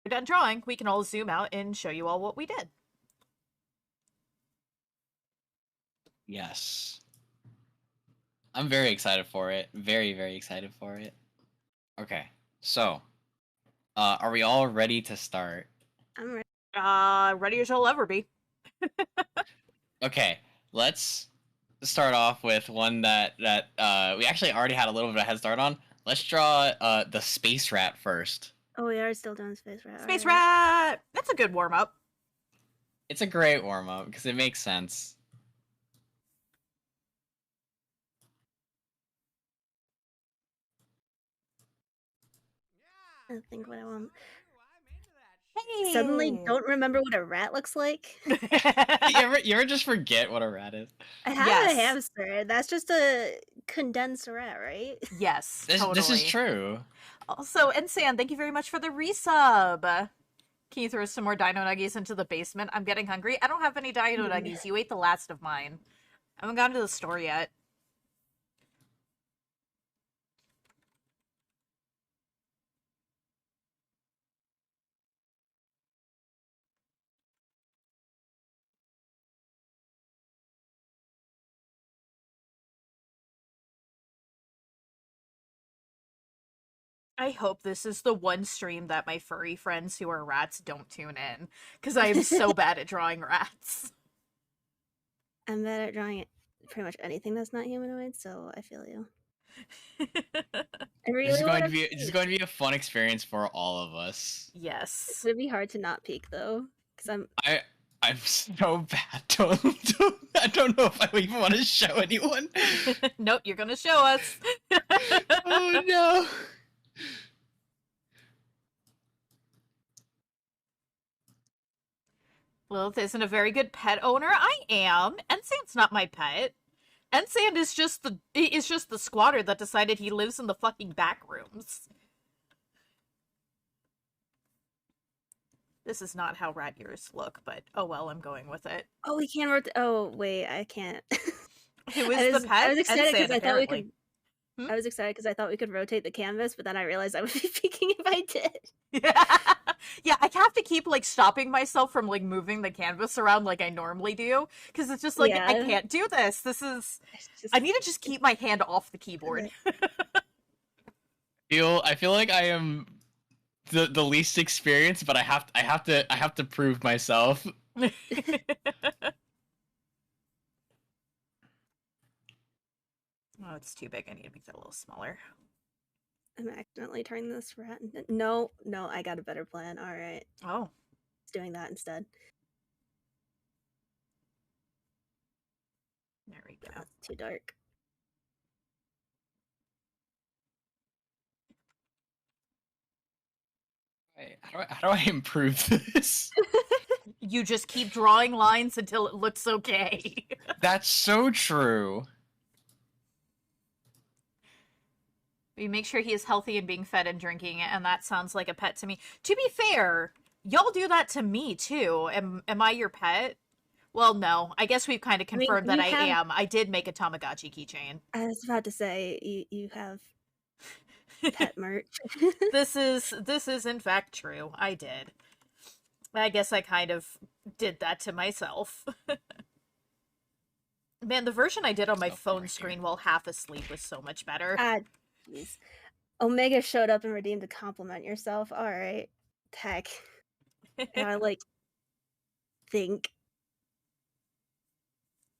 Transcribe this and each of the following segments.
We're done drawing. We can all zoom out and show you all what we did. Yes. I'm very excited for it. Very, very excited for it. Okay, so, are we all ready to start? I'm ready. Ready as you'll ever be. Okay, let's start off with one that we actually already had a little bit of a head start on. Let's draw the space rat first. Oh, we are still doing Space Rat. Space right. Rat! That's a good warm-up. It's a great warm-up because it makes sense. I think what I want. Hey! Suddenly don't remember what a rat looks like. You ever just forget what a rat is? I have Yes. a hamster. That's just a condensed rat, right? Yes, totally. This is true. Also, Ensan, thank you very much for the resub. Can you throw some more dino nuggies into the basement? I'm getting hungry. I don't have any dino nuggies. You ate the last of mine. I haven't gotten to the store yet. I hope this is the one stream that my furry friends who are rats don't tune in, because I am so bad at drawing rats. I'm bad at drawing pretty much anything that's not humanoid, so I feel you. I really This is going to be a fun experience for all of us. Yes. It's gonna be hard to not peek though, because I'm so bad. I don't know if I even want to show anyone. Nope, you're gonna show us. Oh no. Lilith isn't a very good pet owner. I am. Ensan's not my pet. Ensan is just the squatter that decided he lives in the fucking back rooms. This is not how rat ears look, but oh well, I'm going with it. Oh, we can't rotate. Oh wait, I can't. Who is the pet? I was excited because Ensan, I thought we apparently. could. I was excited because I thought we could rotate the canvas, but then I realized I would be peeking if I did. Yeah, I have to keep like stopping myself from like moving the canvas around like I normally do, because it's just like Yeah. I can't do this. I need to just keep my hand off the keyboard. I feel like I am the least experienced, but I have to prove myself. Oh, it's too big. I need to make that a little smaller. I'm accidentally turning this rat. No, I got a better plan. All right, Oh. it's doing that instead. There we go. That's too dark. How do I improve this? You just keep drawing lines until it looks okay. That's so true. We make sure he is healthy and being fed and drinking, and that sounds like a pet to me. To be fair, y'all do that to me too. Am I your pet? Well, no. I guess we've kind of confirmed that I am. I did make a Tamagotchi keychain. I was about to say you have pet merch. This is in fact true. I did. I guess I kind of did that to myself. Man, the version I did on my phone screen while half asleep was so much better. Jeez. Omega showed up and redeemed to compliment yourself. All right, heck. I like think.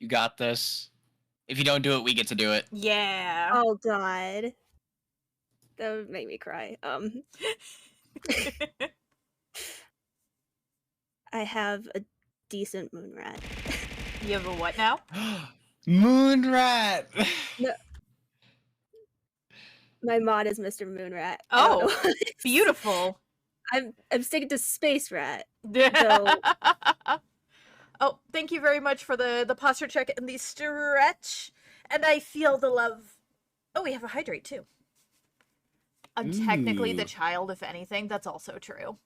You got this. If you don't do it, we get to do it. Yeah. Oh god, that would make me cry. I have a decent moon rat. You have a what now? Moon rat. No. My mod is Mr. Moonrat. Oh, beautiful. I'm sticking to Space Rat. So... Oh, thank you very much for the posture check and the stretch. And I feel the love. Oh, we have a hydrate too. I'm technically the child, if anything. That's also true.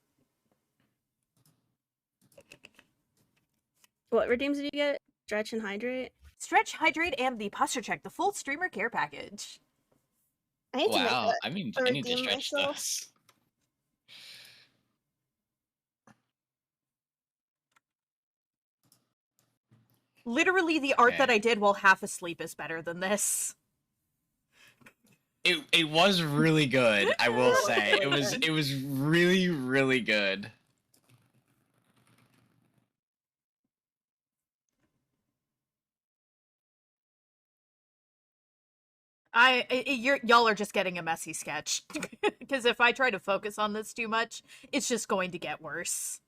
What redeems did you get? Stretch and hydrate? Stretch, hydrate, and the posture check. The full streamer care package. I need to Wow, make I need to stretch this. Literally, the art Okay. that I did while half asleep is better than this. It was really good, I will say. Really good. It was really, really good. Y'all are just getting a messy sketch. Because if I try to focus on this too much, it's just going to get worse.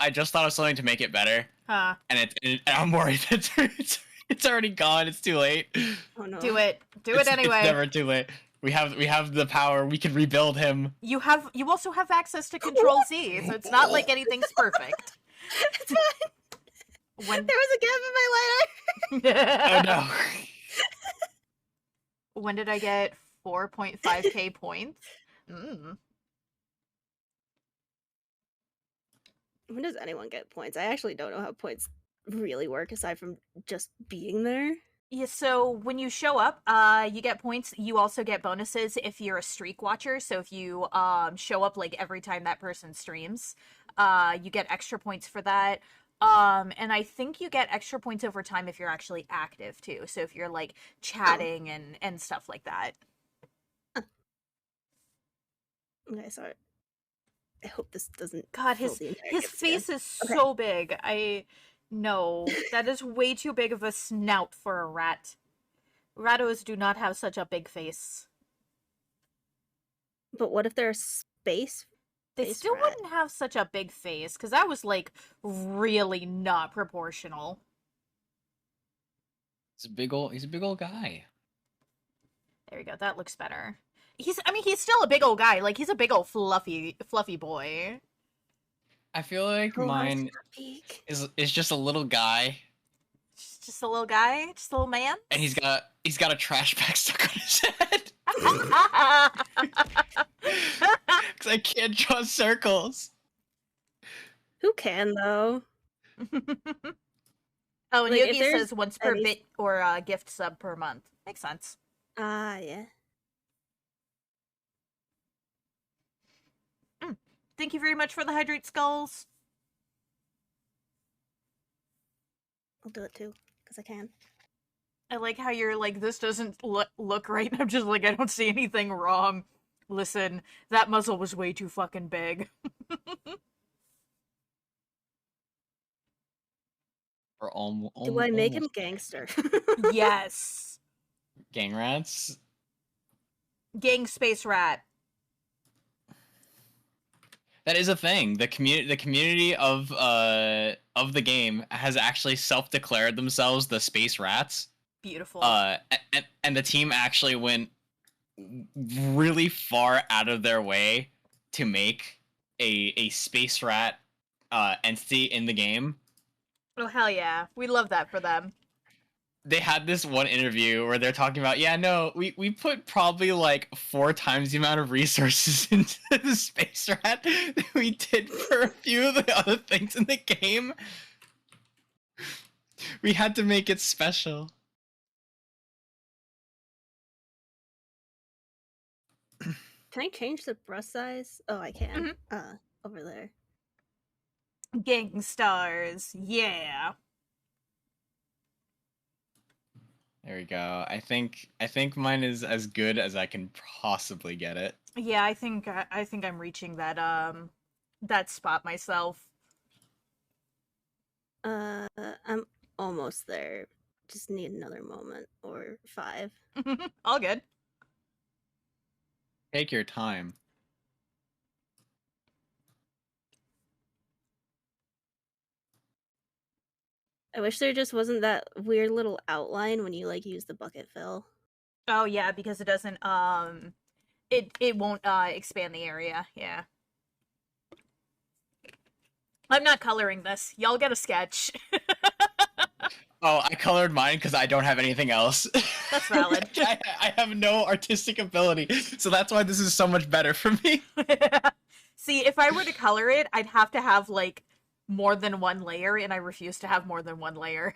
I just thought of something to make it better, Huh. and I'm worried that it's already gone. It's too late. Oh no. Do it. Do it anyway. It's never too late. We have the power. We can rebuild him. You also have access to Control Z, so it's not like anything's perfect. It's fine. When There was a gap in my letter. Oh no. When did I get 4.5k points? When does anyone get points? I actually don't know how points really work aside from just being there. Yeah, so when you show up, you get points. You also get bonuses if you're a streak watcher. So if you show up like every time that person streams, you get extra points for that. And I think you get extra points over time if you're actually active too. So if you're like chatting and stuff like that. Okay, sorry. I hope this doesn't. God, fill his the entire his gift face scan. is so big. No, that is way too big of a snout for a rat. Rattos do not have such a big face. But what if they're space? They Face still rat. wouldn't have such a big face, because that was, like, really not proportional. He's a big old guy. There we go, that looks better. He's still a big old guy. Like, he's a big old fluffy boy. I feel like mine is just a little guy, Just a little guy? Just a little man? and he's got a trash bag stuck on his head. Because I can't draw circles. Who can though? Oh, and Like, if Yogi there's says once per any- bit or gift sub per month. Makes sense. Yeah. Thank you very much for the hydrate skulls. I'll do it too, because I can. I like how you're like, this doesn't look right. And I'm just like, I don't see anything wrong. Listen, that muzzle was way too fucking big. Or Do I make him gangster? Yes. gang rats? Gang space rat. That is a thing. The community of the game has actually self-declared themselves the space rats. Beautiful. And the team actually went really far out of their way to make a space rat entity in the game. Oh, hell yeah. We love that for them. They had this one interview where they're talking about, yeah, no, we put probably like 4 times the amount of resources into the space rat that we did for a few of the other things in the game. We had to make it special. Can I change the brush size? Oh, I can. Over there. Gang stars. Yeah. There we go. I think mine is as good as I can possibly get it. Yeah, I think I'm reaching that spot myself. I'm almost there. Just need another moment or 5. All good. Take your time. I wish there just wasn't that weird little outline when you like use the bucket fill. Oh yeah, because it doesn't it won't expand the area. Yeah. I'm not coloring this. Y'all get a sketch. Oh, I colored mine because I don't have anything else. That's valid. I have no artistic ability, so that's why this is so much better for me. See, if I were to color it, I'd have to have like more than one layer, and I refuse to have more than one layer.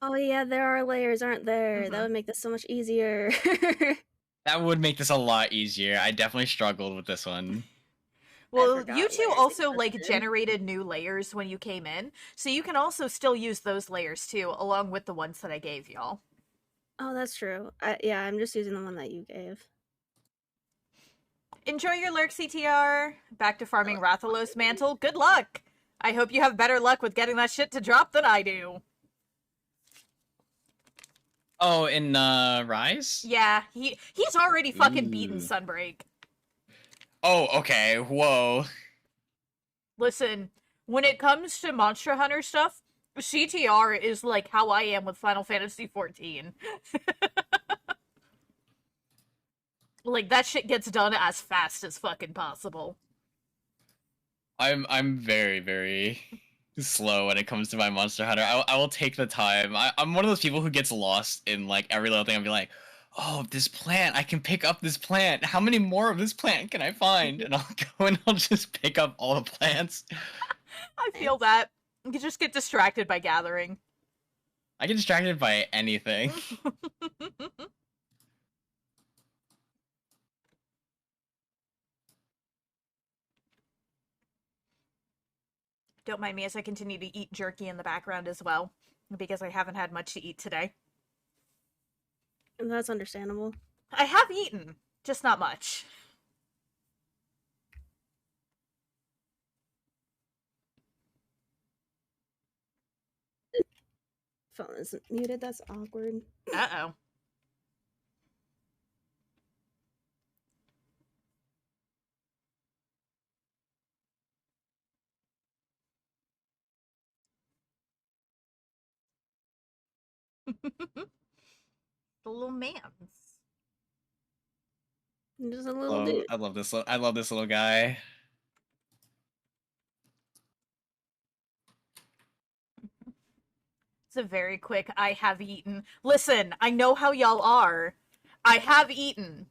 Oh yeah, there are layers, aren't there? That would make this so much easier. That would make this a lot easier. I definitely struggled with this one. Well, forgot you two layers also like existed. generated new layers when you came in, so you can also still use those layers too, along with the ones that I gave y'all. Oh, that's true. Yeah, I'm just using the one that you gave. Enjoy your lurk, CTR. Back to farming Rathalos mantle. Good luck. I hope you have better luck with getting that shit to drop than I do. Oh, in Rise? Yeah, he's already fucking beaten Ooh. Sunbreak. Oh, okay. Whoa. Listen, when it comes to Monster Hunter stuff, CTR is like how I am with Final Fantasy XIV. Like, that shit gets done as fast as fucking possible. I'm very, very slow when it comes to my Monster Hunter. I will take the time. I'm one of those people who gets lost in like every little thing. I'll be like, oh, this plant, I can pick up this plant. How many more of this plant can I find? And I'll go and I'll just pick up all the plants. I feel that. You just get distracted by gathering. I get distracted by anything. Don't mind me as I continue to eat jerky in the background as well, because I haven't had much to eat today. And that's understandable. I have eaten, just not much. Phone isn't muted. That's awkward. Uh-oh. The little mans. Just a little dude. I love this. I love this little guy. It's a very quick, I have eaten. Listen, I know how y'all are. I have eaten.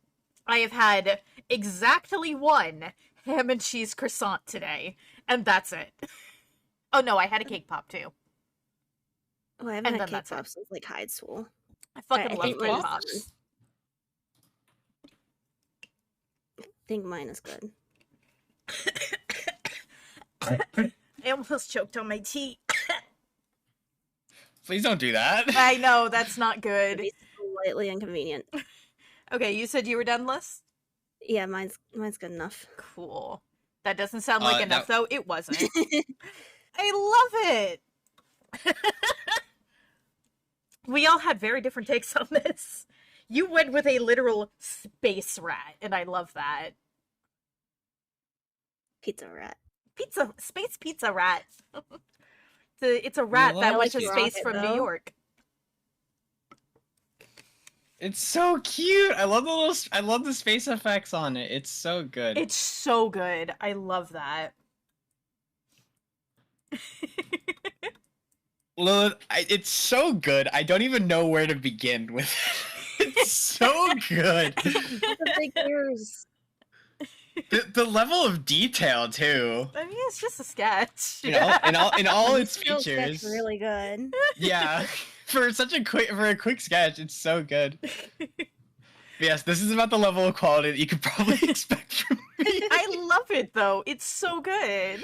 I have had exactly one ham and cheese croissant today, and that's it. Oh no, I had a cake pop too. Oh, I haven't And had then cake that's it. pops since like high school. I fucking I love think cake mine is pops. I think mine is good. I almost choked on my tea. Please don't do that. I know, that's not It'd good. be slightly inconvenient. Okay, you said you were done, Liz? Yeah, mine's good enough. Cool. That doesn't sound like enough, that- though. It wasn't. I love it! We all had very different takes on this. You went with a literal space rat, and I love that. Pizza rat. Space pizza rat. It's a rat love that went to Pizza space Rocket, from New though. York. It's so cute. I love the space effects on it. It's so good. It's so good. I love that. Lilith, it's so good. I don't even know where to begin with it. It's so good. The big ears. The level of detail too. I mean, it's just a sketch. You know, in all its Still sketch features. really good. Yeah. For a quick sketch, it's so good. But yes, this is about the level of quality that you could probably expect from me. I love it though. It's so good.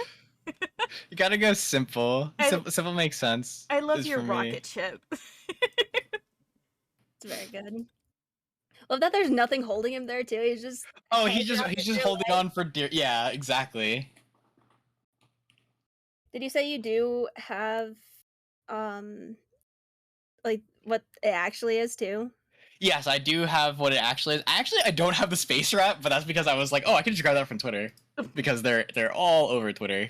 You gotta go simple. I- Simple makes sense. I love is your for me. rocket ship. It's very good. Love that there's nothing holding him there too. He's just Oh, hanging he's on just your holding leg. on for dear. Yeah, exactly. Did you say you do have like what it actually is too? Yes, I do have what it actually is. Actually, I don't have the space wrap, but that's because I was like, oh, I can just grab that from Twitter because they're all over Twitter.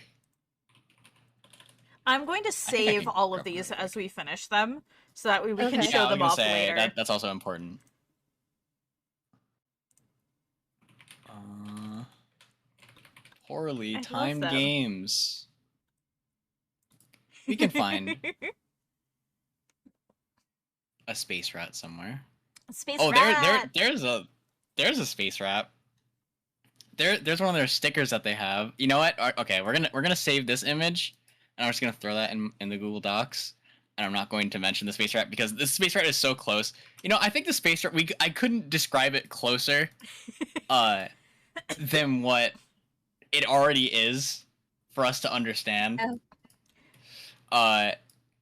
I'm going to think I save can all of grab these one. as we finish them, so that way we can Okay. show I was them gonna off say, later. that's also important. Poorly I love timed them. games. We can find a space rat somewhere. Space Oh, rat. there's a space rat. There's one of their stickers that they have. You know what? Okay, we're gonna save this image, and I'm just gonna throw that in the Google Docs. And I'm not going to mention the space rat because the space rat is so close. You know, I think the space rat I couldn't describe it closer, than what it already is for us to understand. Yeah. Uh,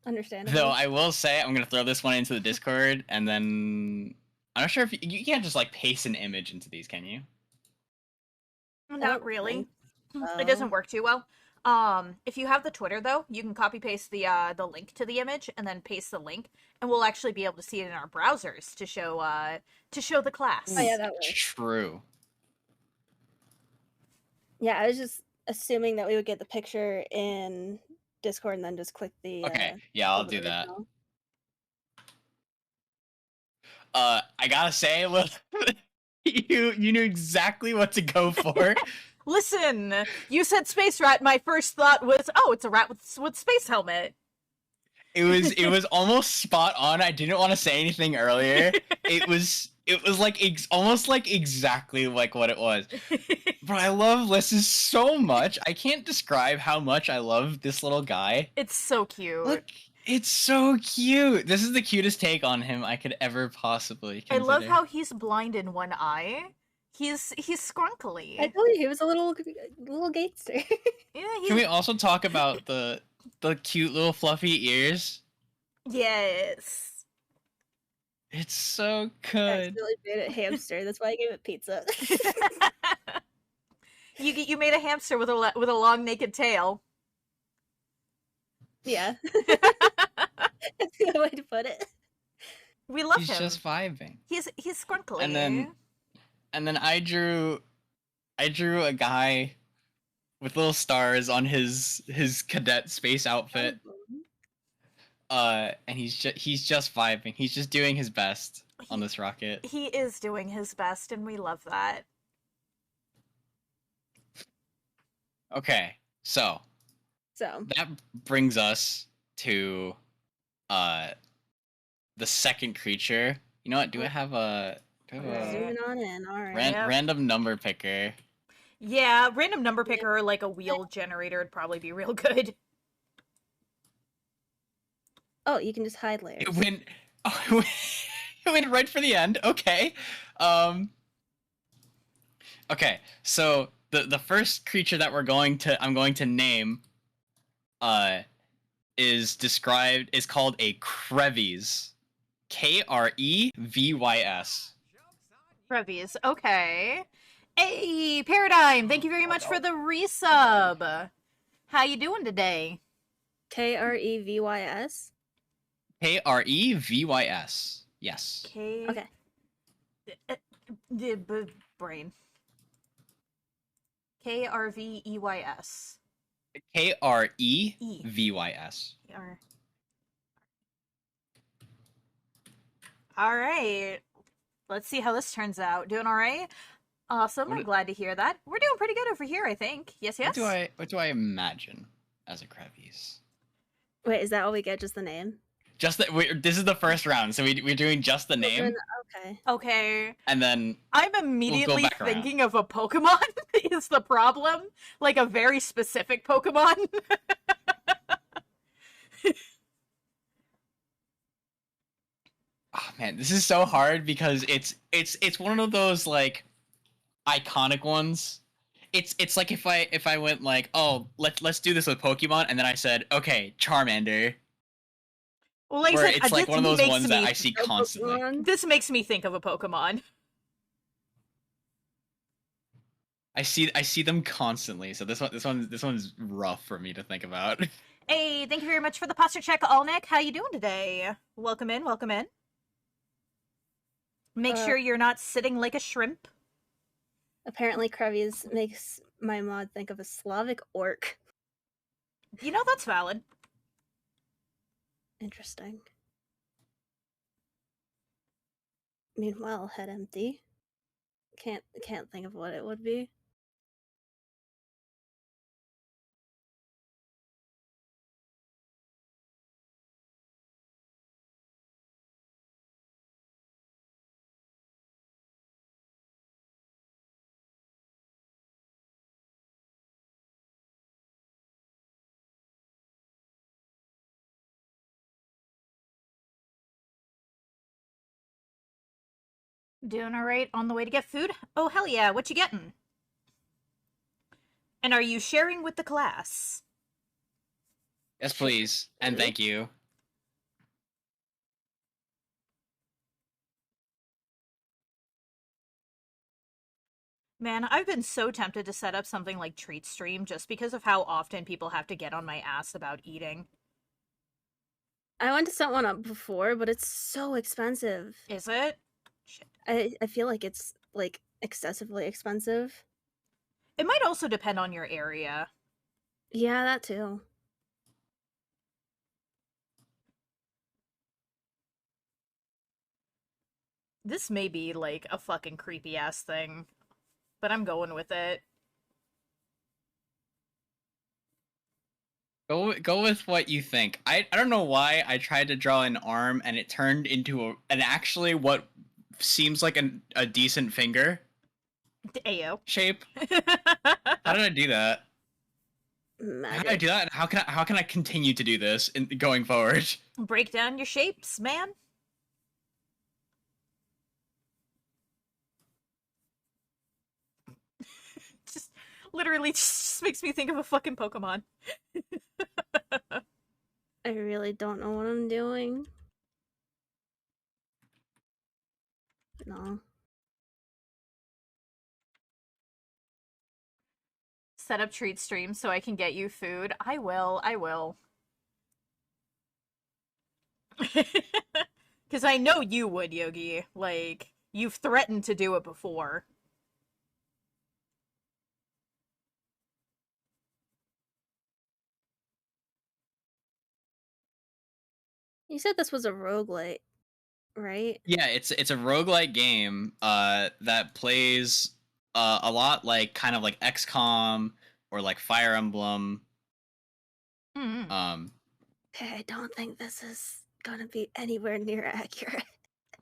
Understandable. though I will say I'm gonna throw this one into the Discord, and then I'm not sure if you can't just like paste an image into these, can you? I Not don't really. think It doesn't work too well. If you have the Twitter though, you can copy paste the link to the image and then paste the link, and we'll actually be able to see it in our browsers to show the class. Oh yeah, that works. True. Yeah, I was just assuming that we would get the picture in Discord and then just click the Okay, yeah, I'll over do the that. original. I gotta say, well, you knew exactly what to go for. Listen, you said space rat. My first thought was, oh, it's a rat with space helmet. It was almost spot on. I didn't want to say anything earlier. It was like almost like exactly like what it was. But I love Lyssa so much. I can't describe how much I love this little guy. It's so cute. Look, it's so cute. This is the cutest take on him I could ever possibly consider. I love how he's blind in one eye. He's scrunkly. I told you he was a little gatester. Yeah, Can we also talk about the cute little fluffy ears? Yes. It's so That's good. really good at hamster. That's why I gave it pizza. You made a hamster with a long naked tail. Yeah. That's a good way to put it. We love He's him. just vibing. He's scrunkly. And then I drew a guy with little stars on his cadet space outfit. And he's just vibing. He's just doing his best on this rocket. He is doing his best, and we love that. Okay, so that brings us to the second creature. You know what? Do I have a Zooming on in. All right. random number picker? Yeah, random number picker or like a wheel generator would probably be real good. Oh, you can just hide layers. It went right for the end. Okay. Okay, so the first creature that I'm going to name is called a Krevies. Krevys. Krevies, okay. Hey, Paradigm, thank you very much for the resub. How you doing today? Krevys. Krevys. Yes. Okay. Brain. Krveys. Krevys. All right. Let's see how this turns out. Doing all right? Awesome. I'm glad to hear that. We're doing pretty good over here, I think. Yes, yes. What do I imagine as a Krevies? Wait, is that all we get? Just the name? Just this is the first round, so we're doing just the name. Okay. Okay. And then I'm immediately thinking of a Pokemon is the problem. Like a very specific Pokemon. Oh man, this is so hard because it's one of those like iconic ones. It's like if I went like, oh, let's do this with Pokemon, and then I said, okay, Charmander. Well, like where I said, it's like one of those ones that I see Pokemon. constantly. This makes me think of a Pokemon. I see them constantly, so this one's rough for me to think about. Hey, thank you very much for the posture check, Alnick. How you doing today? Welcome in, welcome in. Make sure you're not sitting like a shrimp. Apparently, Krevies makes my mod think of a Slavic orc. You know, that's valid. Interesting. Meanwhile, head empty. Can't think of what it would be. Doing all right on the way to get food? Oh, hell yeah. What you getting? And are you sharing with the class? Yes, please. And thank you. Man, I've been so tempted to set up something like Treat Stream just because of how often people have to get on my ass about eating. I went to set one up before, but it's so expensive. Is it? Shit. I feel like it's like excessively expensive. It might also depend on your area. Yeah, that too. This may be like a fucking creepy ass thing, but I'm going with it. Go with what you think. I don't know why I tried to draw an arm and it turned into an actually what seems like a decent finger Ayo. shape. How did I do that? How did I Magic. do that? And how can I continue to do this going forward? Break down your shapes, man. Just literally just makes me think of a fucking Pokemon. I really don't know what I'm doing. No. Set up treat streams so I can get you food. I will. I will. Because I know you would, Yogi. Like, you've threatened to do it before. You said this was a roguelite, right? Yeah, it's a roguelike game that plays a lot like kind of like XCOM or like Fire Emblem. Mm-hmm. Okay, I don't think this is gonna be anywhere near accurate.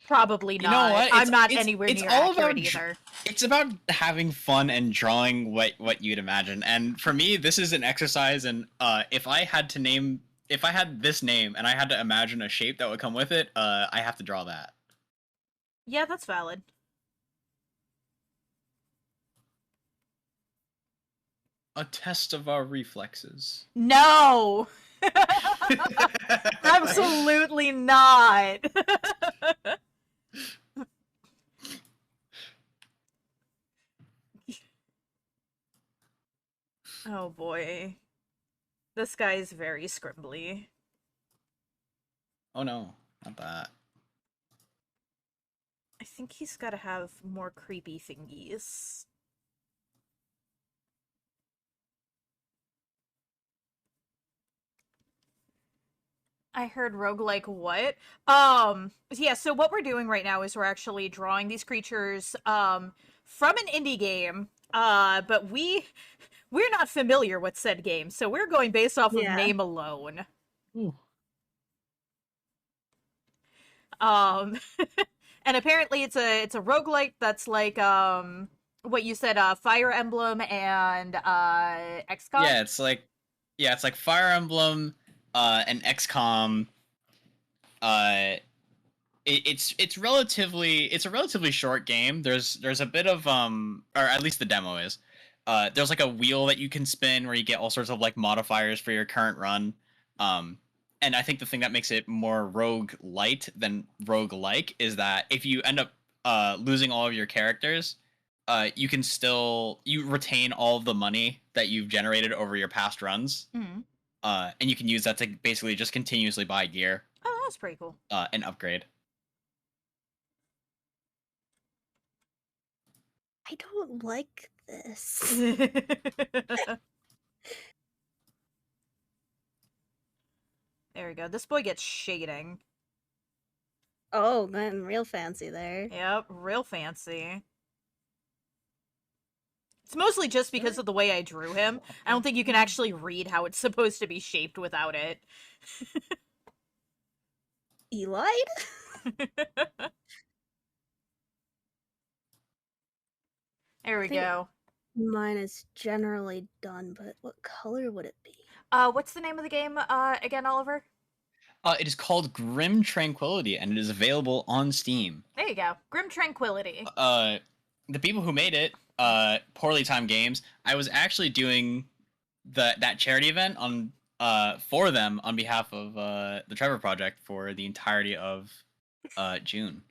Probably not. You know what? I'm not anywhere near accurate either. It's about having fun and drawing what you'd imagine. And for me, this is an exercise. And if I had this name and I had to imagine a shape that would come with it, I have to draw that. Yeah, that's valid. A test of our reflexes. No! Absolutely not! Oh boy. This guy's very scribbly. Oh no, not that. I think he's gotta have more creepy thingies. I heard roguelike what? Yeah, so what we're doing right now is we're actually drawing these creatures from an indie game. But we're not familiar with said game, so we're going based off of name alone. Ooh. And apparently it's a roguelike that's like what you said, Fire Emblem and XCOM. Yeah, it's like Fire Emblem and XCOM. It's a relatively short game. There's a bit of or at least the demo is. There's like a wheel that you can spin where you get all sorts of like modifiers for your current run. And I think the thing that makes it more rogue light than rogue-like is that if you end up losing all of your characters, you retain all of the money that you've generated over your past runs. Mm-hmm. And you can use that to basically just continuously buy gear. Oh, that's pretty cool. And upgrade. I don't like this. There we go. This boy gets shading. Oh, man, real fancy there. Yep, real fancy. It's mostly just because of the way I drew him. I don't think you can actually read how it's supposed to be shaped without it. Eli? There we go. Mine is generally done, but what color would it be? What's the name of the game again, Oliver? It is called Grim Tranquility, and it is available on Steam. There you go. Grim Tranquility. The people who made it poorly timed games, I was actually doing that charity event on for them on behalf of the Trevor Project for the entirety of June.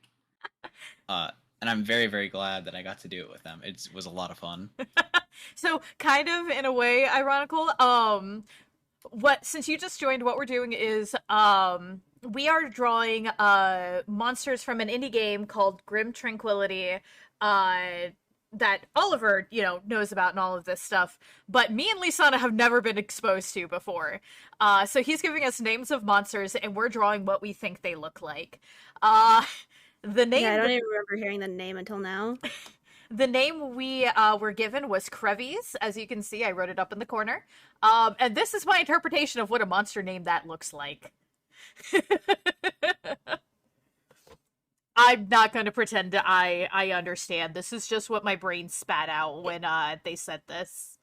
And I'm very, very glad that I got to do it with them. It was a lot of fun. So, kind of in a way ironical, since you just joined, what we're doing is we are drawing monsters from an indie game called Grim Tranquility, that Oliver, knows about and all of this stuff, but me and Lyssanah have never been exposed to before. So he's giving us names of monsters, and we're drawing what we think they look like. The name. Yeah, I don't even remember hearing the name until now. The name we were given was Crevies. As you can see, I wrote it up in the corner. And this is my interpretation of what a monster name that looks like. I'm not going to pretend that I understand. This is just what my brain spat out when they said this.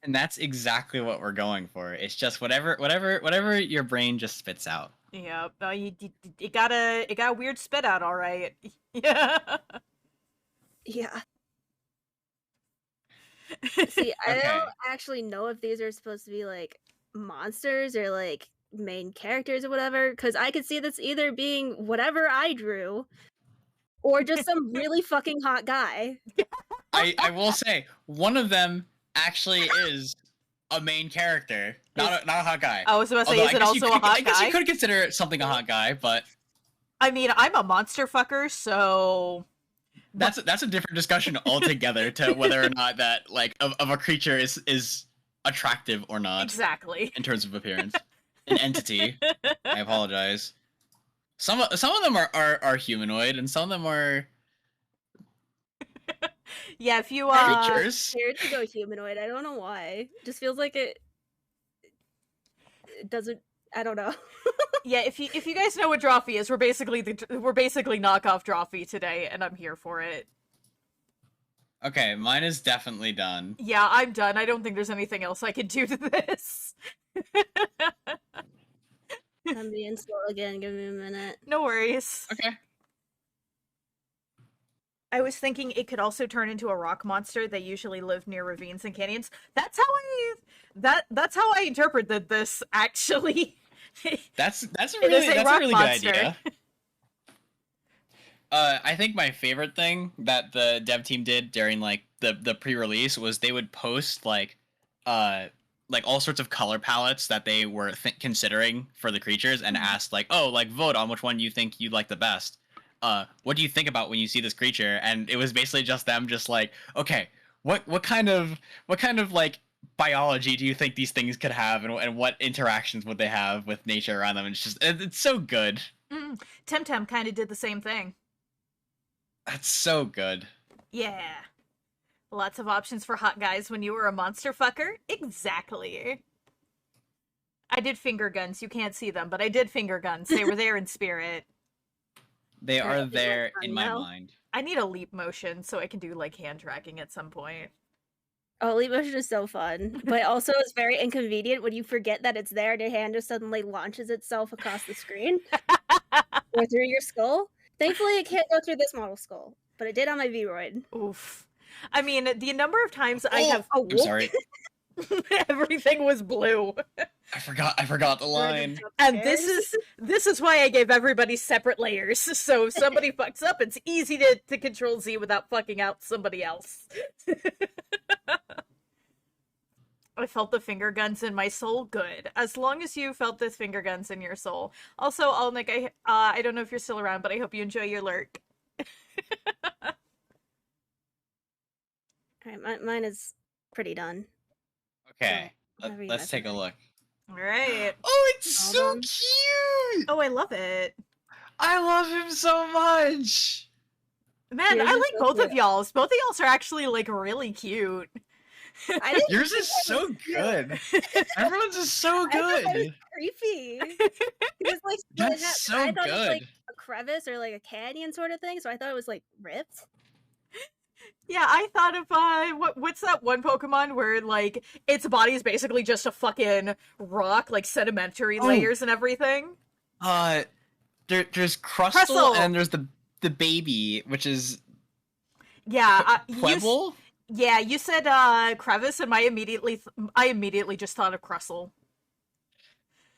And that's exactly what we're going for. It's just whatever your brain just spits out. Yeah, it got a weird spit out, all right. Yeah. Yeah. See, I don't actually know if these are supposed to be like monsters or like main characters or whatever, because I could see this either being whatever I drew or just some really fucking hot guy. I will say one of them actually is a main character, not a hot guy. I was about to say, is it also a hot guy? I guess you could consider something a hot guy, but I mean, I'm a monster fucker, so that's a different discussion altogether to whether or not that like of a creature is attractive or not. Exactly. In terms of appearance. An entity. I apologize. Some of them are humanoid, and some of them are yeah. If you creatures. Scared to go humanoid. I don't know why. Just feels like it doesn't. I don't know. Yeah, if you guys know what Drawfee is, we're basically knockoff Drawfee today, and I'm here for it. Okay, mine is definitely done. Yeah, I'm done. I don't think there's anything else I can do to this. I'm being slow again. Give me a minute. No worries. Okay. I was thinking it could also turn into a rock monster. They usually live near ravines and canyons. That's how I interpreted this, actually. That's a really good monster. idea. I think my favorite thing that the dev team did during like the pre-release was they would post like all sorts of color palettes that they were considering for the creatures and asked like, oh, like vote on which one you think you'd like the best. What do you think about when you see this creature? And it was basically just them just like, okay, what kind of like biology do you think these things could have, and what interactions would they have with nature around them? And it's so good. Temtem kind of did the same thing. That's so good. Yeah. Lots of options for hot guys when you were a monster fucker. Exactly. I did finger guns. You can't see them, but I did finger guns. They were there in spirit. They are there in my mind. I need a leap motion so I can do like hand tracking at some point. Oh, leap motion is so fun, but also it's very inconvenient when you forget that it's there and your hand just suddenly launches itself across the screen or through your skull. Thankfully, it can't go through this model skull, but it did on my V-Roid. Oof. I mean, the number of times I have... Oh, I'm sorry. Everything was blue. I forgot the line. And this is why I gave everybody separate layers. So if somebody fucks up, it's easy to control Z without fucking out somebody else. I felt the finger guns in my soul. Good. As long as you felt the finger guns in your soul. Also, Alnick, I don't know if you're still around, but I hope you enjoy your lurk. Alright, mine is pretty done. Okay, let's take a look. All right. Oh, it's so cute! Oh, I love it. I love him so much! Man, I like both of y'all's. Both of y'all's are actually, like, really cute. Yours is so good. Everyone's is so good. It was creepy. It was like that's so I thought good. It was like a crevice or like a canyon sort of thing, so I thought it was like ripped. Yeah, I thought of what's that one Pokemon where like its body is basically just a fucking rock, like sedimentary layers and everything. There's Crustle and there's the baby, which is yeah, Quibble. Yeah, you said crevice, and I immediately just thought of Crustle.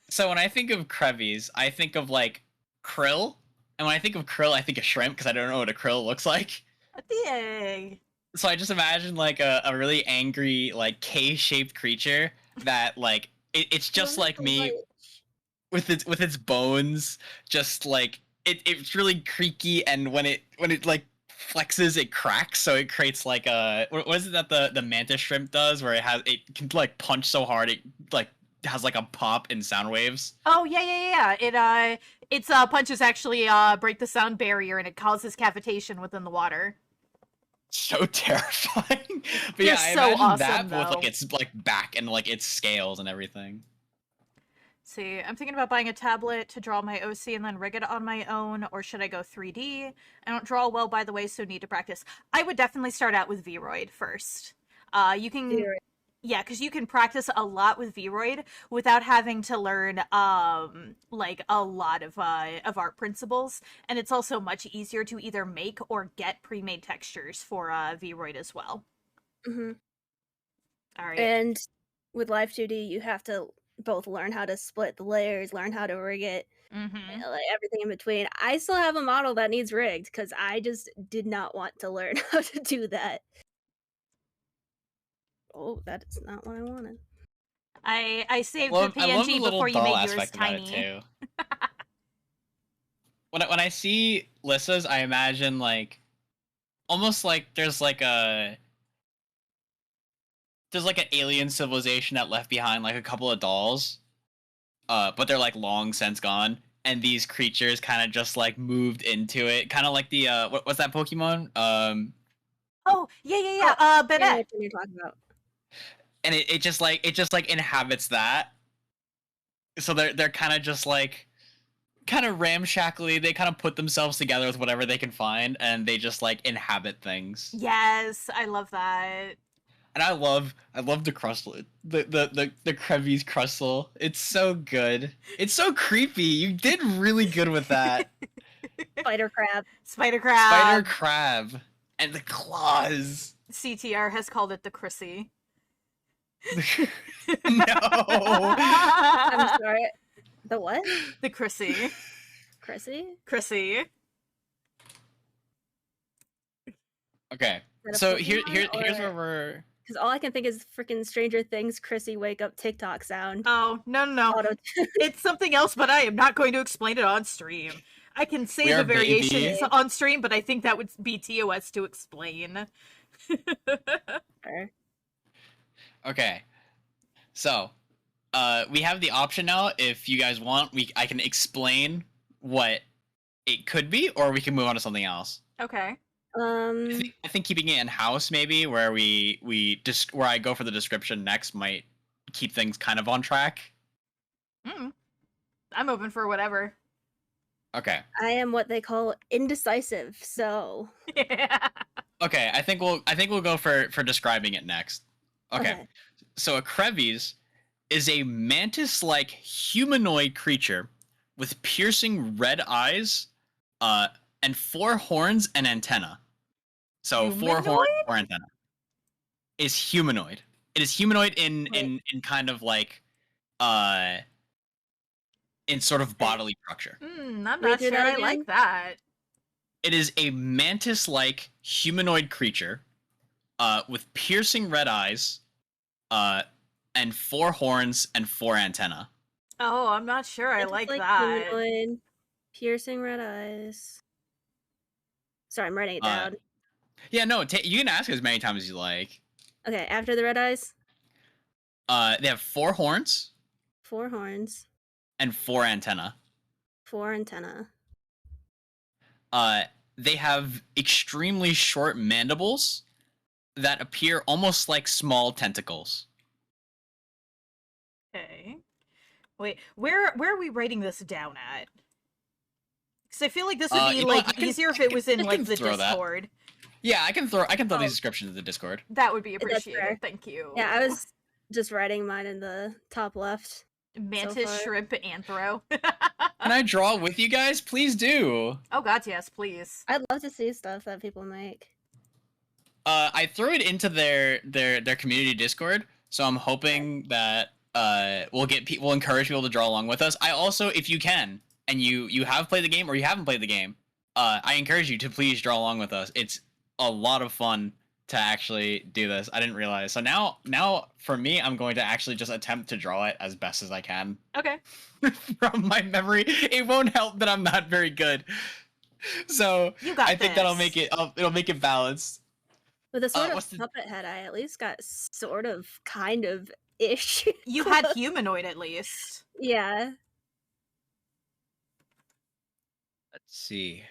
So when I think of crevies, I think of like krill, and when I think of krill, I think of shrimp because I don't know what a krill looks like. Dang. So I just imagine like a really angry, like K-shaped creature that like it's just like me with its bones, just like it's really creaky, and when it like flexes, it cracks, so it creates like a what is it that the mantis shrimp does, where it can like punch so hard it like has like a pop in sound waves. Oh yeah. Its punches actually break the sound barrier, and it causes cavitation within the water. So terrifying. But They're yeah, I so imagine awesome, that but with though. like its like back and like its scales and everything. See, I'm thinking about buying a tablet to draw my OC and then rig it on my own, or should I go 3D? I don't draw well, by the way, so need to practice. I would definitely start out with Vroid first. You can, yeah, because you can practice a lot with Vroid without having to learn like a lot of art principles, and it's also much easier to either make or get pre-made textures for Vroid as well. Mm-hmm. All right. And with Live 2D, you have to both learn how to split the layers, learn how to rig it, Mm-hmm. like everything in between. I still have a model that needs rigged because I just did not want to learn how to do that. Oh, that is not what I wanted. I saved I love the the PNG little before you doll made yours aspect about it tiny. too. When I see Lissa's, I imagine like almost like there's like an alien civilization that left behind like a couple of dolls, but they're like long since gone, and these creatures kind of just like moved into it, kind of like the what's that Pokemon? Oh yeah. I know Bennett. what you're talking about. And it just like inhabits that. So they're kind of just like kind of ramshackly. They kind of put themselves together with whatever they can find, and they just like inhabit things. Yes, I love that. And I love the crustle, the crevice crustle. It's so good. It's so creepy. You did really good with that. Spider crab. Spider crab. Spider crab and the claws. CTR has called it the Chrissy. No. I'm sorry. The what? The Chrissy. Chrissy? Okay. Is that a So Pokemon, here's or- where we're. Because all I can think is freaking Stranger Things Chrissy wake up TikTok sound. Oh, no. Auto- It's something else, but I am not going to explain it on stream. I can say We the are variations baby. on stream, but I think that would be TOS to explain. Okay. So, we have the option now. If you guys want, I can explain what it could be, or we can move on to something else. Okay. I think keeping it in house, maybe where where I go for the description next, might keep things kind of on track. I'm open for whatever. Okay. I am what they call indecisive, so Yeah. Okay. I think we'll go for describing it next. Okay. So a crevice is a mantis-like humanoid creature with piercing red eyes, and 4 horns and antenna. So 4 horns, 4 antenna. Is humanoid. It is humanoid in kind of like in sort of bodily structure. I'm not sure I like that. It is a mantis-like humanoid creature, with piercing red eyes, and 4 horns and 4 antenna. Oh, I'm not sure I like that. Humanoid, piercing red eyes. Sorry, I'm writing it down. Yeah, no, you can ask as many times as you like. Okay, after the red eyes? They have 4 horns. 4 horns. And 4 antenna. 4 antenna. They have extremely short mandibles that appear almost like small tentacles. Okay. Wait, where are we writing this down at? Because I feel like this would be easier if it was in like the Discord. That. Yeah, I can throw these descriptions in the Discord. That would be appreciated. Thank you. Yeah, I was just writing mine in the top left. Mantis, shrimp, anthro. Can I draw with you guys? Please do. Oh god, yes, please. I'd love to see stuff that people make. I threw it into their community Discord, so I'm hoping that we'll encourage people to draw along with us. I also, if you can, and you have played the game or you haven't played the game, I encourage you to please draw along with us. It's a lot of fun to actually do this. I didn't realize. So now for me, I'm going to actually just attempt to draw it as best as I can. Okay. From my memory, it won't help that I'm not very good. So You got I think this. that'll make it. It'll make it balanced. With a sort what's of the- puppet head, I at least got sort of, kind of ish. You had humanoid at least. Yeah. Let's see.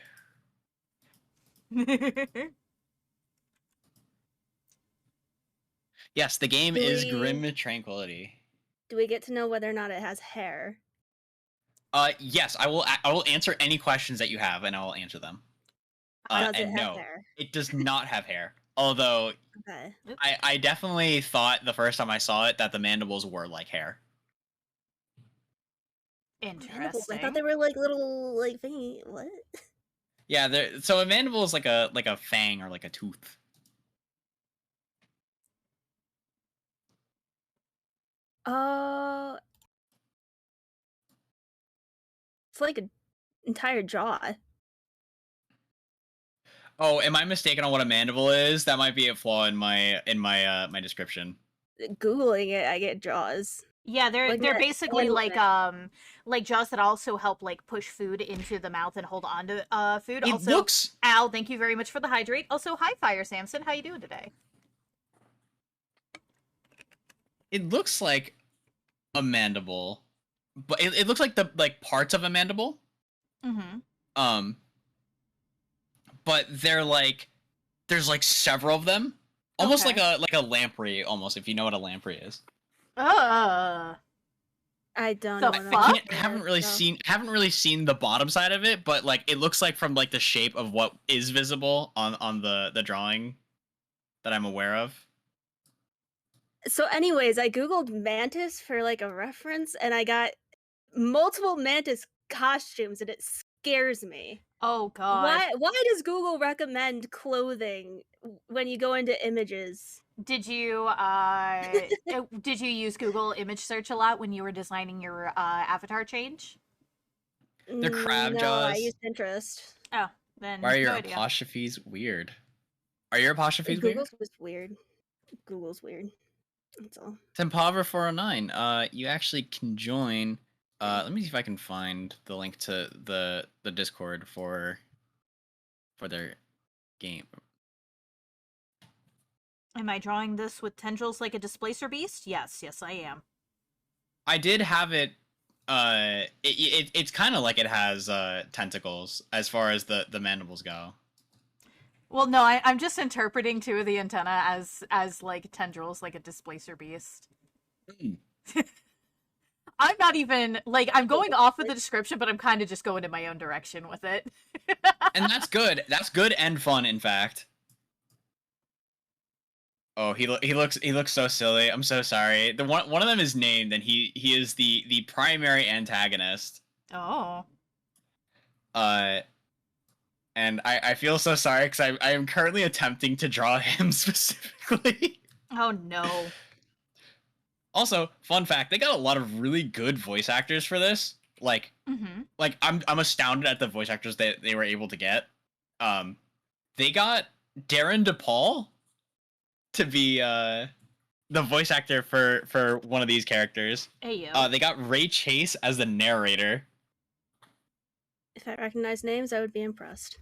Yes, the game is Grim Tranquility. Do we get to know whether or not it has hair? Yes, I will answer any questions that you have, and I will answer them. Does it And have no, hair? it does not have hair. Although Okay. I definitely thought the first time I saw it that the mandibles were like hair. Mandibles. I Interesting. thought they were like little like thingy. What? Yeah, so a mandible is like a fang or like a tooth. It's like an entire jaw. Oh, am I mistaken on what a mandible is? That might be a flaw in my my description. Googling it, I get jaws. Yeah, they're Like they're that basically handle like jaws that also help like push food into the mouth and hold on to food. It Also, looks. Al, thank you very much for the hydrate. Also, hi Fire Samson, how you doing today? It looks like a mandible, but it looks like the parts of a mandible. Mm-hmm. But they're like there's like several of them, almost Okay. like a lamprey, almost, if you know what a lamprey is. I don't The know. fuck? I haven't really seen the bottom side of it, but like it looks like from like the shape of what is visible on the drawing that I'm aware of. So, anyways, I googled mantis for like a reference, and I got multiple mantis costumes, and it scares me. Oh god. Why does Google recommend clothing when you go into images? Did you did you use Google image search a lot when you were designing your avatar change? They're crab no, jaws. I use Pinterest. Oh, then Why are your no idea. apostrophes weird? Are your apostrophes weird? Google's was weird. Google's weird. That's all. Tempaver409, you actually can join. Let me see if I can find the link to the Discord for their game. Am I drawing this with tendrils like a displacer beast? Yes, I am. I did have it. It's kind of like it has tentacles as far as the mandibles go. Well, no, I'm just interpreting two of the antenna as like tendrils, like a displacer beast. Mm. I'm not even like I'm going off of the description, but I'm kind of just going in my own direction with it. And that's good. That's good and fun, in fact. Oh, he looks so silly. I'm so sorry. The one of them is named, and he is the primary antagonist. Oh. And I feel so sorry because I am currently attempting to draw him specifically. Oh no. Also, fun fact, they got a lot of really good voice actors for this. Like I'm astounded at the voice actors that they were able to get. They got Darren DePaul to be the voice actor for one of these characters. Hey yo. They got Ray Chase as the narrator. If I recognize names, I would be impressed.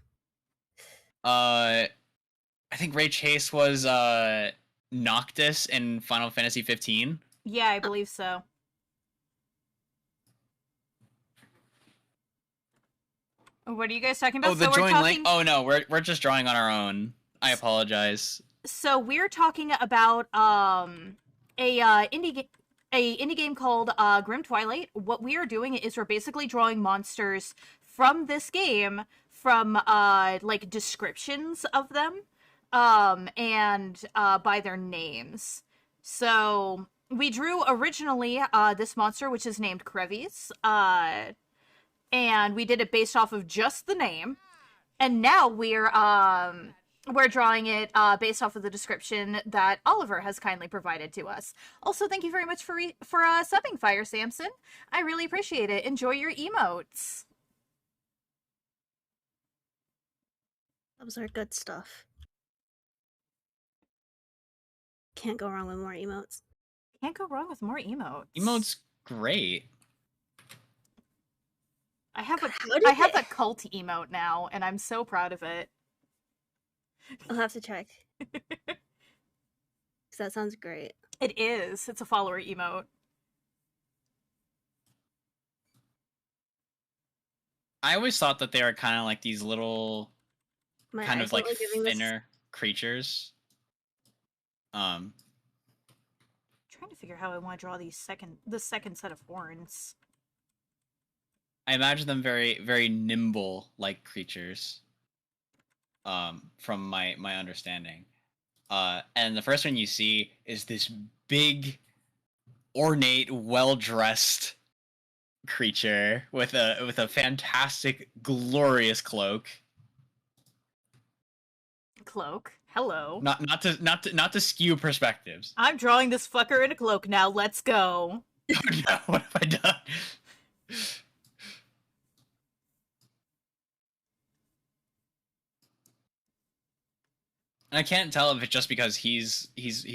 I think Ray Chase was Noctis in Final Fantasy 15. Yeah, I believe so. What are you guys talking about? Oh, the So we're join link. talking- Oh no, we're just drawing on our own. I apologize. So we're talking about a indie game called Grim Twilight. What we are doing is we're basically drawing monsters from this game from like descriptions of them and by their names. So we drew originally this monster, which is named Crevice, and we did it based off of just the name. And now we're We're drawing it based off of the description that Oliver has kindly provided to us. Also, thank you very much for subbing, Fire Samson. I really appreciate it. Enjoy your emotes. Those are good stuff. Can't go wrong with more emotes. Can't go wrong with more emotes. Emote's great. I have God, a cult emote now, and I'm so proud of it. I'll have to check. Because that sounds great. It is. It's a follower emote. I always thought that they were kind of like these little, My kind eyes of like look giving this- thinner creatures. Trying to figure how I want to draw the second set of horns. I imagine them very, very nimble like creatures. From my understanding. And the first one you see is this big, ornate, well-dressed creature with a fantastic, glorious cloak. Cloak. Hello. Not to skew perspectives. I'm drawing this fucker in a cloak now. Let's go. Oh no, what have I done? And I can't tell if it's just because he's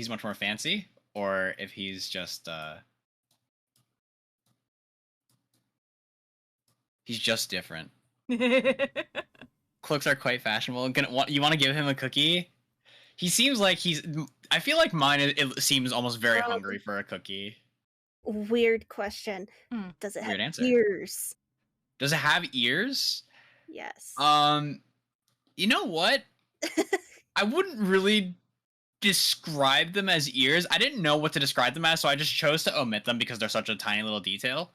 much more fancy, or if he's just different. Cloaks are quite fashionable. You want to give him a cookie? He seems like I feel like mine. It seems almost very hungry for a cookie. Weird question. Does it Weird have answer. ears? Does it have ears? Yes. You know what? I wouldn't really describe them as ears. I didn't know what to describe them as, so I just chose to omit them because they're such a tiny little detail.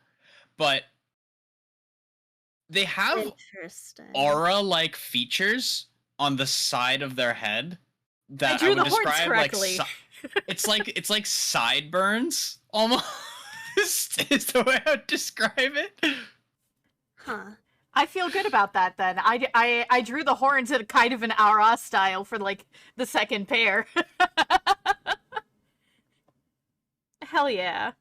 But they have aura-like features on the side of their head that I would describe like it's like sideburns almost is the way I would describe it. Huh. I feel good about that then. I drew the horns in kind of an aura style for like the second pair. Hell yeah.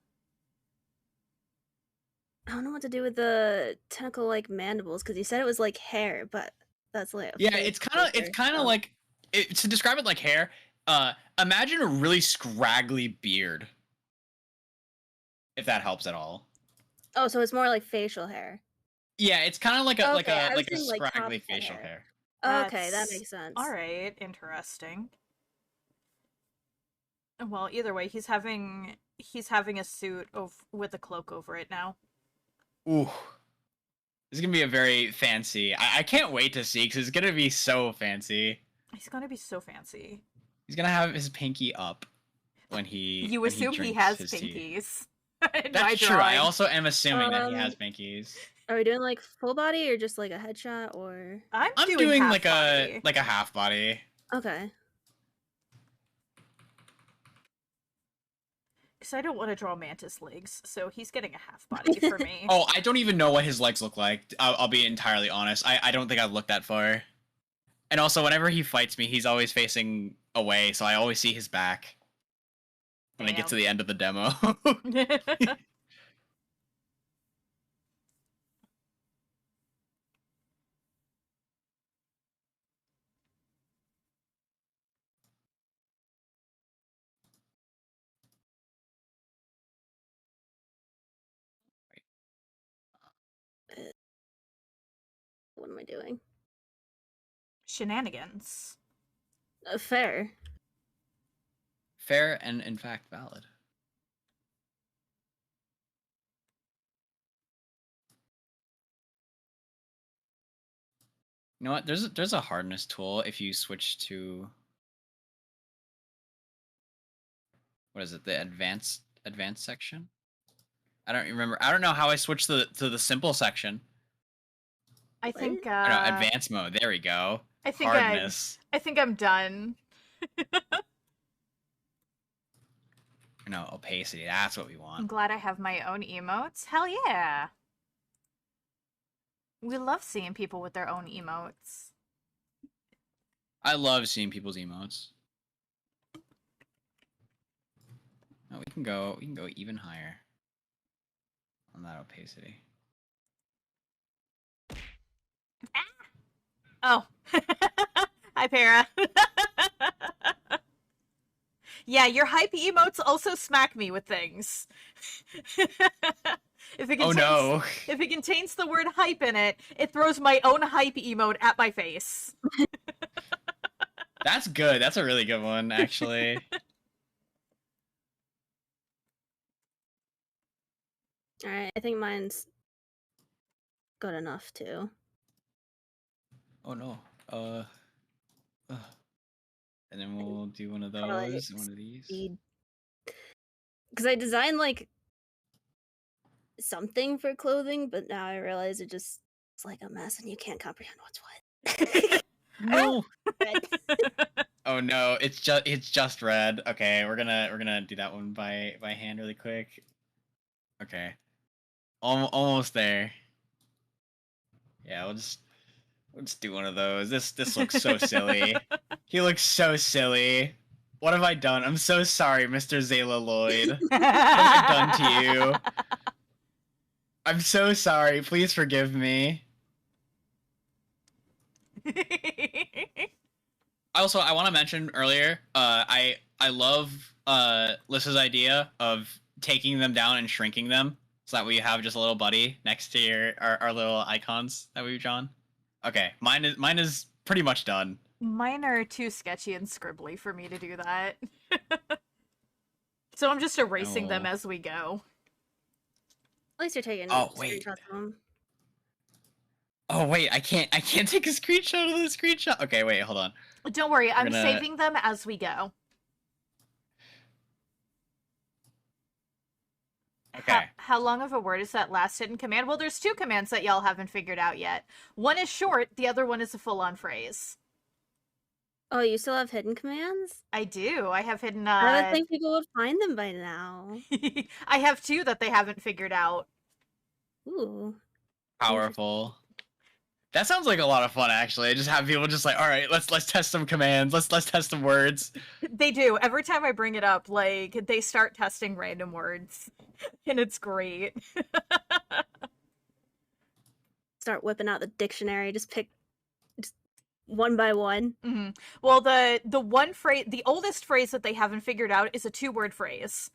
I don't know what to do with the tentacle-like mandibles because you said it was like hair, but that's like it's kind of like to describe it like hair. Imagine a really scraggly beard, if that helps at all. Oh, so it's more like facial hair. Yeah, it's kind of like a saying, scraggly facial hair. Okay, that makes sense. All right, interesting. Well, either way, he's having a suit with a cloak over it now. Ooh, this is gonna be a very fancy. I can't wait to see because it's gonna be so fancy. He's gonna be so fancy. He's gonna have his pinky up when he. You assume he has pinkies. That's true. I also am assuming that he has pinkies. Are we doing like full body or just like a headshot or? I'm doing half like body. a half body. Okay. Because I don't want to draw mantis legs, so he's getting a half body for me. Oh, I don't even know what his legs look like. I'll be entirely honest. I don't think I've looked that far. And also, whenever he fights me, he's always facing away, so I always see his back when I get to the end of the demo. What am I doing? Shenanigans. Fair. Fair and, in fact, valid. You know what? There's a hardness tool if you switch to what is it? The advanced section? I don't remember. I don't know how I switched to the simple section. I think no, advanced mode. There we go. I think hardness. I think I'm done. No, opacity. That's what we want. I'm glad I have my own emotes. Hell yeah. We love seeing people with their own emotes. I love seeing people's emotes. No, we can go even higher on that opacity. Oh. Hi, Para. Yeah, your hype emotes also smack me with things. If it Oh contains, no. if it contains the word hype in it, it throws my own hype emote at my face. That's good. That's a really good one, actually. Alright, I think mine's good enough too. Oh no. And then we'll do one of Probably those, one of these. Because I designed like something for clothing, but now I realize it's like a mess and you can't comprehend what's what. No. Red. Oh no, it's just red. Okay, we're gonna do that one by hand really quick. Okay. Almost there. Yeah, we'll just do one of those. This looks so silly. He looks so silly. What have I done? I'm so sorry, Mr. Zayla Lloyd. What have I done to you? I'm so sorry. Please forgive me. Also, I want to mention earlier, I love Lissa's idea of taking them down and shrinking them so that we have just a little buddy next to our little icons that we've drawn. Okay, mine is pretty much done. Mine are too sketchy and scribbly for me to do that. So I'm just erasing them as we go. At least you're taking wait. screenshots of them. Oh wait, I can't take a screenshot of the screenshot. Okay, wait, hold on. Don't worry, I'm saving them as we go. Okay. How long of a word is that last hidden command? Well, there's two commands that y'all haven't figured out yet. One is short, the other one is a full-on phrase. Oh, you still have hidden commands? I do. I have hidden. I would think people would find them by now. I have two that they haven't figured out. Ooh. Powerful. That sounds like a lot of fun, actually. Just have people just like, all right, let's test some commands. Let's test some words. They do. Every time I bring it up, like they start testing random words, and it's great. Start whipping out the dictionary. Just pick one by one. Mm-hmm. Well, the one phrase, the oldest phrase that they haven't figured out is a 2-word phrase.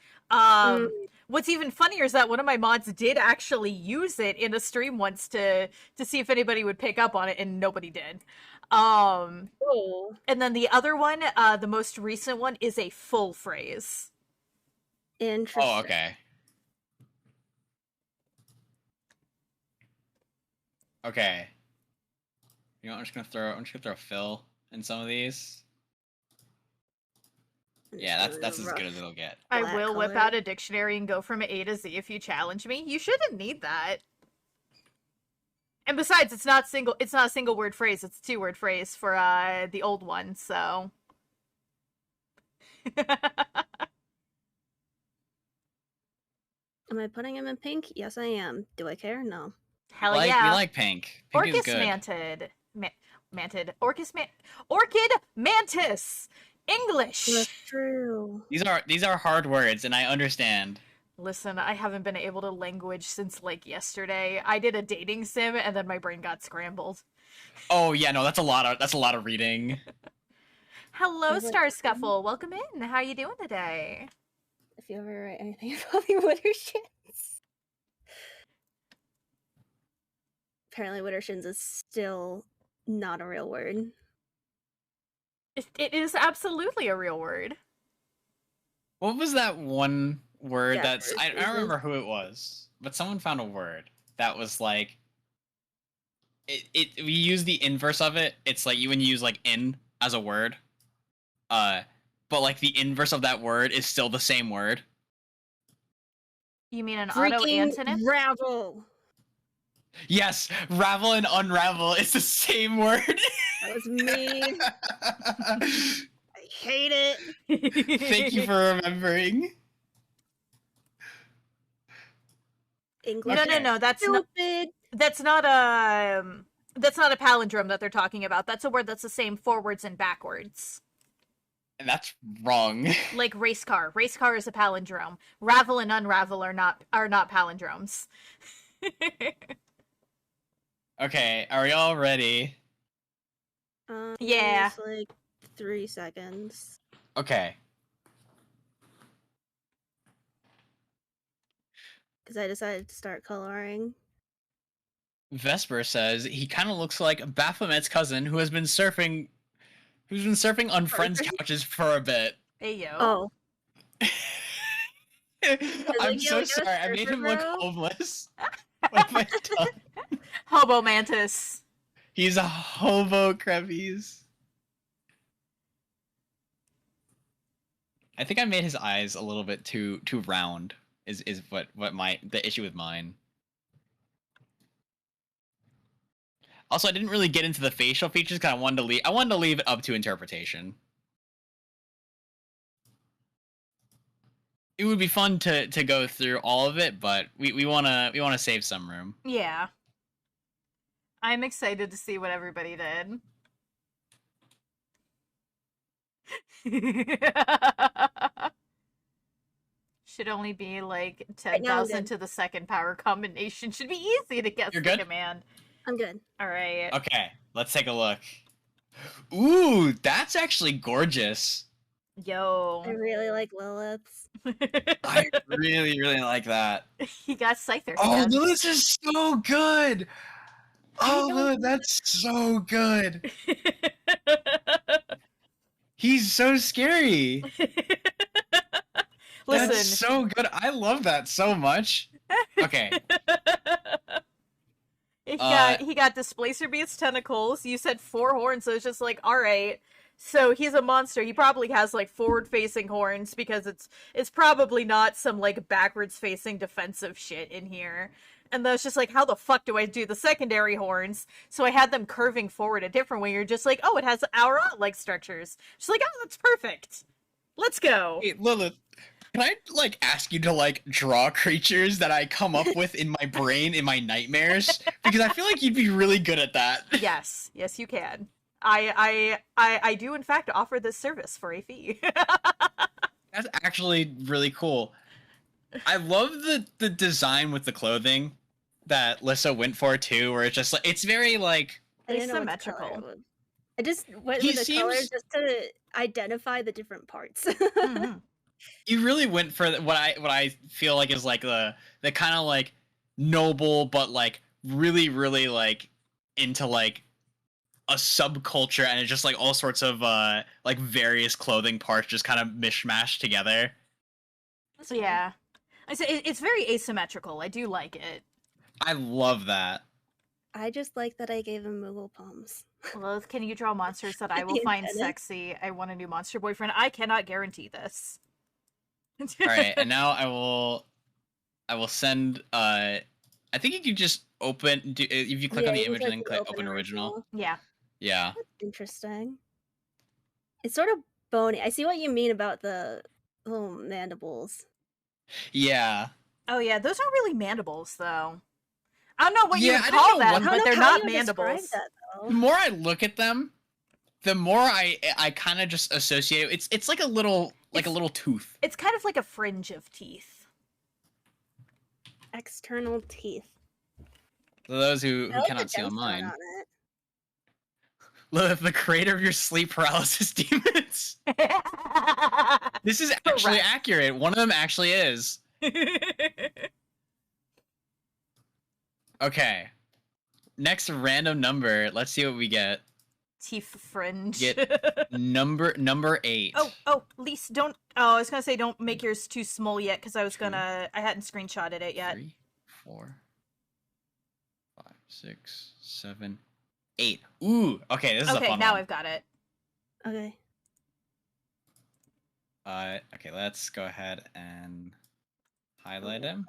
What's even funnier is that one of my mods did actually use it in a stream once to see if anybody would pick up on it, and nobody did. And then the other one, the most recent one, is a full phrase. Interesting. Oh, okay. Okay. You know, I'm just gonna throw fill in some of these. Yeah, that's as good as it'll get. I will whip out a dictionary and go from A to Z if you challenge me. You shouldn't need that. And besides, it's not a single word phrase, it's a 2-word phrase for the old one, so. Am I putting him in pink? Yes, I am. Do I care? No. Hell yeah. We like pink. Pink is good. Orchid mantis. English. That's true. These are hard words, and I understand. Listen, I haven't been able to language since like yesterday. I did a dating sim, and then my brain got scrambled. Oh yeah, no, that's a lot of reading. Hello, Star Scuffle. Welcome in. How are you doing today? If you ever write anything about me, Widdershins. Apparently, Widdershins is still not a real word. It is absolutely a real word. What was that one word that's... I don't remember who it was, but someone found a word that was like... we use the inverse of it. It's like when you use like in as a word. But like the inverse of that word is still the same word. You mean an auto antonym? Ravel. Yes, ravel and unravel is the same word. That was me. I hate it. Thank you for remembering. English. No. That's stupid. That's not a. That's not a palindrome that they're talking about. That's a word that's the same forwards and backwards. And that's wrong. Like race car. Race car is a palindrome. Ravel and unravel are not palindromes. Okay, are we all ready? Yeah. It's like 3 seconds. Okay. Because I decided to start coloring. Vesper says he kind of looks like Baphomet's cousin who's been surfing on friends' couches for a bit. Hey yo. Oh. I'm so sorry. I made him look homeless. What have I done? Hobo mantis. He's a hobo crevice. I think I made his eyes a little bit too round. Is what the issue with mine. Also, I didn't really get into the facial features because I wanted to leave it up to interpretation. It would be fun to go through all of it, but we wanna save some room. Yeah. I'm excited to see what everybody did. Should only be like 10,000 to the second power combination. Should be easy to guess You're the good? command. I'm good. All right. Okay, let's take a look. Ooh, that's actually gorgeous. Yo. I really like Lilith's. I really, really like that. He got Scyther. Oh, Lilith is so good. Oh, don't Lilith, that's so good. He's so scary. Listen. That's so good. I love that so much. Okay. He got Displacer Beast's tentacles. You said 4 horns, so it's just like, all right. So he's a monster. He probably has like forward-facing horns because it's probably not some like backwards-facing defensive shit in here. And that's just like, how the fuck do I do the secondary horns? So I had them curving forward a different way. You're just like, oh, it has hour-like structures. Just like, oh, that's perfect. Let's go. Hey, Lilith, can I like ask you to like draw creatures that I come up with in my brain in my nightmares? Because I feel like you'd be really good at that. Yes, you can. I do in fact offer this service for a fee. That's actually really cool. I love the design with the clothing that Lissa went for too, where it's just like it's very like asymmetrical. I just went with the colors just to identify the different parts. Mm-hmm. You really went for what I feel like is like the kind of like noble but like really really like into like a subculture, and it's just like all sorts of like various clothing parts just kind of mishmashed together. So yeah, I say it's very asymmetrical. I do like it. I love that. I just like that I gave him Moogle palms. Lilith, can you draw monsters that I will find sexy? I want a new monster boyfriend. I cannot guarantee this. All right, and now I will send. I think you can just open. If you click on the image and then click open original. Yeah. Yeah. That's interesting. It's sort of bony. I see what you mean about the little mandibles. Yeah. Oh yeah, those aren't really mandibles though. I don't know what you would I call don't know them, what- but they're not mandibles. The more I look at them, the more I kind of just associate. It's like a little a little tooth. It's kind of like a fringe of teeth. External teeth. For those who I like cannot the see on gemstone mine. on it. Lilith, the creator of your sleep paralysis demons. This is actually accurate. One of them actually is. Okay. Next random number. Let's see what we get. Teeth fringe. Get number 8. Oh, Lise, don't. Oh, I was gonna say don't make yours too small yet, because I hadn't screenshotted it yet. 3, 4, 5, 6, 7, 8. Ooh. Okay, this is a fun now one. I've got it. Okay. Okay, let's go ahead and highlight him.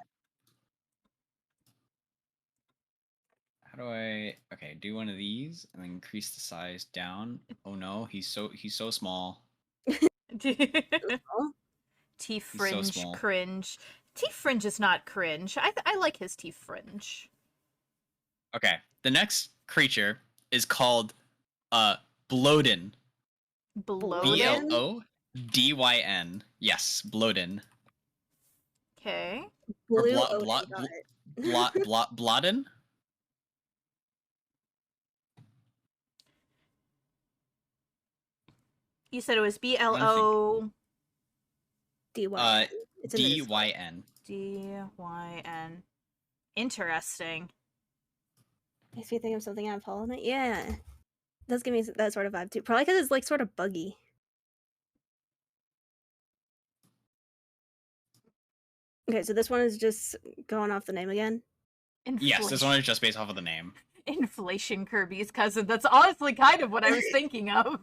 How do I? Okay, do one of these and then increase the size down. Oh no, he's so small. Teeth so fringe, small. cringe. Teeth fringe is not cringe. I like his teeth fringe. Okay, the next creature is called Bloden. Bloated. Blodyn. Yes, Bloden. Okay. Or Blue Ocean got it. Bloden? You said it was I'm trying to think. BLO DYN. It's in the Discord. Dyn. DYN. Interesting. Makes me think of something out of Hollow Knight. Yeah. Does give me that sort of vibe too. Probably because it's like sort of buggy. Okay, so this one is just going off the name again. Yes, this one is just based off of the name. Inflation Kirby's cousin. That's honestly kind of what I was thinking of.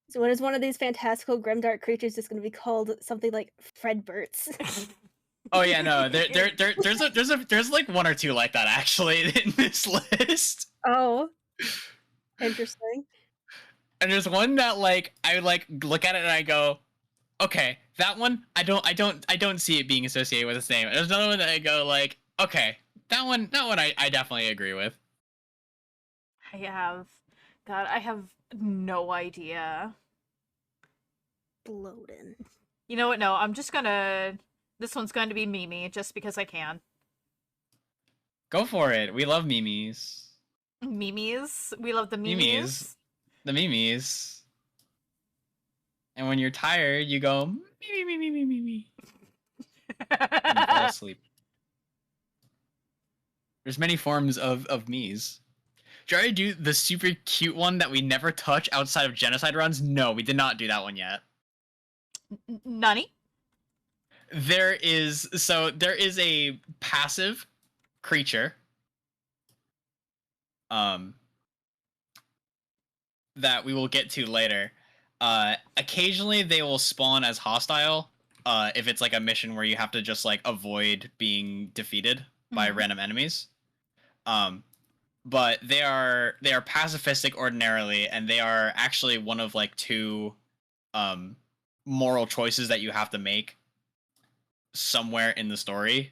So what is one of these fantastical grimdark creatures just going to be called something like Fredberts? Oh yeah, no, there's like one or two like that actually in this list. Oh, interesting. And there's one that like I like look at it and I go, okay, that one I don't see it being associated with its name. And there's another one that I go like, okay, that one I definitely agree with. I have no idea. Bloatin. You know what? No, I'm just gonna. This one's going to be Mimi, just because I can. Go for it. We love memes. Memes? We love the memes. Memes. The memes. And when you're tired, you go me. And you fall asleep. There's many forms of me's. Did you already do the super cute one that we never touch outside of genocide runs? No, we did not do that one yet. Nani? There is a passive creature that we will get to later. Occasionally they will spawn as hostile if it's like a mission where you have to just like avoid being defeated by random enemies. But they are pacifistic ordinarily, and they are actually one of like two moral choices that you have to make somewhere in the story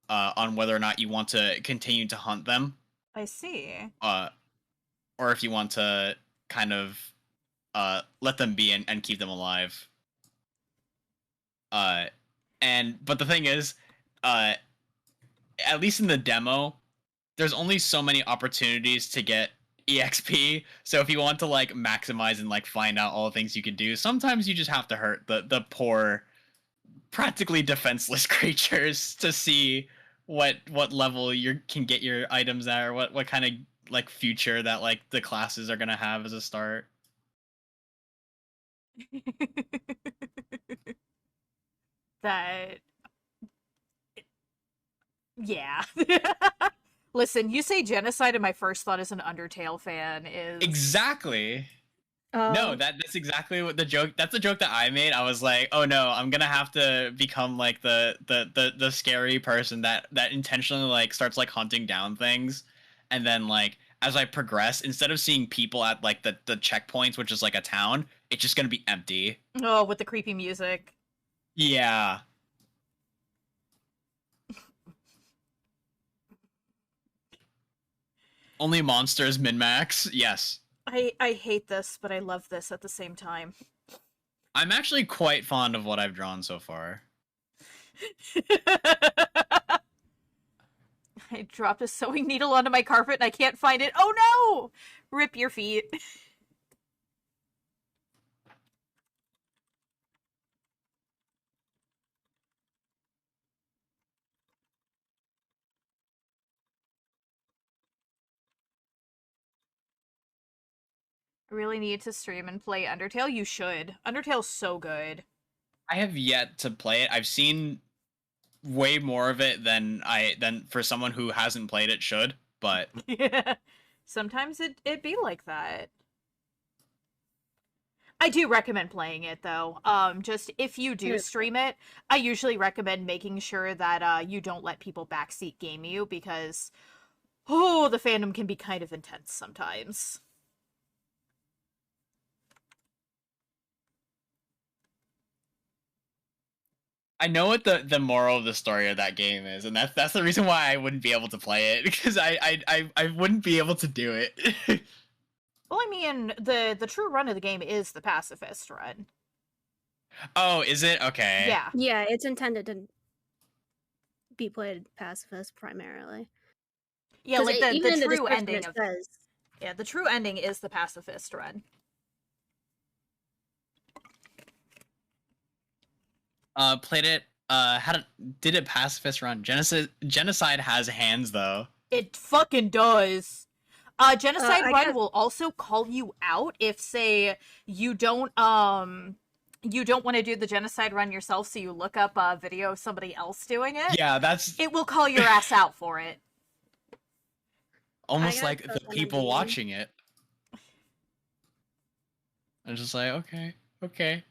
on whether or not you want to continue to hunt them. I see. Or if you want to kind of let them be and keep them alive. But the thing is, at least in the demo, there's only so many opportunities to get EXP. So if you want to like maximize and like find out all the things you can do, sometimes you just have to hurt the poor, practically defenseless creatures to see what level you can get your items at, or what kind of like future that like the classes are gonna have as a start. That. Yeah. Listen, you say genocide, and my first thought as an Undertale fan is Exactly. No, that's exactly what the joke. That's the joke that I made. I was like, oh no, I'm gonna have to become like the scary person that intentionally like starts like hunting down things, and then like as I progress, instead of seeing people at like the checkpoints, which is like a town, it's just gonna be empty. Oh, with the creepy music. Yeah. Only monsters min-max. Yes. I hate this, but I love this at the same time. I'm actually quite fond of what I've drawn so far. I dropped a sewing needle onto my carpet and I can't find it. Oh no! Rip your feet. I really need to stream and play Undertale. You should. Undertale's so good. I have yet to play it. I've seen way more of it than for someone who hasn't played it should, but Yeah. Sometimes it be like that. I do recommend playing it though. Just if you do stream it, I usually recommend making sure that you don't let people backseat game you, because the fandom can be kind of intense sometimes. I know what the moral of the story of that game is, and that's the reason why I wouldn't be able to play it, because I wouldn't be able to do it. Well, I mean, the true run of the game is the pacifist run. Oh, is it? Okay. Yeah. Yeah, it's intended to be played pacifist primarily. Yeah, 'Cause like even the in the true description ending it of says, yeah, the true ending is the pacifist run. Played it. Did a pacifist run? Genocide has hands though. It fucking does. Genocide I Run got- will also call you out if, say, you don't want to do the Genocide Run yourself, so you look up a video of somebody else doing it. Yeah, that's It will call your ass out for it. almost got like the stuck on a people game. watching it. I'm just like, okay,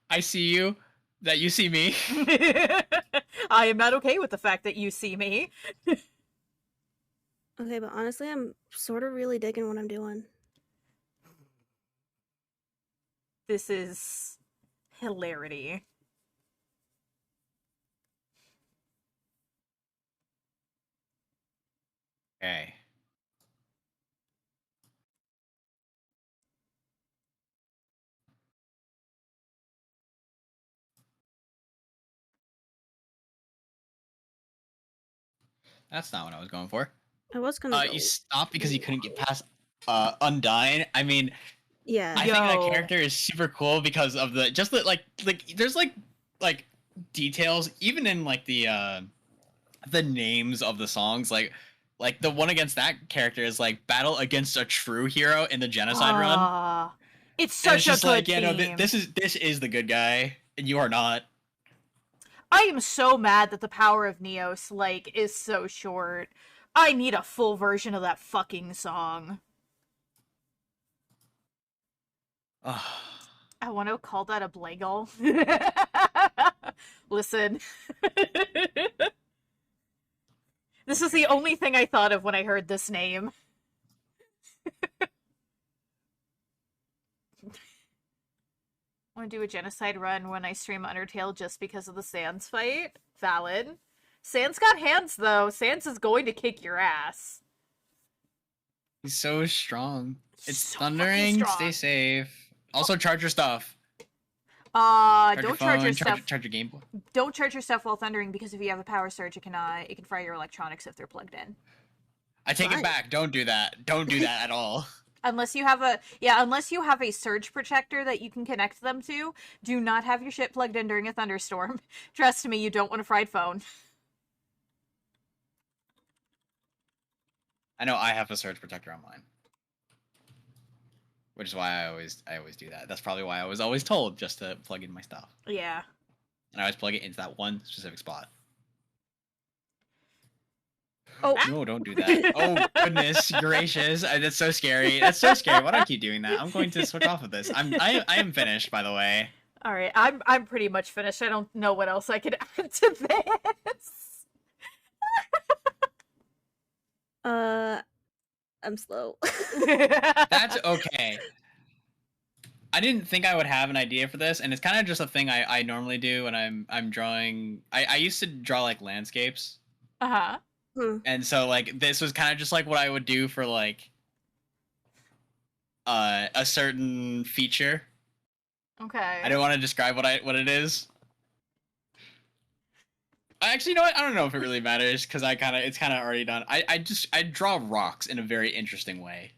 I see you, that you see me. I am not okay with the fact that you see me. Okay, but honestly, I'm sort of really digging what I'm doing. This is hilarity. Okay. That's not what I was going for. I was gonna go. You stopped because you couldn't get past Undyne. I mean, Yeah. I think that Yo. character is super cool because of like there's like details even in like the names of the songs, like the one against that character is like battle against a true hero in the genocide run. It's And it's such a just good like, yeah, no, theme. this is the good guy and you are not. I am so mad that the power of Neos, like, is so short. I need a full version of that fucking song. I want to call that a Blagle. Listen. This is the only thing I thought of when I heard this name. I want to do a genocide run when I stream Undertale just because of the Sans fight. Valid. Sans got hands, though. Sans is going to kick your ass. He's so strong. It's So fucking thundering. strong. Stay safe. Also, charge your stuff. Don't charge your phone, stuff. charge your Game Boy. Don't charge your stuff while thundering, because if you have a power surge, it can fry your electronics if they're plugged in. I take Fine. it back. Don't do that. Don't do that at all. Unless you have a surge protector that you can connect them to, do not have your shit plugged in during a thunderstorm. Trust me, you don't want a fried phone. I know I have a surge protector on mine, which is why I always do that. That's probably why I was always told just to plug in my stuff, Yeah. and I always plug it into that one specific spot. Oh, No, don't do that. Oh goodness gracious, that's so scary. That's so scary. Why do I keep doing that? I'm going to switch off of this. I am finished, by the way. All right, I'm pretty much finished. I don't know what else I could add to this. I'm slow. That's okay. I didn't think I would have an idea for this, and it's kind of just a thing I normally do when I'm drawing. I used to draw like landscapes, Uh-huh. and so like this was kind of just like what I would do for like a certain feature. Okay. I don't want to describe what it is. Actually, you know what? I don't know if it really matters because it's kind of already done. I draw rocks in a very interesting way.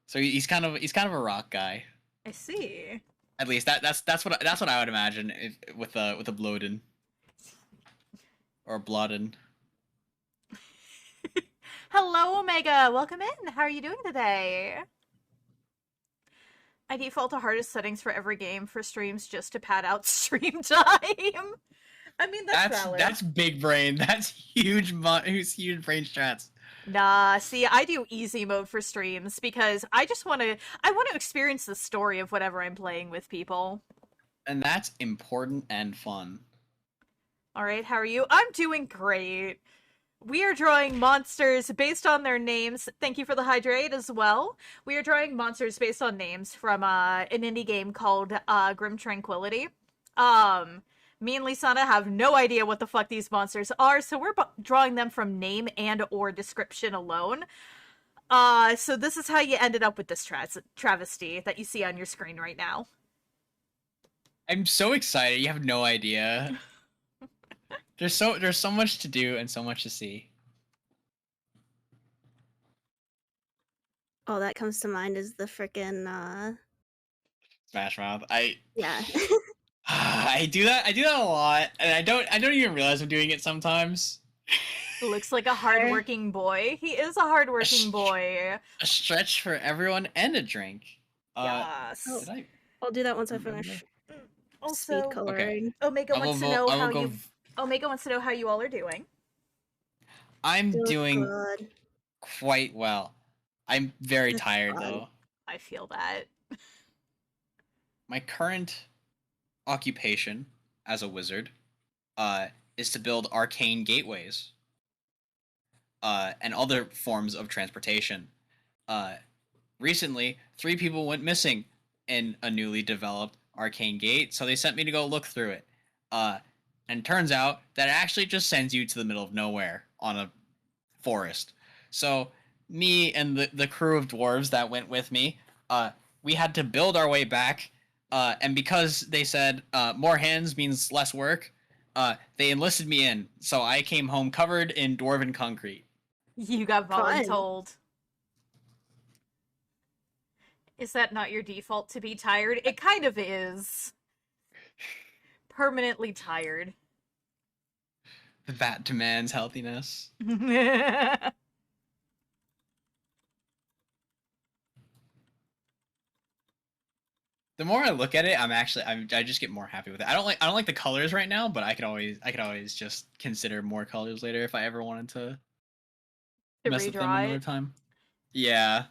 So he's kind of a rock guy. I see. At least that's what I would imagine with a Bloden or Blodden. Hello, Omega. Welcome in. How are you doing today? I default to hardest settings for every game for streams just to pad out stream time. I mean, that's valid. That's big brain. That's huge huge brain strats. Nah, see, I do easy mode for streams because I want to experience the story of whatever I'm playing with people. And that's important and fun. All right, how are you? I'm doing great. we are drawing monsters based on their names. Thank you for the hydrate as well. We are drawing monsters based on names from an indie game called Grim Tranquility. Me and Lyssanah have no idea what the fuck these monsters are, so we're drawing them from name and or description alone. So this is how you ended up with this travesty that you see on your screen right now. I'm so excited. You have no idea. There's so much to do and so much to see. All that comes to mind is the frickin' Smash Mouth. yeah. I do that a lot, and I don't even realize I'm doing it sometimes. Looks like a hardworking boy. He is a hardworking boy. A stretch for everyone and a drink. Yes. I'll do that once I finish. Also, speed coloring. Omega wants to know how you. Omega wants to know how you all are doing. I'm doing good. quite well. I'm very That's tired fun. though. I feel that. My current occupation as a wizard is to build arcane gateways and other forms of transportation. Recently, 3 people went missing in a newly developed arcane gate, so they sent me to go look through it. And turns out that it actually just sends you to the middle of nowhere on a forest. So me and the crew of dwarves that went with me, we had to build our way back. And because they said more hands means less work, they enlisted me in. So I came home covered in dwarven concrete. You got voluntold. Is that not your default to be tired? It kind of is. Permanently tired. That demands healthiness. The more I look at it, I just get more happy with it. I don't like the colors right now, but I could always just consider more colors later if I ever wanted to mess with them another time. Yeah.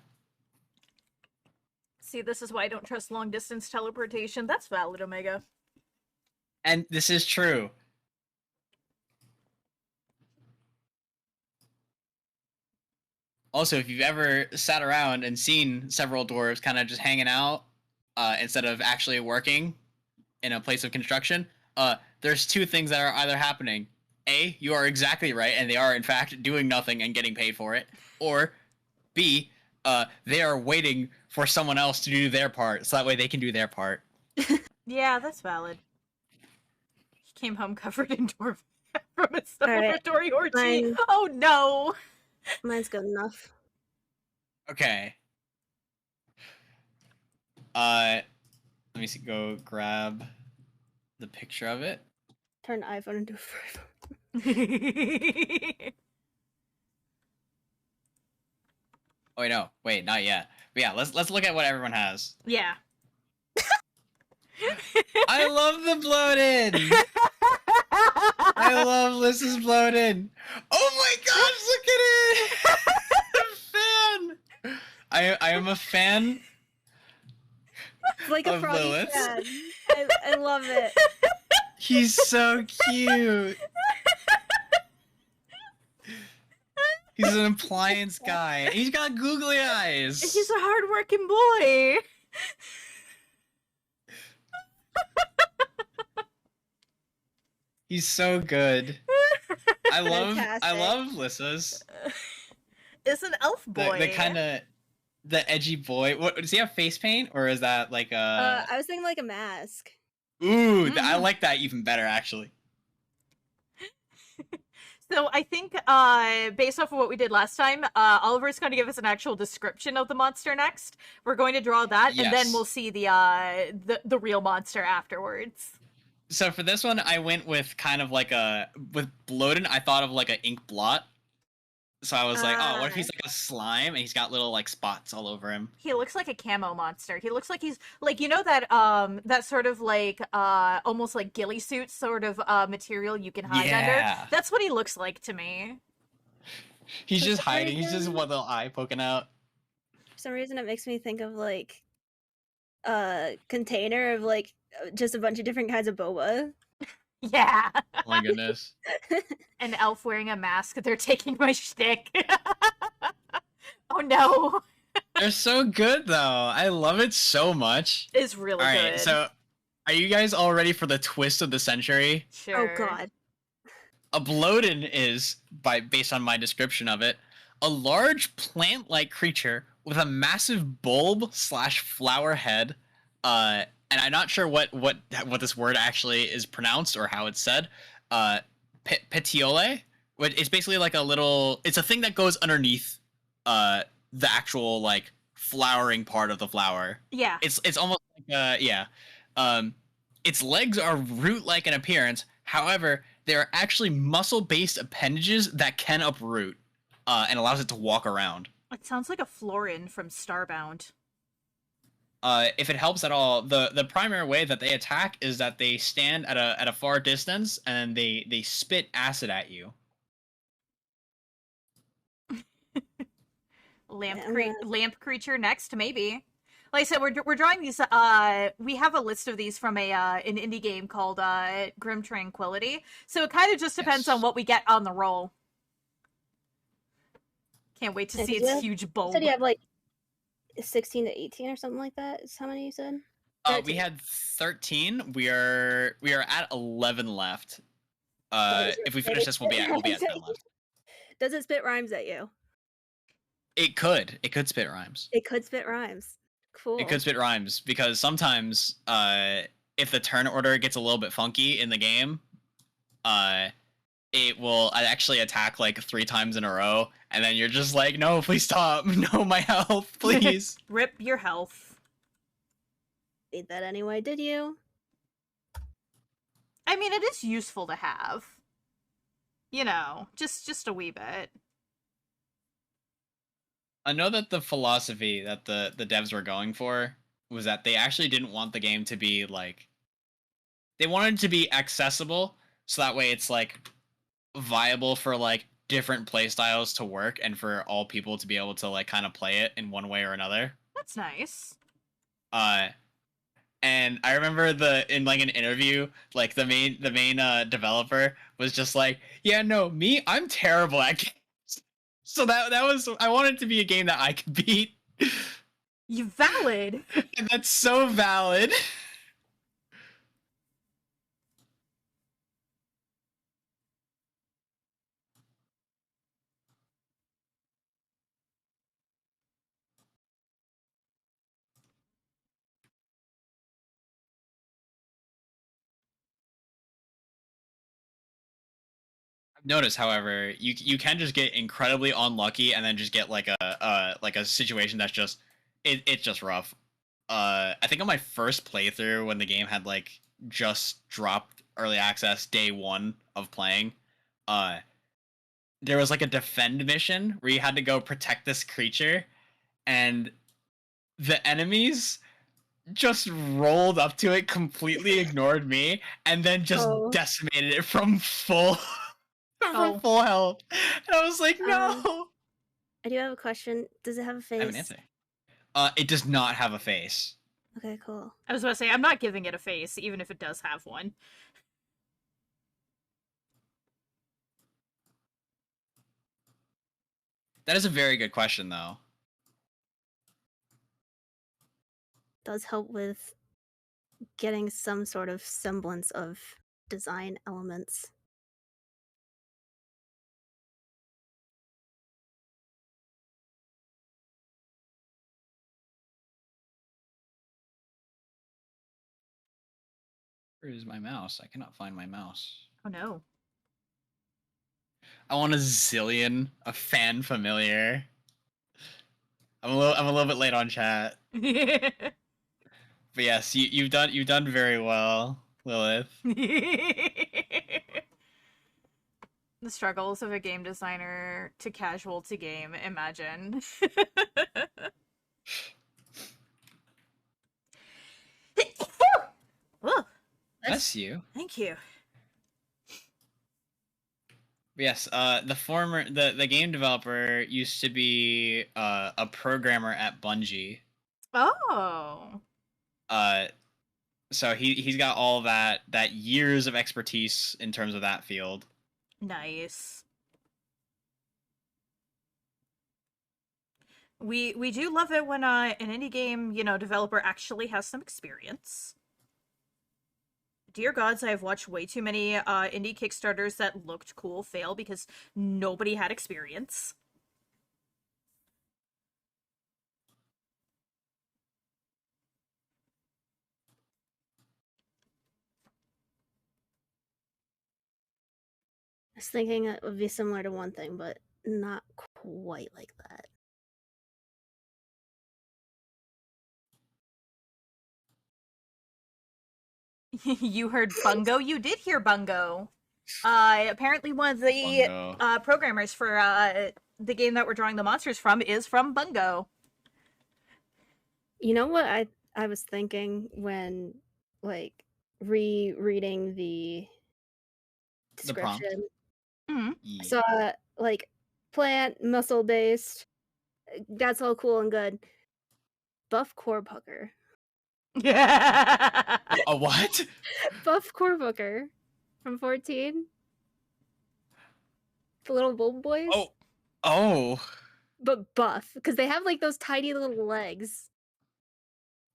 See, this is why I don't trust long distance teleportation. That's valid, Omega. And this is true. Also, if you've ever sat around and seen several dwarves kind of just hanging out instead of actually working in a place of construction, there's 2 things that are either happening. A, you are exactly right, and they are in fact doing nothing and getting paid for it. Or B, they are waiting for someone else to do their part, so that way they can do their part. Yeah, that's valid. He came home covered in dwarf from a celebratory orgy. Oh no! Mine's good enough. Okay. Let me see. Go grab the picture of it. Turn iPhone into a phone. Oh wait, no, wait, not yet. But yeah, let's look at what everyone has. Yeah. I love the bloated. I love Lys's bloated. Oh my gosh, look at it! I'm a fan. I am a fan. It's like a froggy Lilith. fan. I love it. He's so cute. He's an appliance guy. And he's got googly eyes. He's a hardworking boy. He's so good. I love Fantastic. Lyssa's. It's an elf boy. The kind of the edgy boy. What does he have face paint or is that like a? I was thinking like a mask. Ooh, I like that even better actually. So I think, based off of what we did last time, Oliver's going to give us an actual description of the monster next. We're going to draw that, and then we'll see the real monster afterwards. So for this one, I went with kind of like with bloated, I thought of like an ink blot. So I was like, oh, what if he's like a slime and he's got little like spots all over him? He looks like a camo monster. He looks like he's like, you know, that sort of like almost like ghillie suit sort of material you can hide under. That's what he looks like to me. He's just hiding. He's just one little eye poking out. For some reason, it makes me think of like a container of like just a bunch of different kinds of boba. Yeah. Oh my goodness. An elf wearing a mask. They're taking my shtick. Oh no. They're so good though. I love it so much. It's really All right, good. so are you guys all ready for the twist of the century? Sure. Oh god. A bloated is, based on my description of it, a large plant-like creature with a massive bulb/flower head. And I'm not sure what this word actually is pronounced or how it's said. Petiole, which is basically like a little. It's a thing that goes underneath the actual like flowering part of the flower. Yeah. It's almost like yeah. Its legs are root-like in appearance. However, they are actually muscle-based appendages that can uproot, and allows it to walk around. It sounds like a Florin from Starbound. If it helps at all, the primary way that they attack is that they stand at a far distance and they spit acid at you. Lamp creature next, maybe. Like I said, we're drawing these. We have a list of these from an indie game called Grim Tranquility. So it kind of just depends on what we get on the roll. Can't wait to see its huge bulb. You said you have like 16 to 18 or something like that. Is how many you said? We had 13. We are at 11 left. If we finish this, we'll be at 10 left. Does it spit rhymes at you? It could spit rhymes. It could spit rhymes. Cool. It could spit rhymes because sometimes, if the turn order gets a little bit funky in the game, it will actually attack like 3 times in a row, and then you're just like, no, please stop, no, my health, please. Rip your health. Need that anyway, did you? I mean, it is useful to have. You know, just a wee bit. I know that the philosophy that the devs were going for was that they actually didn't want the game to be like, they wanted it to be accessible, so that way it's like viable for like different play styles to work and for all people to be able to like kind of play it in one way or another. That's nice. And I remember in like an interview, like the main developer was just like, yeah, no, I'm terrible at games. So that was, I wanted it to be a game that I could beat. You valid. And that's so valid. Notice, however, you can just get incredibly unlucky and then just get like a situation that's just it's just rough. I think on my first playthrough when the game had like just dropped early access day 1 of playing, there was like a defend mission where you had to go protect this creature, and the enemies just rolled up to it, completely ignored me, and then just decimated it from full health. And I was like, no. I do have a question. Does it have a face? I have an answer. It does not have a face. Okay, cool. I was about to say, I'm not giving it a face, even if it does have one. That is a very good question, though. Does help with getting some sort of semblance of design elements. Where is my mouse? I cannot find my mouse. Oh no. I want a fan familiar. I'm a little bit late on chat. But yes, you've done very well, Lilith. The struggles of a game designer to casual to game, imagine. Bless you. Thank you. Yes, the game developer used to be a programmer at Bungie. Oh. So he's got all that years of expertise in terms of that field. Nice. We do love it when an indie game, developer actually has some experience. Dear gods, I have watched way too many indie Kickstarters that looked cool fail because nobody had experience. I was thinking it would be similar to one thing, but not quite like that. You heard Bungo? You did hear Bungo. Apparently one of the Bungo. programmers for the game that we're drawing the monsters from is from Bungo. You know what I was thinking when like rereading the prompt. description? Mhm. I saw like plant muscle based. That's all cool and good. Buff core pucker. A what? Buff core pucker from 14. The little bulb boys. Oh. But buff, because they have like those tiny little legs.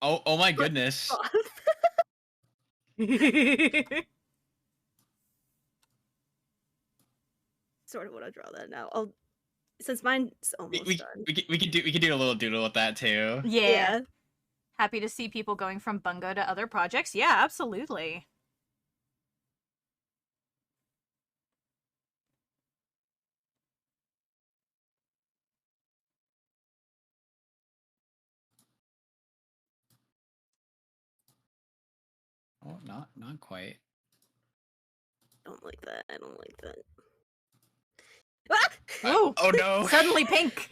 Oh my goodness. Buff. Sort of want to draw that now. Since mine's almost done. We could do a little doodle with that too. Yeah. Happy to see people going from Bungo to other projects. Yeah, absolutely. Oh, not quite. Don't like that. I don't like that. Whoa! Oh no! Suddenly pink.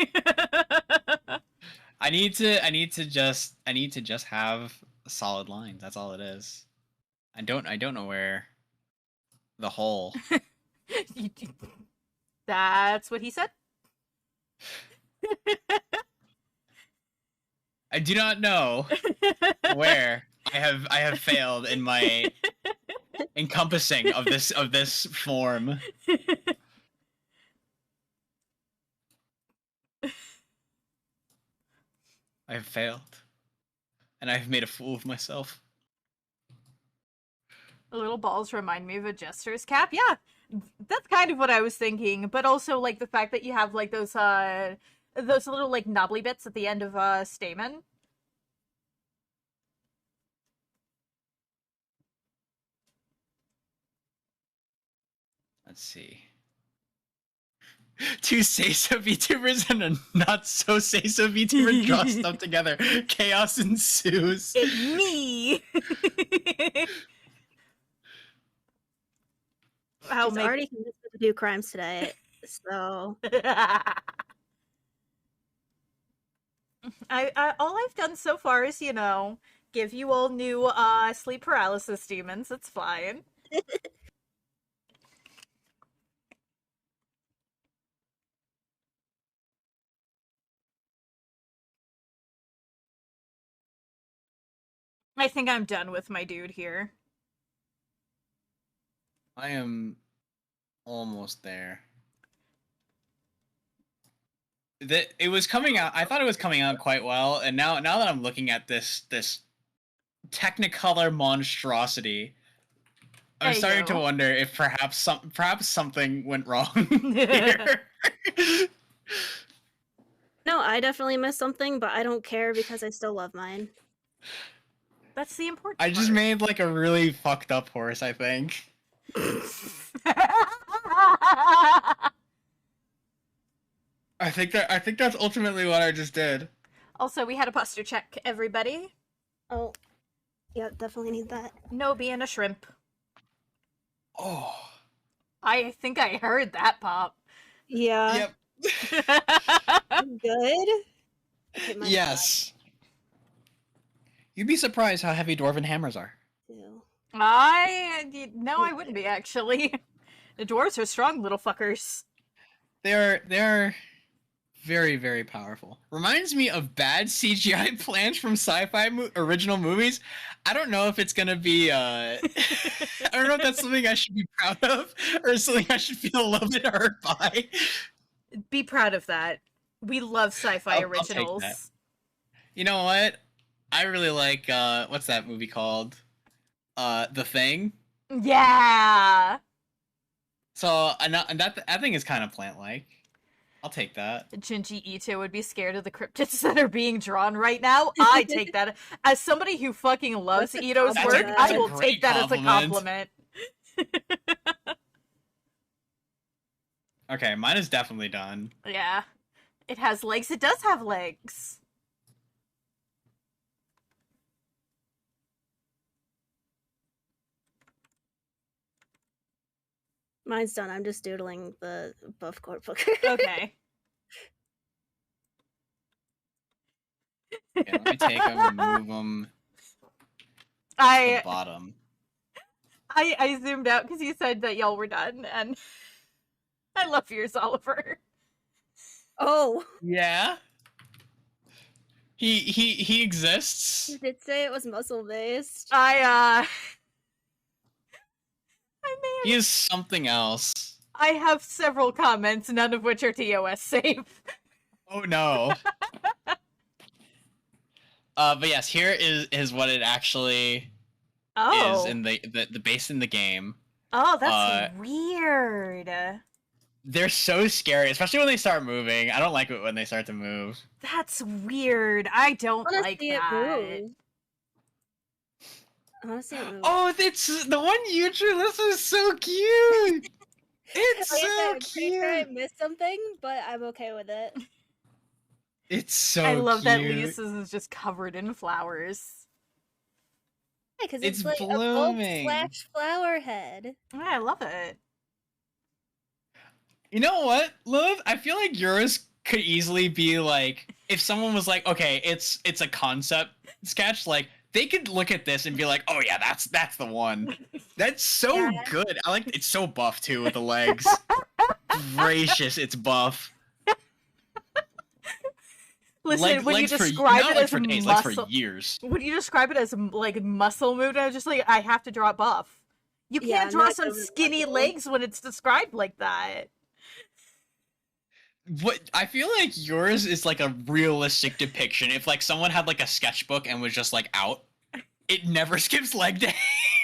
I need to just have solid lines. That's all it is. I don't know where the hole. That's what he said. I do not know where I have failed in my encompassing of this form. I have failed. And I've made a fool of myself. The little balls remind me of a jester's cap. Yeah, that's kind of what I was thinking. But also, like, the fact that you have, like, those little, like, knobbly bits at the end of stamen. Let's see. Two say-so VTubers and a not-so say-so VTuber draw stuff together. Chaos ensues. It's me! He's already convinced me to do crimes today, so... All I've done so far is, give you all new sleep paralysis demons. It's fine. I think I'm done with my dude here. I am almost there. It was coming out. I thought it was coming out quite well, and now that I'm looking at this Technicolor monstrosity, I'm starting to wonder if perhaps something went wrong here. No, I definitely missed something, but I don't care because I still love mine. That's the important I just made like a really fucked up horse, I think. I think that's ultimately what I just did. Also, we had a posture check, everybody. Oh, yeah, definitely need that. No being a shrimp. Oh. I think I heard that pop. Yeah. Yep. Good. Yes. You'd be surprised how heavy dwarven hammers are. Ew. I wouldn't be actually. The dwarves are strong little fuckers. They're Very, very powerful. Reminds me of bad CGI plans from sci-fi original movies. I don't know if it's gonna be. I don't know if that's something I should be proud of, or something I should feel a little bit hurt by. Be proud of that. We love sci-fi I'll take that. originals. You know what? I really like. What's that movie called? The Thing. Yeah. So and that thing is kind of plant-like. I'll take that. Junji Ito would be scared of the cryptids that are being drawn right now. I take that as somebody who fucking loves That's a Ito's compliment. work. That's I a will great take that as a compliment. Okay, mine is definitely done. Yeah. It has legs. It does have legs. Mine's done. I'm just doodling the buff court book. Okay. Okay, let me take them and move them to the I bottom. I zoomed out because you said that y'all were done, and I love yours, Oliver. Oh, Yeah. He exists. you did say it was muscle based. I mean, He is something else. I have several comments, none of which are TOS safe. Oh no. But yes, here is what it actually Oh. is in the base in the game. Oh, that's weird. They're so scary, especially when they start moving. I don't like it when they start to move. That's weird. I don't I want to like see that. it move. I want to see it move. Oh, it's the one you drew. This is so cute. It's Like I said, so I'm pretty sure I cute. missed something, but I'm okay with it. It's so I love that cute. Lisa's is just covered in flowers. Yeah, because It's it's like blooming. a bulb / flower head. Yeah, I love it. You know what, Lilith? I feel like yours could easily be like, if someone was like, okay, it's a concept sketch, like they could look at this and be like, oh yeah, that's the one. That's so Yeah. good. I like it's so buff too with the legs. Gracious, it's buff. Listen, when you legs for, describe not it like as for days, legs muscle, for years. when you describe it as like muscle movement, I was just like, I have to draw buff. You Yeah, can't I'm draw not some good with skinny muscle. legs when it's described like that. What I feel like yours is like a realistic depiction. If like someone had like a sketchbook and was just like out, it never skips leg day.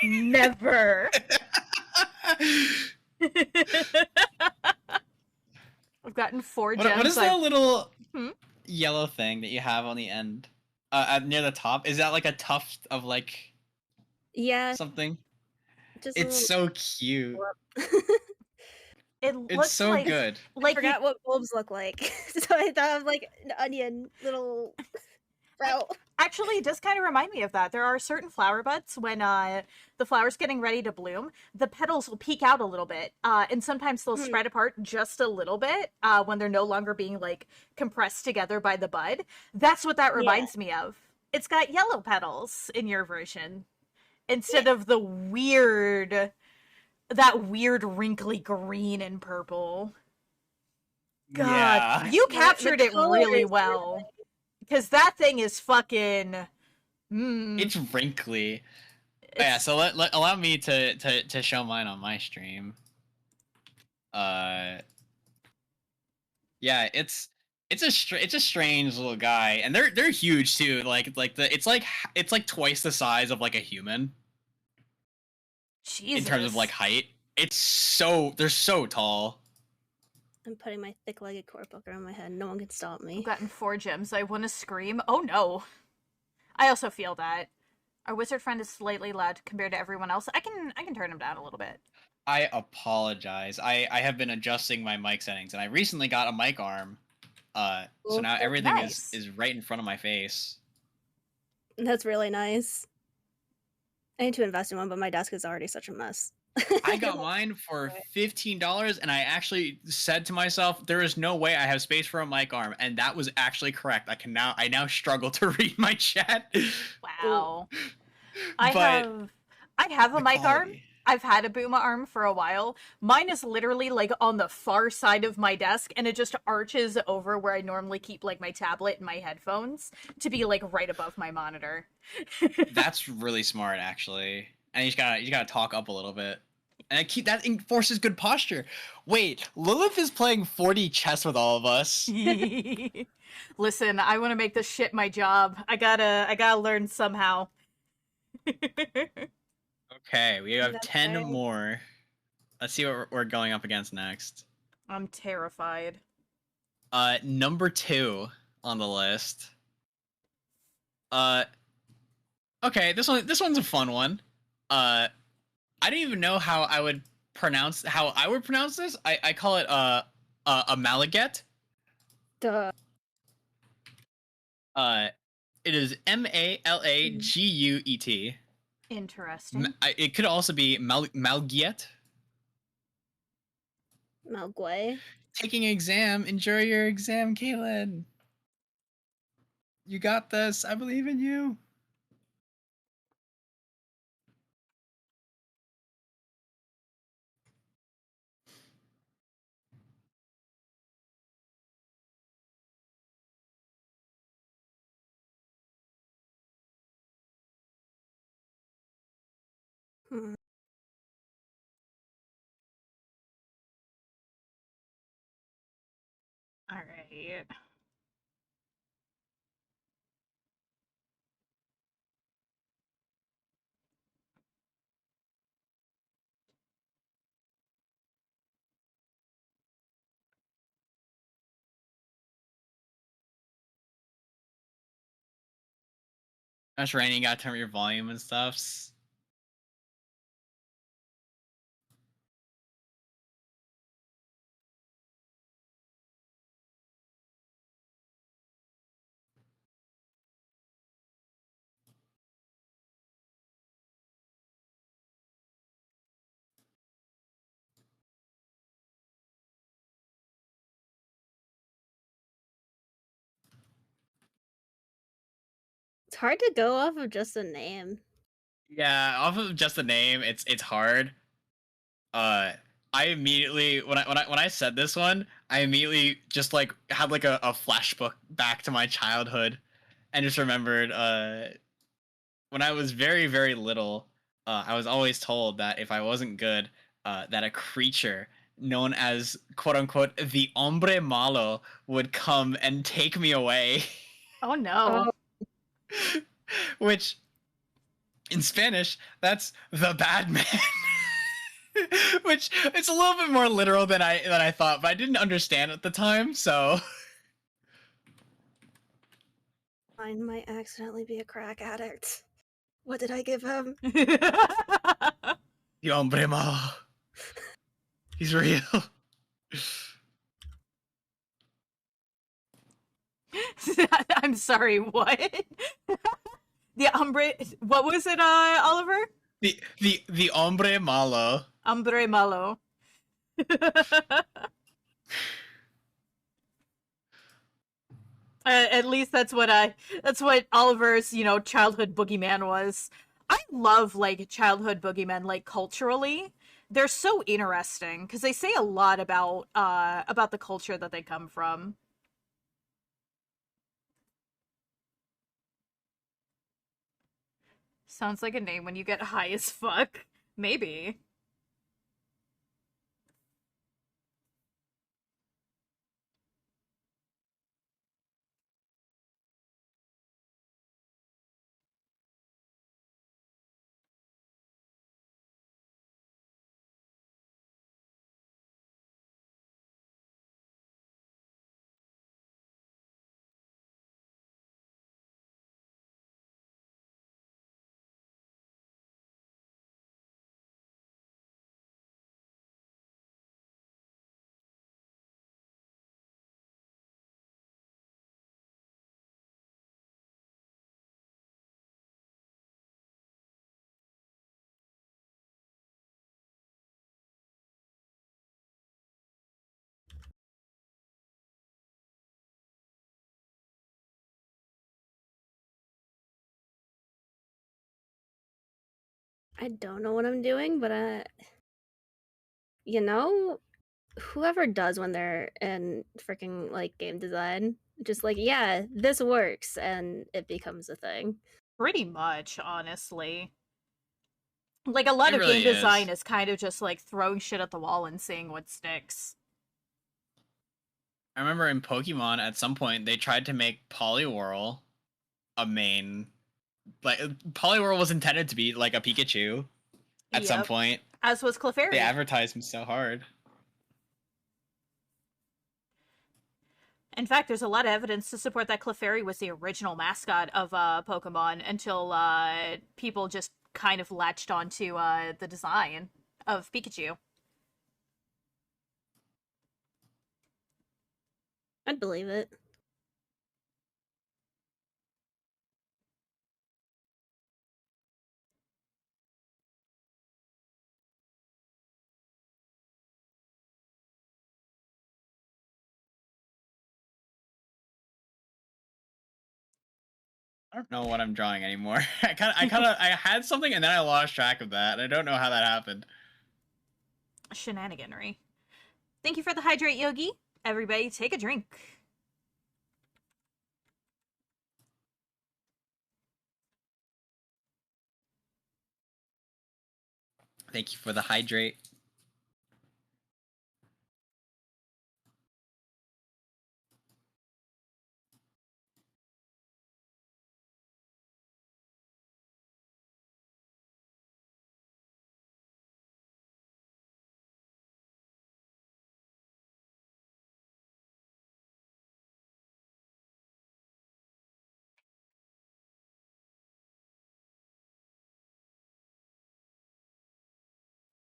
Never. I've gotten 4 gems. What is that little Hmm? yellow thing that you have on the end? Near the top? Is that like a tuft of like Yeah, something? just It's so cute. It It's looks so like, good. I like forgot what bulbs look like, so I thought of like an onion little sprout. Actually, it does kind of remind me of that. There are certain flower buds when the flower's getting ready to bloom, the petals will peek out a little bit, and sometimes they'll spread apart just a little bit when they're no longer being like compressed together by the bud. That's what that reminds me of. It's got yellow petals in your version instead of the that weird wrinkly green and purple. God, Yeah. you The captured it color really is well. Because that thing is fucking. It's wrinkly. Yeah, so allow me to show mine on my stream. Yeah, it's a strange little guy, and they're huge too. It's like twice the size of like a human Jesus. in terms of like height. They're so tall. I'm putting my thick-legged core poker on my head. No one can stop me. I've gotten 4 gems. I want to scream. Oh no. I also feel that. Our wizard friend is slightly loud compared to everyone else. I can turn him down a little bit. I apologize. I have been adjusting my mic settings, and I recently got a mic arm. So now everything Nice. is right in front of my face. That's really nice. I need to invest in one, but my desk is already such a mess. I got mine for $15, and I actually said to myself, "There is no way I have space for a mic arm," and that was actually correct. I now struggle to read my chat. Wow. But I have a mic arm. quality. I've had a Booma arm for a while. Mine is literally like on the far side of my desk, and it just arches over where I normally keep like my tablet and my headphones to be like right above my monitor. That's really smart, actually. And you just gotta talk up a little bit, and that enforces good posture. Wait, Lilith is playing 4D chess with all of us. Listen, I want to make this shit my job. I gotta learn somehow. Okay, we have That's 10 right. more. Let's see what we're going up against next. I'm terrified. Number 2 on the list. Uh, okay, this one's a fun one. I didn't even know how I would pronounce this. I call it a Malaget. Duh. It is Malaguet. Interesting. It could also be Malgiet. Malguay. Taking an exam. Enjoy your exam, Caitlin. You got this. I believe in you. Hmm. All right. That's raining. You gotta turn up your volume and stuff. It's hard to go off of just a name. Yeah, off of just the name, it's hard. Uh, I immediately when I said this one, I immediately just like had like a flashback back to my childhood, and just remembered when I was very very little, I was always told that if I wasn't good, that a creature known as quote unquote the hombre malo would come and take me away, Oh no. Oh, which in Spanish that's the bad man. Which it's a little bit more literal than I thought, but I didn't understand at the time, so mine might accidentally be a crack addict. What did I give him? the hombre malo. He's real. I'm sorry, what? The hombre, what was it, Oliver? The hombre malo. Hombre malo. At least that's what Oliver's, childhood boogeyman was. I love like childhood boogeymen, like culturally. They're so interesting because they say a lot about the culture that they come from. Sounds like a name when you get high as fuck. Maybe. I don't know what I'm doing, but you know, whoever does when they're in freaking like game design, just like, yeah, this works, and it becomes a thing. Pretty much, honestly. Like, a lot It of game really design is. is kind of just like throwing shit at the wall and seeing what sticks. I remember in Pokemon at some point they tried to make Poliwhirl a main. Like Poliwhirl was intended to be like a Pikachu at some Yep. point. As was They Clefairy. advertised him so hard. In fact, there's a lot of evidence to support that Clefairy was the original mascot of Pokemon until people just kind of latched onto the design of Pikachu. I'd believe it. I don't know what I'm drawing anymore. I had something and then I lost track of that. I don't know how that happened. Shenaniganry. Thank you for the hydrate, Yogi. Everybody, take a drink. Thank you for the hydrate.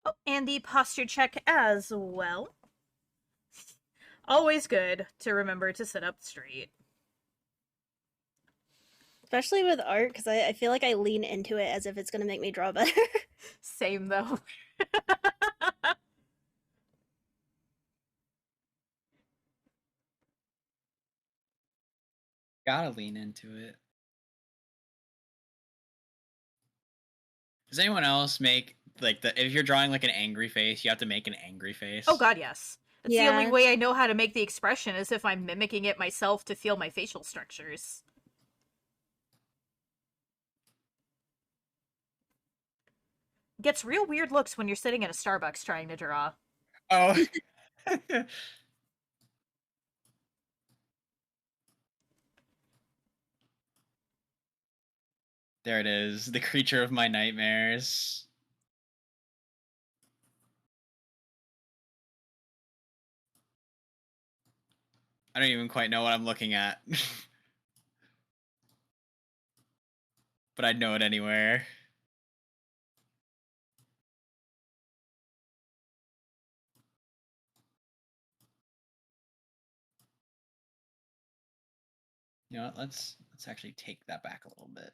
Oh, and the posture check as well. Always good to remember to sit up straight. Especially with art, because I feel like I lean into it as if it's going to make me draw better. Same though. Gotta lean into it. Does anyone else make like if you're drawing like an angry face, you have to make an angry face? Oh god, yes. It's the only Yeah. way I know how to make the expression is if I'm mimicking it myself to feel my facial structures. Gets real weird looks when you're sitting in a Starbucks trying to draw. Oh. There it is. The creature of my nightmares. I don't even quite know what I'm looking at. But I'd know it anywhere. You know what? Let's actually take that back a little bit.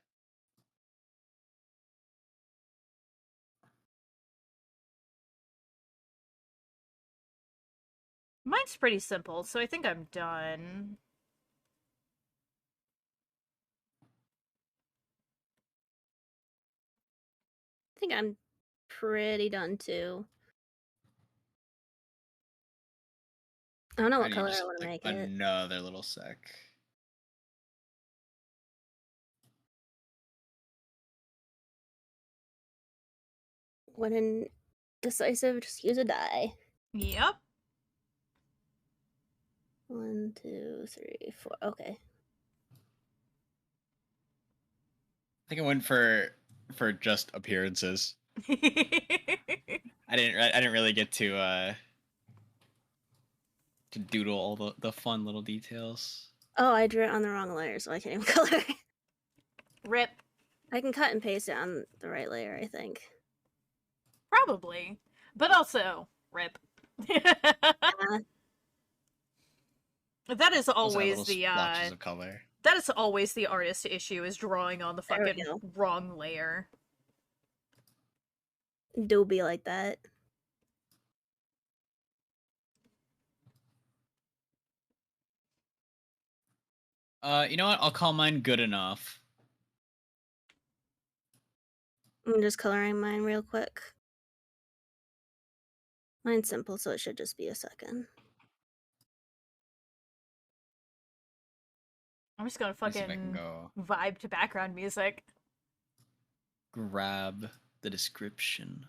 Mine's pretty simple, so I think I'm done. I think I'm pretty done too. I don't know I what need color I just want to like make it. another little sec. When indecisive, just use a die. Yep. 1, 2, 3, 4. Okay. I think I went for just appearances. I didn't really get to doodle all the fun little details. Oh, I drew it on the wrong layer, so I can't even color it. Rip. I can cut and paste it on the right layer, I think. Probably. But also, rip. That is Also have always little the splotches of color. that is always the artist issue is drawing on the There we fucking go. wrong layer. Do be like that. You know what? I'll call mine good enough. I'm just coloring mine real quick. Mine's simple, so it should just be a second. I'm just gonna Let me see if I can fucking go vibe to background music. grab the description.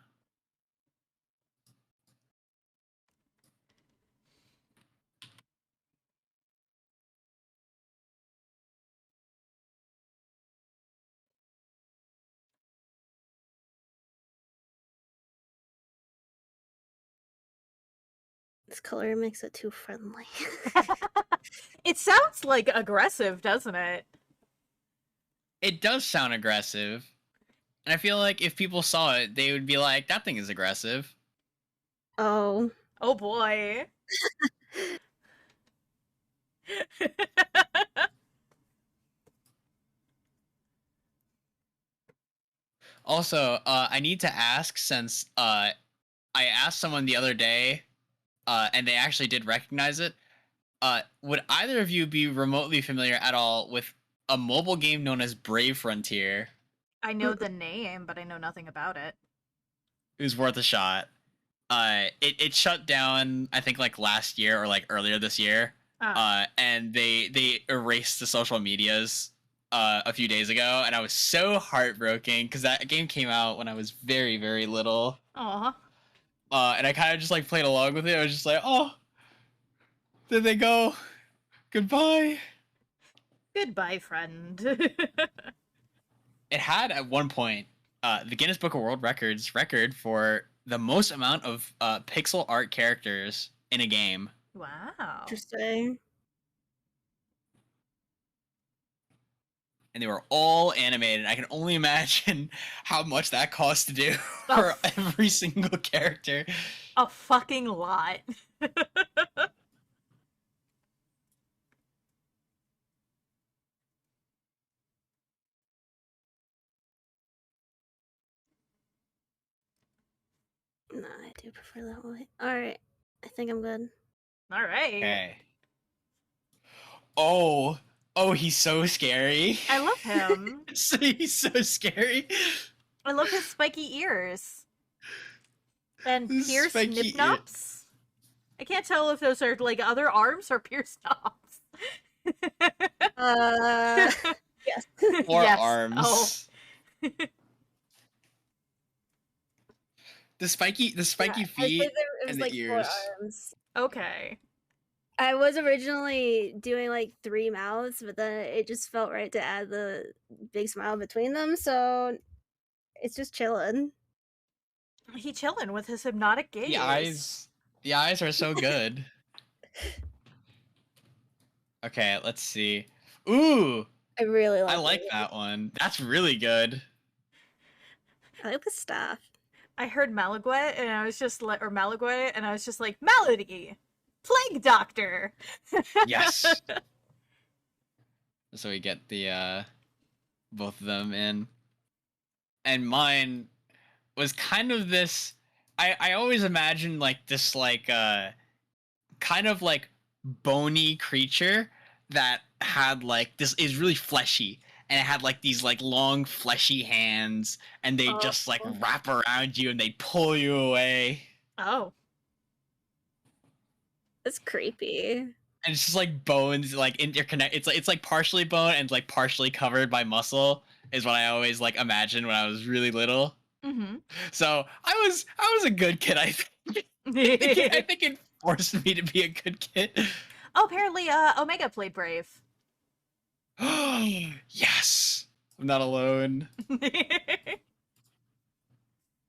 This color makes it too friendly. It sounds like aggressive, doesn't it? It does sound aggressive. And I feel like if people saw it, they would be like, that thing is aggressive. Oh. Oh boy. Also, I need to ask, since I asked someone the other day, and they actually did recognize it. Would either of you be remotely familiar at all with a mobile game known as Brave Frontier? I know the name, but I know nothing about it. It was worth a shot. It shut down, I think, like last year or like earlier this year. And they erased the social medias a few days ago, and I was so heartbroken because that game came out when I was very, very little. Aw. And I kind of just like played along with it. I was just like, oh, there they go. Goodbye. Goodbye, friend. It had at one point the Guinness Book of World Records record for the most amount of pixel art characters in a game. Wow. Interesting. And they were all animated. I can only imagine how much that cost to do for every single character. A fucking lot. No, I do prefer that way. Alright. I think I'm good. All right. Okay. Oh, he's so scary. I love him. He's so scary. I love his spiky ears. And His pierced spiky nipnops. I can't tell if those are like other arms or pierced knobs. Yes. Four Yes. arms. Oh. The spiky feet it was and like the 4 ears. arms. Okay. I was originally doing like 3 mouths, but then it just felt right to add the big smile between them, so it's just chilling. He chilling with his hypnotic gaze. The eyes are so good. Okay, let's see. Ooh, I really like I like that one. That's really good. I like the staff. I heard Malaguet and I was just like, or Malaguet, and I was just like, Melody, Plague Doctor. Yes. So we get the both of them in. And mine was kind of this I always imagined like this like kind of like bony creature that had like this is really fleshy, and it had like these like long fleshy hands, and they just like wrap around you and they pull you away. Oh. That's creepy. And it's just like bones like interconnect. It's like partially bone and like partially covered by muscle is what I always like imagined when I was really little. Mm-hmm. So I was a good kid. I think. I think it forced me to be a good kid. Oh, apparently, Omega played Brave. Yes, I'm not alone. I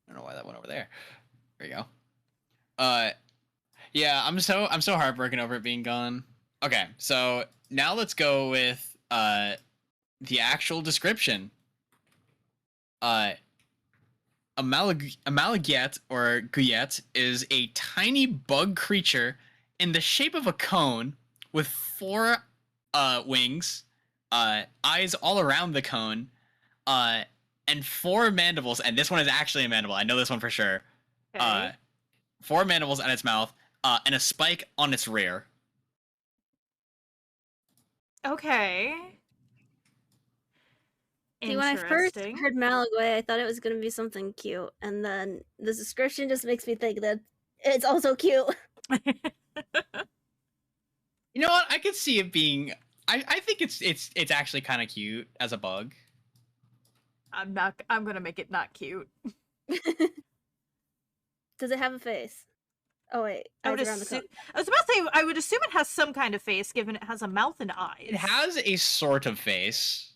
don't know why that went over there. There you go. Yeah, I'm so heartbroken over it being gone. Okay, so now let's go with the actual description. A Malaguet or Guyette is a tiny bug creature in the shape of a cone with 4 wings, eyes all around the cone, and 4 mandibles. And this one is actually a mandible. I know this one for sure. Okay. 4 mandibles at its mouth, and a spike on its rear. Okay. See, when I first Interesting. heard Malagway, I thought it was going to be something cute, and then the description just makes me think that it's also cute. You know what? I could see it being. I think it's actually kind of cute as a bug. I'm gonna make it not cute. Does it have a face? Oh wait, I would eyes around the assume. cup. I was about to say. I would assume it has some kind of face, given it has a mouth and eyes. It has a sort of face.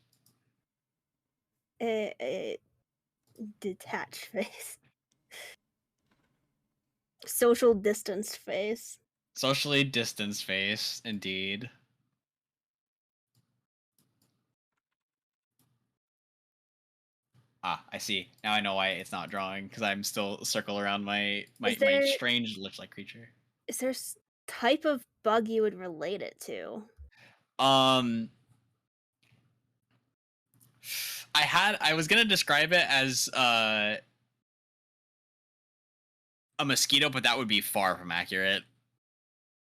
A detached face. Social distance face. Socially distanced face, indeed. Ah, I see. Now I know why it's not drawing, because I'm still circle around my my strange lich-like creature. Is there type of bug you would relate it to? I was gonna describe it as a mosquito, but that would be far from accurate.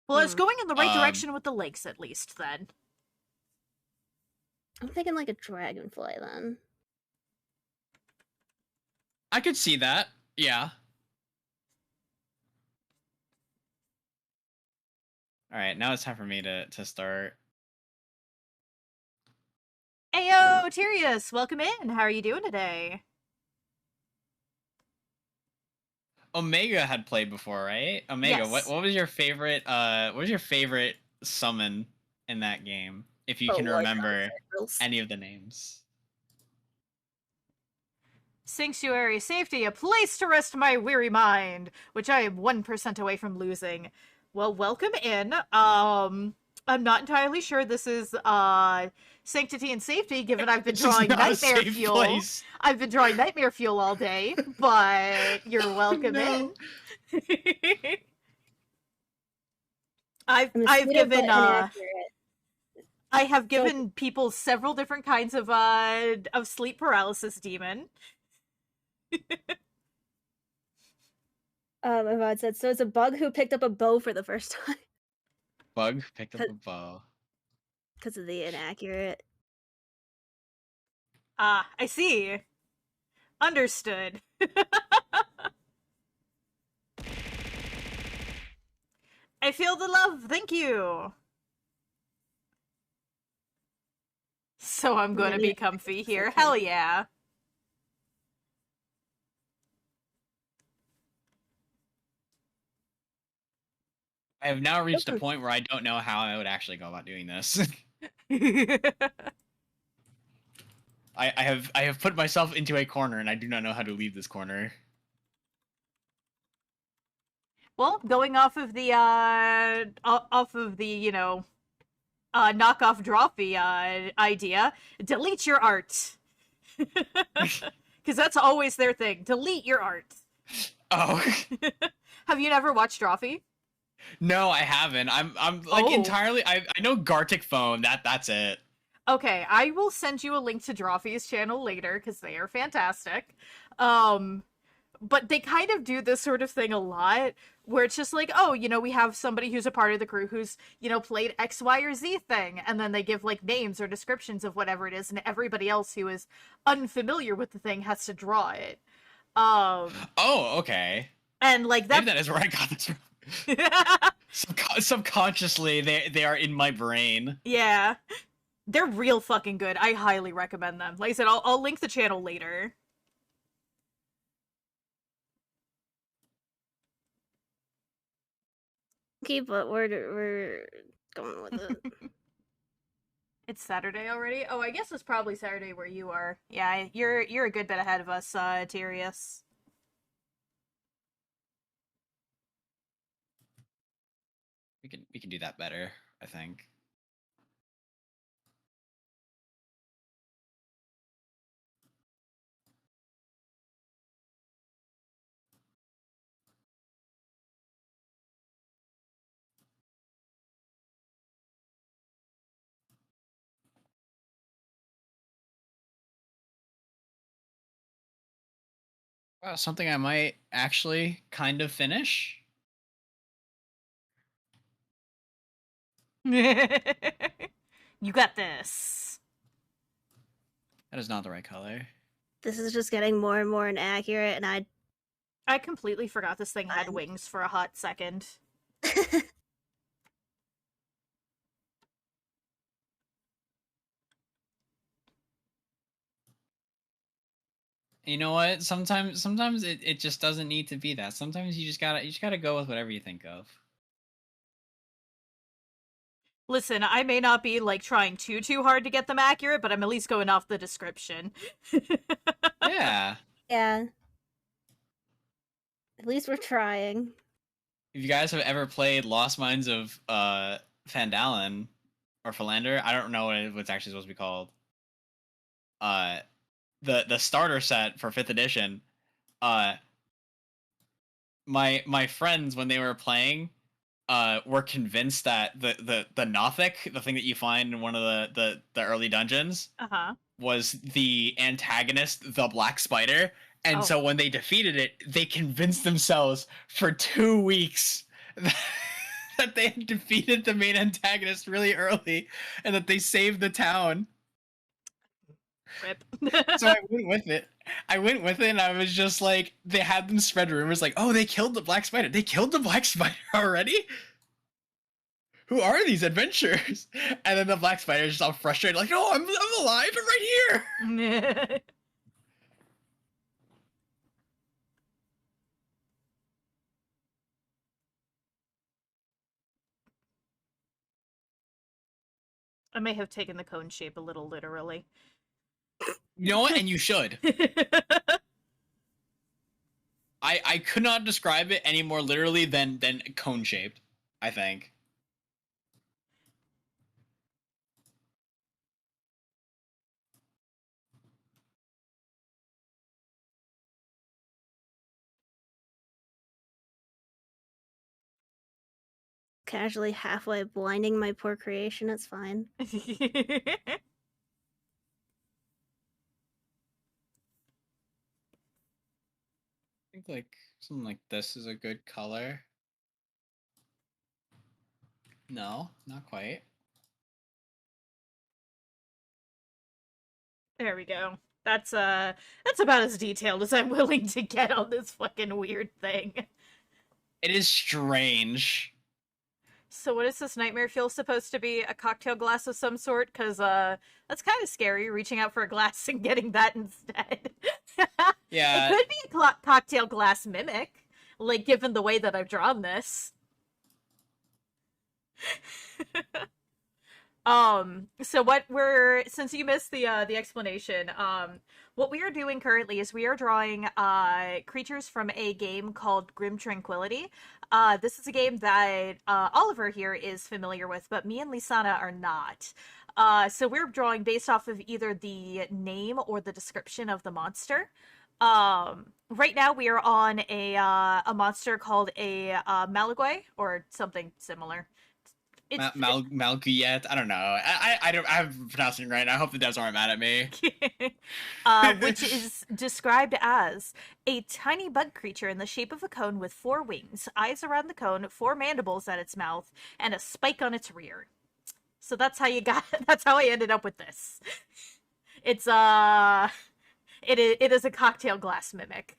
Well, it's going in the right direction with the legs, at least. Then I'm thinking like a dragonfly. Then I could see that. Yeah. All right, now it's time for me to start. Ayo, Tyrius, welcome in. How are you doing today? Omega had played before, right? Omega, Yes. what was your favorite summon in that game? If you can remember any of the names. Sanctuary Safety, a place to rest my weary mind, which I am 1% away from losing. Well, welcome in. I'm not entirely sure this is Sanctity and Safety, given I've been drawing Nightmare Fuel. Place. I've been drawing Nightmare Fuel all day, but you're welcome in. I've given I have given people several different kinds of sleep paralysis demon. Avad said, so it's a bug who picked up a bow for the first time. Bug picked up a bow. Because of the inaccurate. Ah, I see. Understood. I feel the love, thank you. So I'm gonna be comfy here. Hell yeah. I have now reached a point where I don't know how I would actually go about doing this. I have put myself into a corner and I do not know how to leave this corner. Well, going off of the knockoff Drawfee idea, delete your art. Because that's always their thing. Delete your art. Oh. Have you never watched Drawfee? No, I haven't. I'm like entirely. I know Gartic Phone. That's it. Okay, I will send you a link to Drawfee's channel later because they are fantastic. But they kind of do this sort of thing a lot, where it's just like, oh, we have somebody who's a part of the crew who's, played X, Y, or Z thing, and then they give, like, names or descriptions of whatever it is, and everybody else who is unfamiliar with the thing has to draw it. Oh, okay. And, like, maybe that is where I got this from. Subconsciously, they are in my brain. Yeah. They're real fucking good. I highly recommend them. Like I said, I'll link the channel later. Okay, but we're going with it. It's Saturday already? Oh, I guess it's probably Saturday where you are. Yeah, you're a good bit ahead of us, Tyrius. We can do that better, I think. Wow, something I might actually kind of finish. You got this. That is not the right color. This is just getting more and more inaccurate, and I completely forgot this thing had wings for a hot second. You know what? Sometimes it just doesn't need to be that. Sometimes you just gotta go with whatever you think of. Listen, I may not be like trying too hard to get them accurate, but I'm at least going off the description. Yeah. yeah. At least we're trying. If you guys have ever played Lost Mines of Fandalen or Philander, I don't know what's actually supposed to be called. The starter set for 5th edition, my friends, when they were playing, were convinced that the Nothic, the thing that you find in one of the early dungeons, was the antagonist, the Black Spider. And so when they defeated it, they convinced themselves for 2 weeks that they had defeated the main antagonist really early and that they saved the town. Rip. So I went with it and I was just like, they had them spread rumors like, oh, they killed the Black Spider. They killed the Black Spider already? Who are these adventurers? And then the Black Spider is just all frustrated, like, no, I'm alive, I'm right here. I may have taken the cone shape a little literally. You know what? And you should. I could not describe it any more literally than cone shaped, I think. Casually halfway blinding my poor creation, it's fine. I think like something like this is a good color. No, not quite. There we go. That's about as detailed as I'm willing to get on this fucking weird thing. It is strange. So what is this nightmare fuel supposed to be? A cocktail glass of some sort? Because that's kind of scary, reaching out for a glass and getting that instead. Yeah. It could be a cocktail glass mimic, like, given the way that I've drawn this. So what since you missed the explanation, what we are doing currently is we are drawing creatures from a game called Grim Tranquility. This is a game that Oliver here is familiar with, but me and Lyssanah are not. So we're drawing based off of either the name or the description of the monster. Right now we are on a monster called a Malagui or something similar. Malguyet. I don't know. I don't. I'm pronouncing it right. I hope the devs aren't mad at me. Which is described as a tiny bug creature in the shape of a cone with 4 wings, eyes around the cone, 4 mandibles at its mouth, and a spike on its rear. So that's how you got. That's how I ended up with this. It's it is a cocktail glass mimic.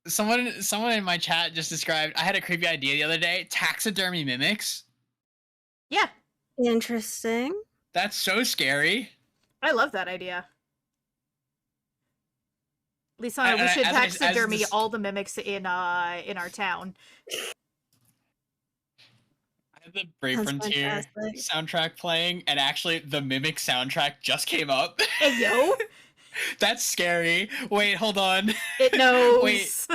Someone in my chat just described, I had a creepy idea the other day, taxidermy mimics. Yeah. Interesting. That's so scary. I love that idea. Lyssanah, we should taxidermy all the mimics in our town. I have the Brave Frontier soundtrack playing, and actually the Mimic soundtrack just came up. Hey, yo! That's scary. Wait, hold on. It knows. Wait.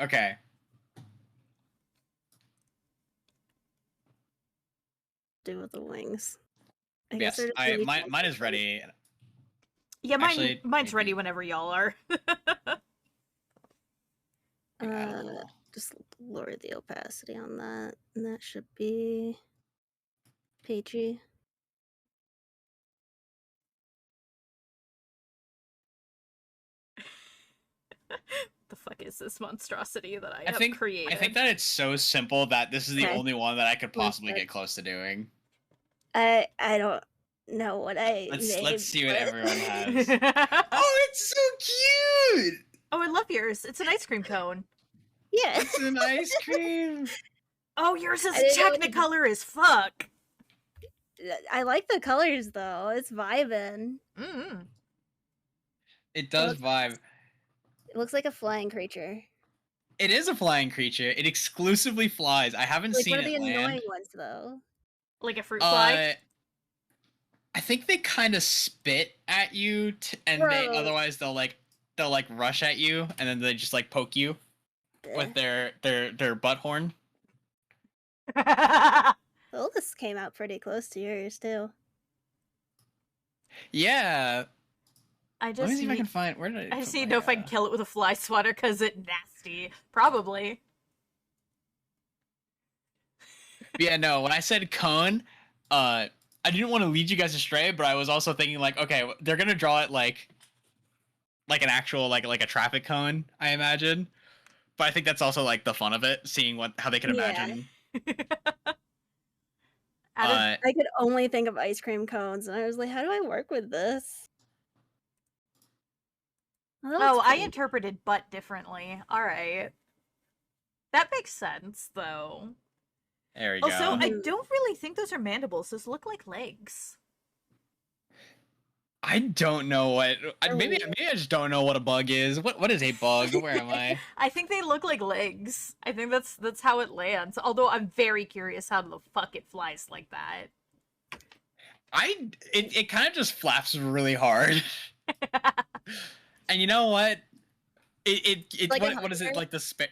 Okay. Do with the wings. Yes, mine is ready. Yeah, mine's ready whenever y'all are. Just lower the opacity on that, and that should be peachy. The fuck is this monstrosity that I have created? I think that it's so simple that this is the only one that I could possibly get close to doing. I don't know what I Let's made. see what but- everyone has. Oh, it's so cute! Oh, I love yours. It's an ice cream cone. Yeah. It's an ice cream. Oh, yours is I didn't know what to do. Technicolor as fuck. I like the colors though. It's vibing. Mm. It does vibe. It looks like a flying creature. It is a flying creature. It exclusively flies. I haven't Like seen one of it the land. annoying ones though. Like a fruit fly. I think they kind of spit at you, and they Gross. otherwise they'll like rush at you, and then they just like poke you with their butt horn. Well, this came out pretty close to yours too. Yeah. I Let just me see if I need, can find where did I just need to know if I can kill it with a fly swatter because it's nasty. Probably. Yeah, no. When I said cone, I didn't want to lead you guys astray, but I was also thinking like, okay, they're gonna draw it like an actual like a traffic cone, I imagine. But I think that's also like the fun of it, seeing how they can Yeah. imagine. I could only think of ice cream cones, and I was like, how do I work with this? Oh, I interpreted butt differently. All right. That makes sense, though. There we go. Also, I don't really think those are mandibles. Those look like legs. I don't know what. Maybe I just don't know what a bug is. What is a bug? Where am I? I think they look like legs. I think that's how it lands. Although I'm very curious how the fuck it flies like that. It kind of just flaps really hard. And you know what? It's Like what is it like the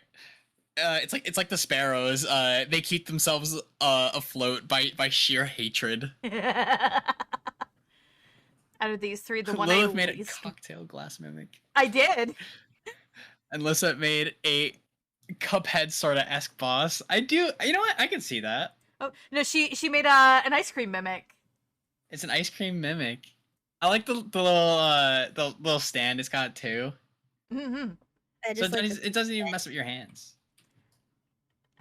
it's like the sparrows. They keep themselves afloat by sheer hatred. Out of these three, the one Lilith I made least... a cocktail glass mimic. I did. And Lissa made a Cuphead sort of esque boss. I do. You know what? I can see that. Oh no, she made an ice cream mimic. It's an ice cream mimic. I like the little stand it's got too. Mm-hmm. So it doesn't even mess with your hands.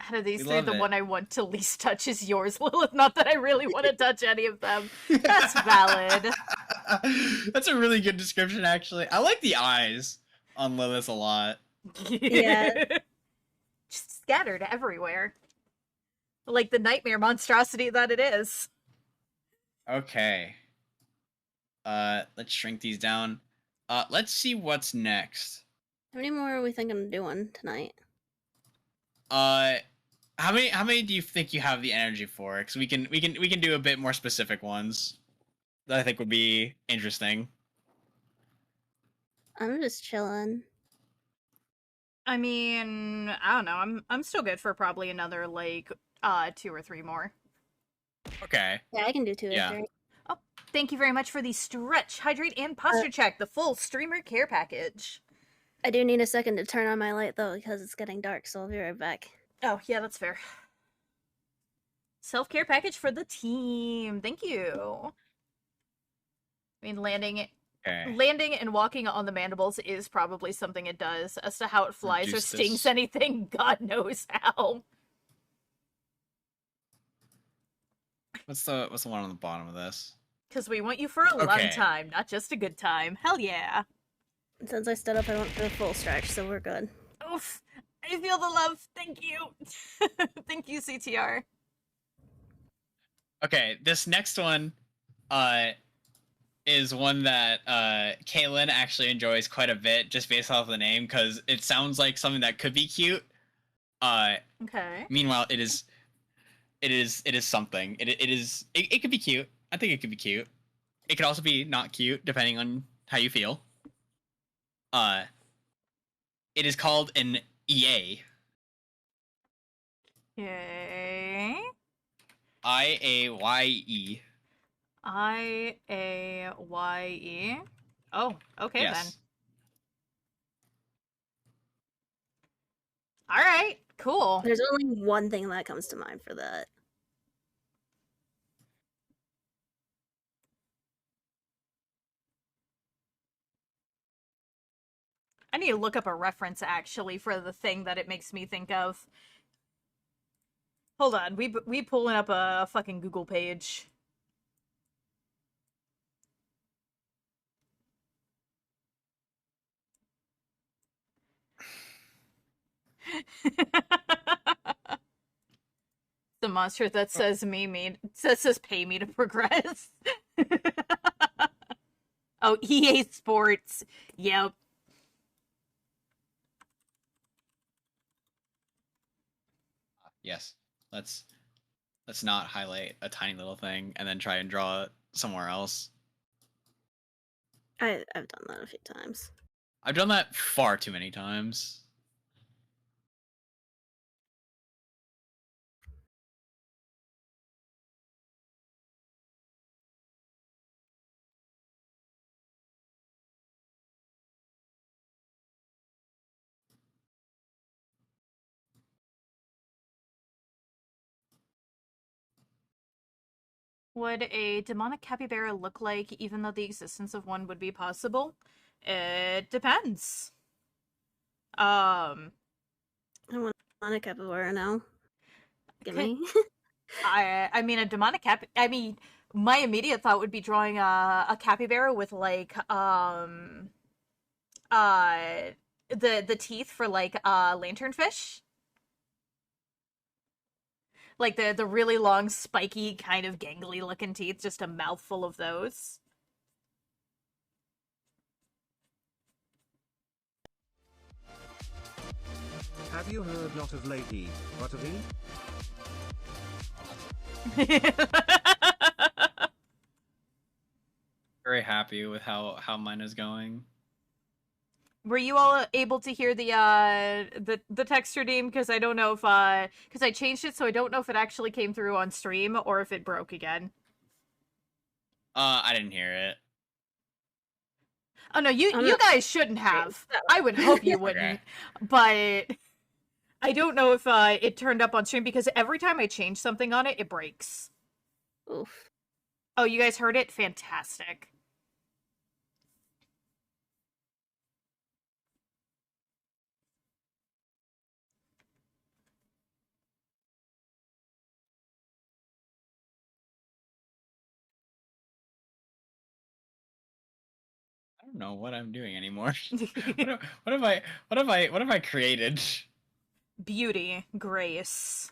Out of these We three, love the it. one I want to least touch is yours, Lilith. Not that I really want to touch any of them. That's valid. That's a really good description, actually. I like the eyes on Lilith a lot. Yeah. Just scattered everywhere. Like the nightmare monstrosity that it is. Okay. Let's shrink these down. Let's see what's next. How many more are we thinking of doing tonight? How many do you think you have the energy for? Because we can do a bit more specific ones that I think would be interesting. I'm just chilling. I mean, I don't know. I'm still good for probably another like 2 or 3 more. Okay. Yeah, I can do 2 or 3. Oh, thank you very much for the stretch, hydrate, and posture check, the full streamer care package. I do need a second to turn on my light though because it's getting dark, so I'll be right back. Oh, yeah, that's fair. Self-care package for the team. Thank you. I mean, landing and walking on the mandibles is probably something it does. As to how it flies or stings anything, God knows how. What's the one on the bottom of this? Because we want you for a long time, not just a good time. Hell yeah. Since I stood up, I went for the full stretch, so we're good. Oof. I feel the love. Thank you. Thank you, CTR. Okay, this next one is one that Kaylin actually enjoys quite a bit just based off the name because it sounds like something that could be cute. Okay. Meanwhile, it is something. It could be cute. I think it could be cute. It could also be not cute depending on how you feel. It is called an EA. Okay. IAYE. IAYE. Oh, okay Yes. then. All right, cool. There's only one thing that comes to mind for that. I need to look up a reference actually for the thing that it makes me think of. Hold on, we pulling up a fucking Google page. The monster that says says pay me to progress. Oh, EA Sports. Yep. Yes. Let's not highlight a tiny little thing and then try and draw it somewhere else. I've done that a few times. I've done that far too many times. Would a demonic capybara look like, even though the existence of one would be possible? It depends. I want a capybara now. Give me. I mean, a demonic I mean, my immediate thought would be drawing a capybara with like the teeth for like lanternfish, like the really long, spiky, kind of gangly looking teeth, just a mouthful of those. Have you heard not of Lady, but of E? Very happy with how mine is going. Were you all able to hear the text stream? Because I don't know if because I changed it, so I don't know if it actually came through on stream or if it broke again. I didn't hear it. Oh no, you guys shouldn't have. I would hope you wouldn't. Okay. But I don't know if it turned up on stream because every time I change something on it, it breaks. Oof. Oh, you guys heard it? Fantastic. I don't know what I'm doing anymore. what have I created? Beauty, grace.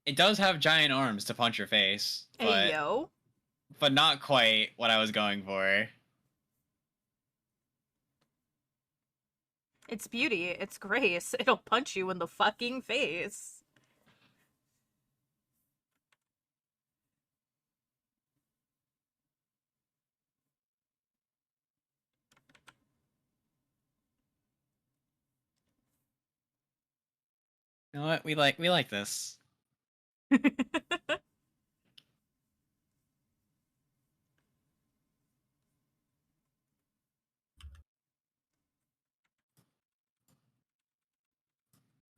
It does have giant arms to punch your face, Hey yo. but not quite what I was going for. It's beauty, it's grace. It'll punch you in the fucking face. You know what? We like this.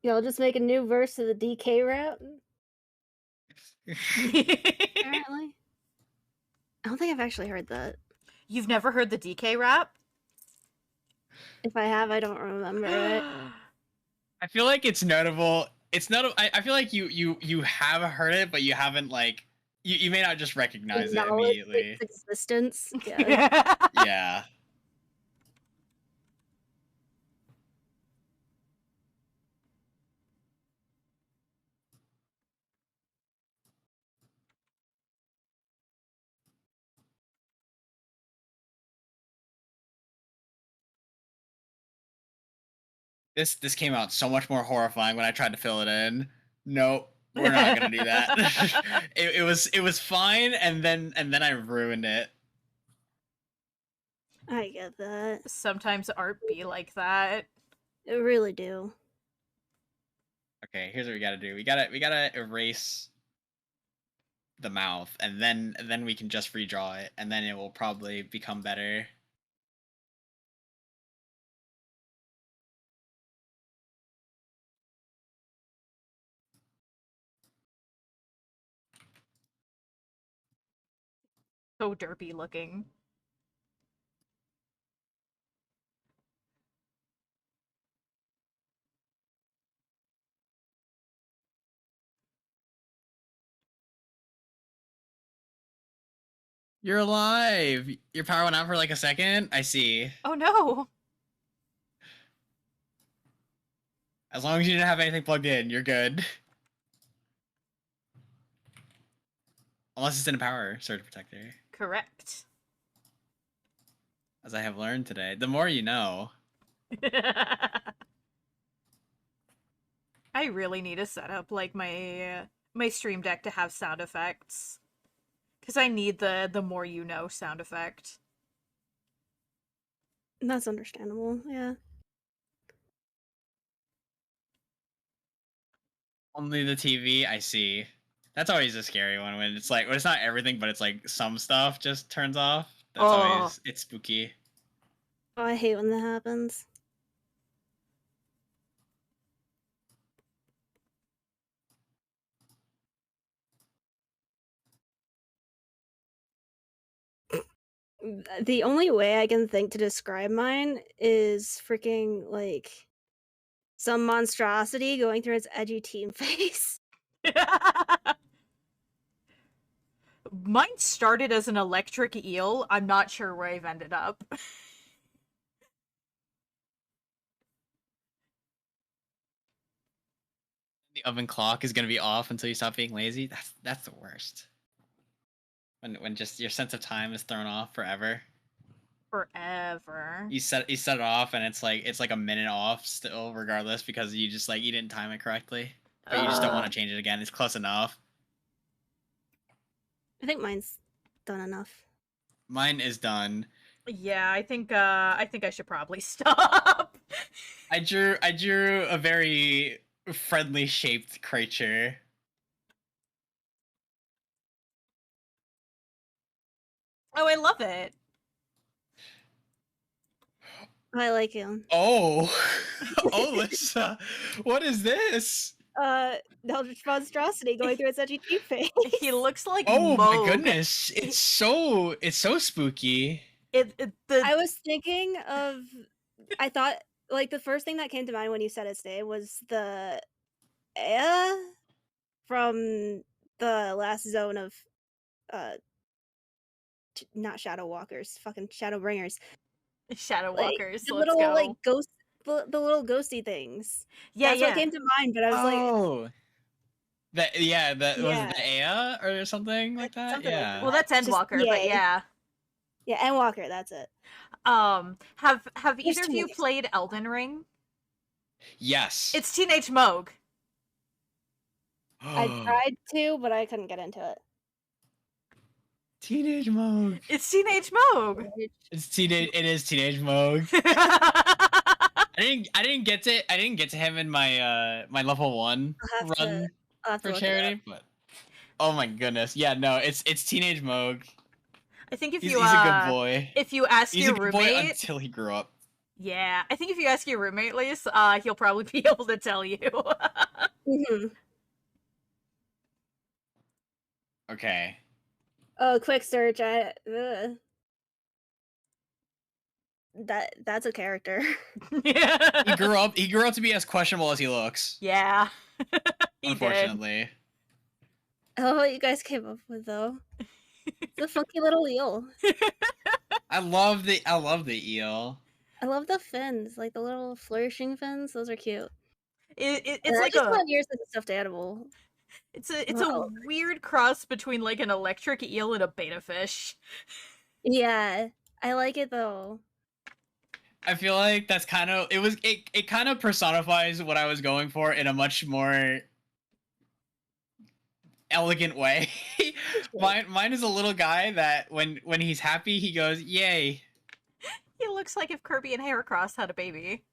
Y'all just make a new verse of the DK rap? Apparently. I don't think I've actually heard that. You've never heard the DK rap? If I have, I don't remember it. I feel like it's notable. It's not. I feel like you have heard it, but you haven't like you may not just recognize it immediately. Its existence. Yeah. Yeah. This came out so much more horrifying when I tried to fill it in. Nope, we're not gonna do that. it was fine, and then I ruined it. I get that. Sometimes art be like that. I really do. Okay, here's what we gotta do. We gotta erase the mouth, and then we can just redraw it, and then it will probably become better. So derpy looking. You're alive! Your power went out for like a second? I see. Oh no! As long as you didn't have anything plugged in, you're good. Unless it's in a power surge protector. Correct. As I have learned today. The more you know. I really need to set up like my stream deck to have sound effects. Cause I need the more you know sound effect. That's understandable, yeah. Only the TV, I see. That's always a scary one when it's like, when it's not everything, but it's like some stuff just turns off. That's always, it's spooky. Oh, I hate when that happens. The only way I can think to describe mine is freaking like some monstrosity going through its edgy teen face. Mine started as an electric eel. I'm not sure where I've ended up. The oven clock is gonna be off until you stop being lazy. That's the worst. When just your sense of time is thrown off forever. Forever. You set it off and it's like a minute off still, regardless, because you just like you didn't time it correctly. But you just don't want to change it again. It's close enough. I think mine's done enough. Mine is done. Yeah, I think I should probably stop. I drew a very friendly shaped creature. Oh, I love it. I like him. Oh, oh, Lissa, what is this? Eldritch monstrosity going through its edgy teen face. He looks like Oh Moog. my goodness, it's so spooky. I was thinking of, I thought like the first thing that came to mind when you said its name was the Aya from the last zone of not Shadow Walkers, fucking Shadow Bringers. Shadow Like, Walkers. the Let's little go. like ghost, the little ghosty things. Yeah, That's yeah. what came to mind. But I was like, Oh, that was Yeah. it the Aya or something like that. Something like Yeah. Well, that's Just Endwalker, but yay. yeah. yeah, and Walker. That's it. Have There's either of too you many. played Elden Ring? Yes. It's Teenage Moog. I tried to, but I couldn't get into it. Teenage Moog. It's Teenage Moog. It is Teenage Moog. I didn't get to him in my my level 1 I'll have run to for look it charity, but oh my goodness. Yeah, no, it's Teenage Moog. I think if He's you a good boy. if you ask He's your a good boy roommate, until he grew up. yeah, I think if you ask your roommate, Lise, he'll probably be able to tell you. Mhm. Okay. Oh, quick search. That's a character. Yeah. He grew up to be as questionable as he looks. Yeah. He did. Unfortunately. I love what you guys came up with though. It's a funky little eel. I love the eel. I love the fins, like the little flourishing fins. Those are cute. It's And I like just a want yours as a stuffed animal. it's a Wow. weird cross between like an electric eel and a beta fish. Yeah, I like it though. I feel like that's kind of it kind of personifies what I was going for in a much more elegant way. mine is a little guy that when he's happy he goes yay. He looks like if Kirby and Heracross had a baby.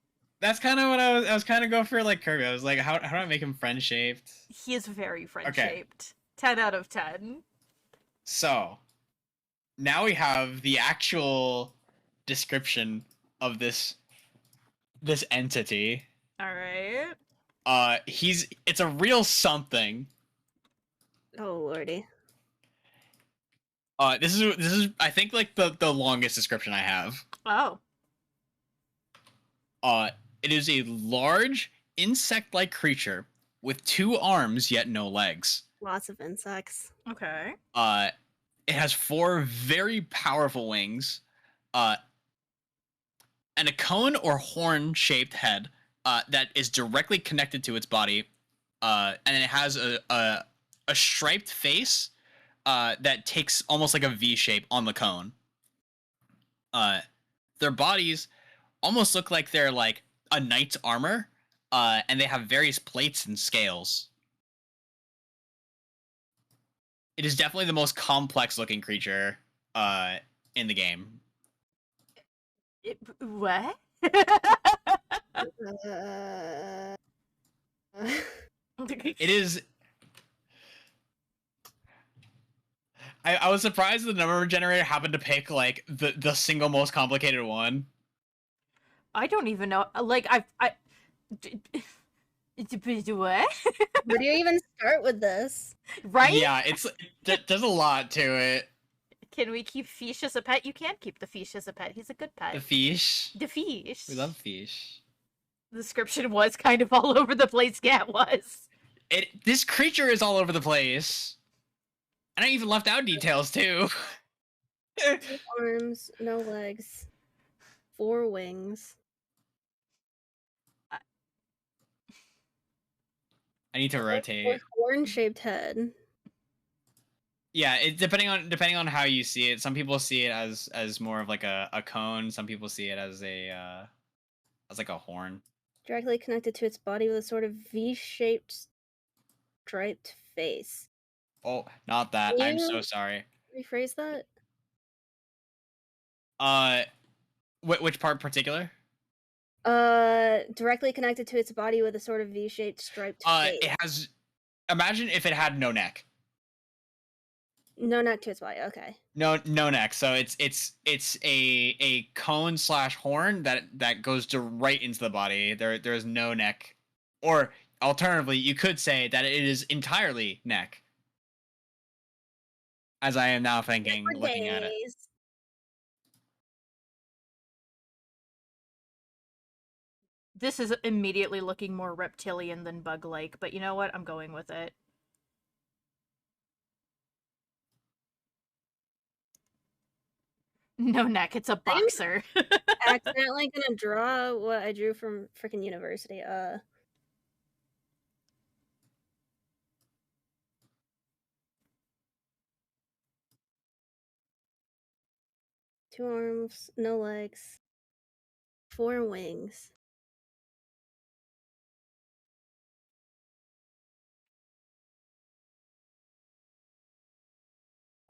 That's kind of what I was kind of going for, like Kirby. I was like, how do I make him friend shaped? He is very friend shaped. 10 out of 10. So now we have the actual description of this entity. All right. It's a real something. Oh lordy. This is I think like the longest description I have. Oh. It is a large insect-like creature with 2 arms yet no legs. Lots of insects. Okay. It has 4 very powerful wings, and a cone or horn-shaped head that is directly connected to its body, and then it has a striped face that takes almost like a V shape on the cone. Their bodies almost look like they're like a knight's armor, and they have various plates and scales. It is definitely the most complex looking creature in the game. What? Uh, It is. I was surprised the number generator happened to pick like the single most complicated one. I don't even know. Like what? Where do you even start with this? Right? Yeah, there's a lot to it. Can we keep Fish as a pet? You can't keep the Fish as a pet. He's a good pet. The fish. The Fish. We love fish. The description was kind of all over the place. Yeah, it was. This creature is all over the place. And I even left out details too. 2 arms, no legs, 4 wings. I need to rotate. Horn-shaped head. Yeah, it depending on how you see it. Some people see it as more of like a cone. Some people see it as like a horn. Directly connected to its body with a sort of V-shaped striped face. Oh, not that. Can I'm you so sorry. rephrase that? Which part in particular? Directly connected to its body with a sort of V-shaped striped face. It has. Imagine if it had no neck. No neck to its body. Okay. No neck. So it's a cone / horn that goes right into the body. There's no neck, or alternatively, you could say that it is entirely neck. As I am now thinking, looking at it. This is immediately looking more reptilian than bug-like, but you know what? I'm going with it. No neck, it's a boxer. Accidentally gonna draw what I drew from freaking university. 2 arms, no legs, 4 wings.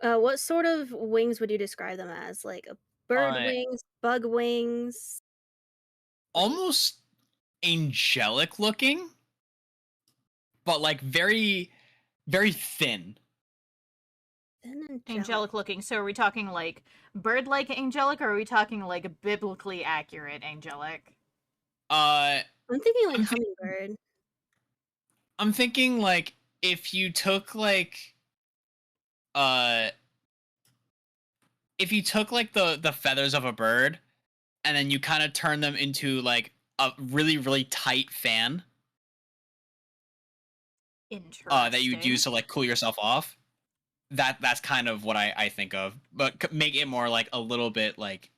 What sort of wings would you describe them as? Like a bird wings, bug wings? Almost angelic looking, but like very, very thin. Angelic looking. So are we talking like bird-like angelic, or are we talking like biblically accurate angelic? I'm thinking like hummingbird. I'm thinking like if you took like the feathers of a bird and then you kind of turn them into like a really, really tight fan. Interesting. That you'd use to like cool yourself off. That's kind of what I think of, but make it more like a little bit like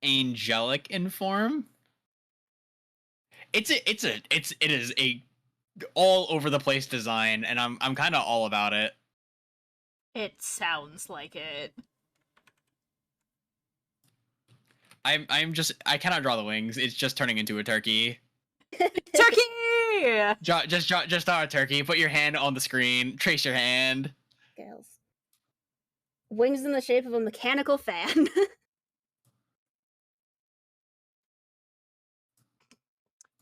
angelic in form. It is a all over the place design, and I'm kind of all about it. It sounds like it. I cannot draw the wings. It's just turning into a turkey. Turkey! Just draw a turkey. Put your hand on the screen. Trace your hand. Scales. Wings in the shape of a mechanical fan.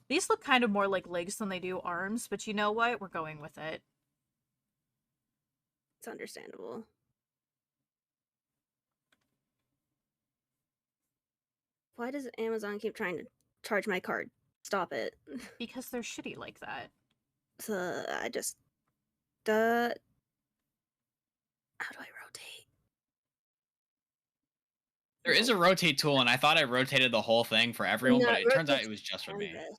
These look kind of more like legs than they do arms, but you know what? We're going with it. It's understandable. Why does Amazon keep trying to charge my card? Stop it. Because they're shitty like that. So I just... How do I rotate? There is a rotate tool, and I thought I rotated the whole thing for everyone, No, but it turns out rotates it was just for me. canvas.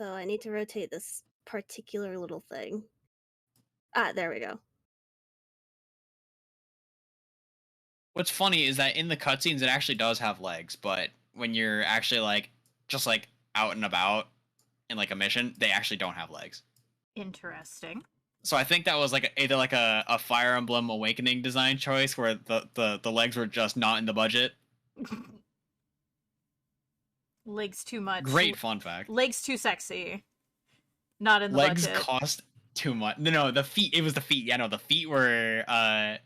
So I need to rotate this particular little thing. Ah, there we go. What's funny is that in the cutscenes, it actually does have legs, but when you're actually like just like out and about in like a mission, they actually don't have legs. Interesting. So I think that was like either like a Fire Emblem Awakening design choice where the legs were just not in the budget. Legs too much. Great fun fact. Legs too sexy. Not in the Legs budget. cost too much. No, the feet. It was the feet. Yeah, no, the feet were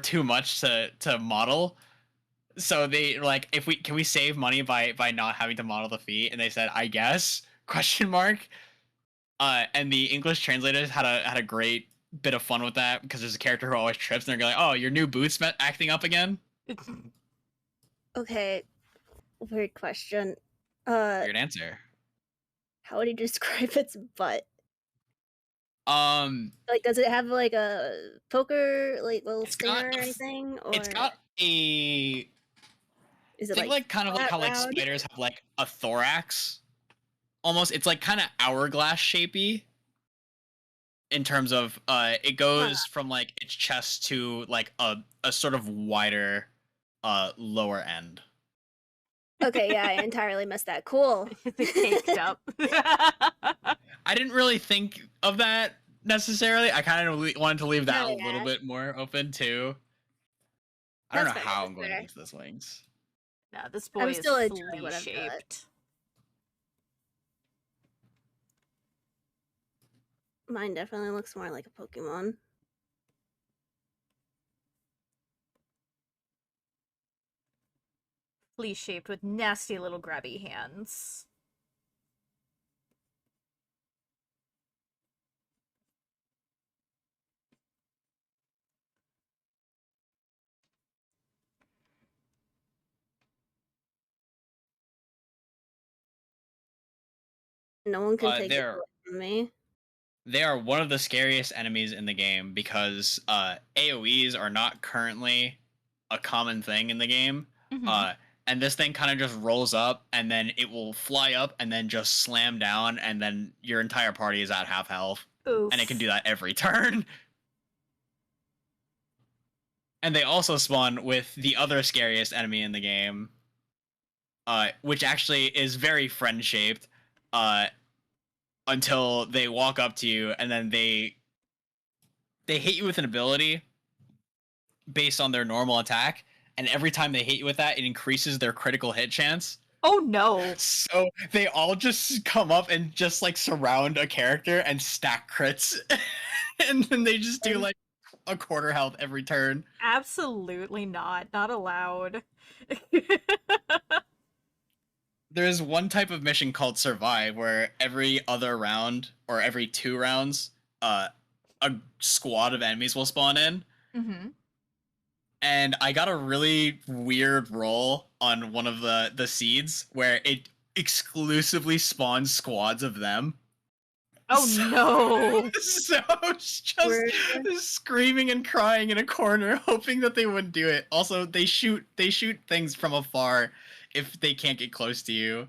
too much to model. So they like, can we save money by not having to model the feet? And they said, I guess ? And the English translators had a great bit of fun with that because there's a character who always trips and they're like, oh, your new boots acting up again. Okay, weird question. Weird answer. How would you describe its butt? Like, does it have like a poker, like little stinger or got anything? Or it's got a. is it think like kind of like flat, how like round? spiders have like a thorax. Almost, it's like kind of hourglass shapey. In terms of it goes from like its chest to like a sort of wider lower end. Okay, yeah, I entirely missed that. Cool. The caked up. I didn't really think of that necessarily. I kind of wanted to leave that Oh, a little yeah. bit more open too. I don't know That's fair, how that's I'm going fair. to use those wings. No, this boy I'm is still enjoying what I've got. flea-shaped. Mine definitely looks more like a Pokemon. Flea-shaped with nasty little grabby hands. No one can take it They're away from me. They are one of the scariest enemies in the game because AoEs are not currently a common thing in the game. Mhm. And this thing kind of just rolls up and then it will fly up and then just slam down and then your entire party is at half health. Oof. And it can do that every turn. And they also spawn with the other scariest enemy in the game, which actually is very friend-shaped, until they walk up to you and then they hit you with an ability based on their normal attack, and every time they hit you with that, it increases their critical hit chance. Oh no. So they all just come up and just like surround a character and stack crits. And then they just do like a quarter health every turn. Absolutely not. Not allowed. There's one type of mission called Survive where every other round or every 2 rounds, a squad of enemies will spawn in. Mm-hmm. And I got a really weird roll on one of the seeds where it exclusively spawns squads of them. Oh no. So I was just screaming and crying in a corner, hoping that they wouldn't do it. Also, they shoot things from afar if they can't get close to you,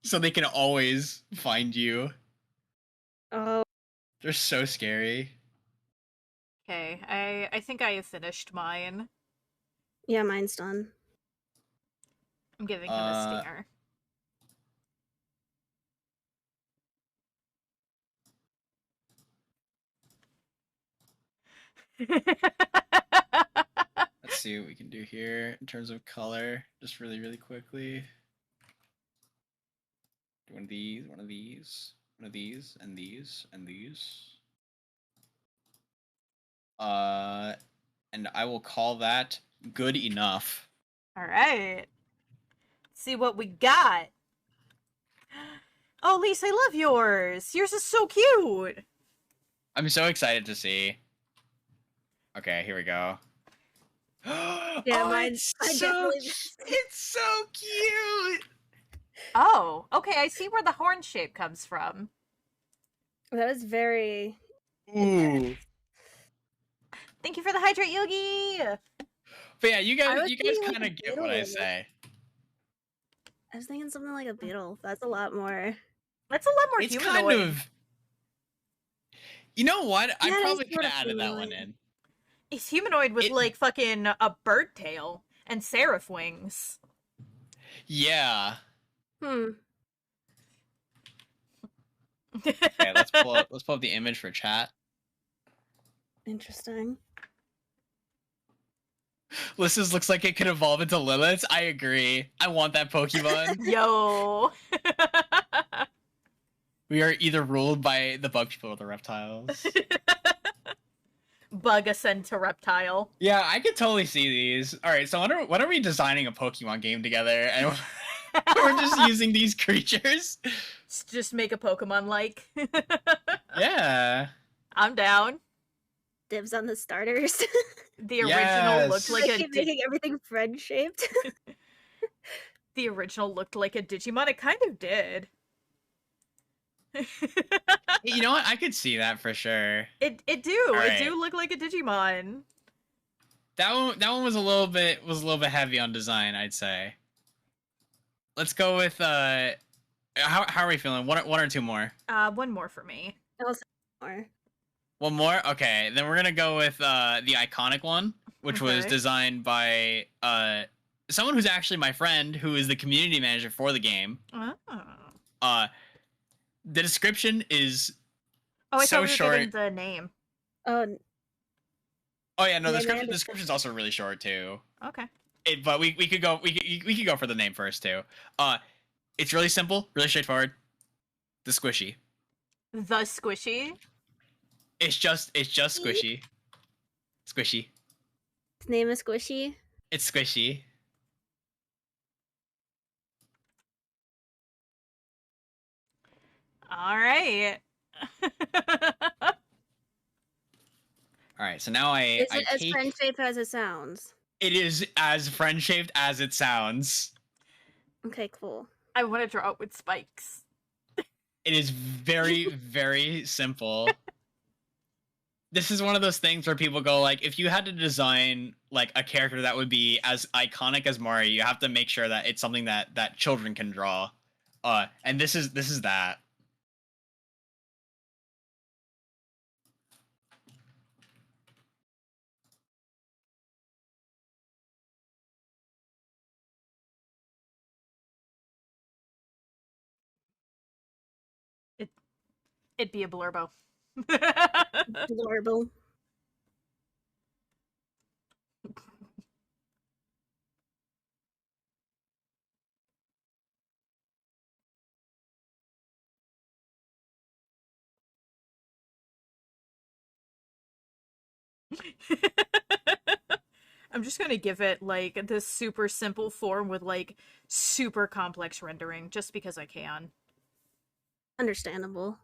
so they can always find you. Oh, They're so scary. Okay, I think I have finished mine. yeah, mine's done. I'm giving him a stinger. Let's see what we can do here in terms of color, just really, really quickly. One of these, one of these, one of these, and these, and these. And I will call that good enough. All right. See what we got. Oh, Lise, I love yours. Yours is so cute. I'm so excited to see. Okay, here we go. Yeah, mine. It's I so, definitely. it's so cute. Oh, okay. I see where the horn shape comes from. That was very. Ooh. Thank you for the hydrate, Yogi. But yeah, you I guys was kind thinking of like a get what I beetle. say. I was thinking something like a beetle. That's a lot more. That's a lot more It's humanoid. kind of. You know what? I Yeah, it is probably could sort have of added that one humanoid. in. It's humanoid with It- like fucking a bird tail and seraph wings. Yeah. Hmm. Okay, let's pull up the image for chat. Interesting. Lyssanah looks like it could evolve into Lilith. I agree. I want that Pokemon. Yo. We are either ruled by the bug people or the reptiles. Bug ascend to reptile. Yeah, I could totally see these. All right, so when are we designing a Pokemon game together, and we're just using these creatures? Just make a Pokemon like. Yeah. I'm down. Dibs on the starters. The original Yes. looked like a keep making everything friend shaped. the original looked like a Digimon. It kind of did. You know what? I could see that for sure. It do. All It right. do look like a Digimon. That one was a little bit heavy on design, I'd say. Let's go with how are we feeling? One or two more? One more for me. Or One more? Okay, then we're gonna go with the iconic one, which was Okay. designed by someone who's actually my friend, who is the community manager for the game. Oh. The description is Oh, I so thought we were short. giving the name. oh, Oh yeah, no, the Yeah, description's also really short too. Okay. But we could go for the name first too. It's really simple, really straightforward. The squishy. The squishy. It's just squishy. Squishy. his name is Squishy. It's squishy. All right. All right, so now Is I it as take. friend shaped as it sounds? It is as friend shaped as it sounds. Okay, cool. I want to draw it with spikes. It is very very simple. This is one of those things where people go like, if you had to design like a character that would be as iconic as Mario, you have to make sure that it's something that children can draw. And this is that. It'd be a blurbo. Adorable. I'm just gonna give it like this super simple form with like super complex rendering just because I can. Understandable.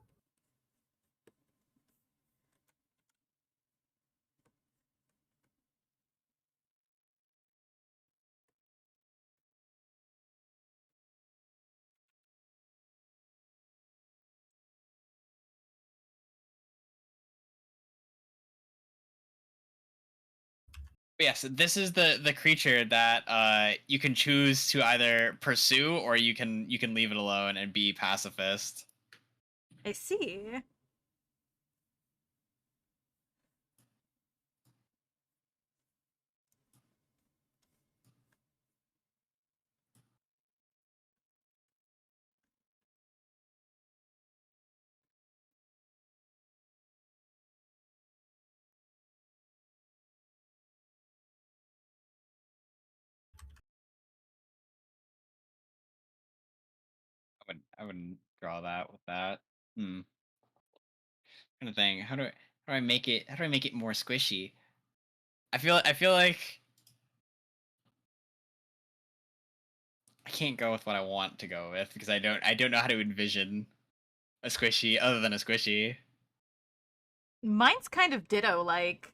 But yes, this is the creature that you can choose to either pursue or you can leave it alone and be pacifist. I see. I wouldn't draw that with that. Kind of thing. How do I make it more squishy? I feel like I can't go with what I want to go with because I don't know how to envision a squishy other than a squishy. Mine's kind of ditto like.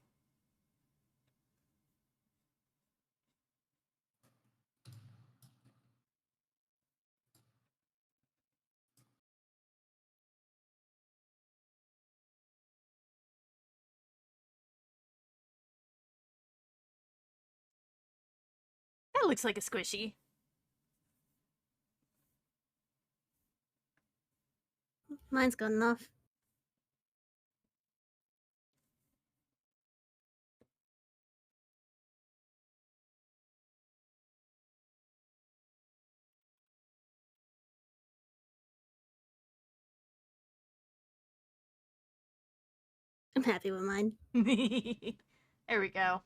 That looks like a squishy. Mine's good enough. I'm happy with mine. There we go.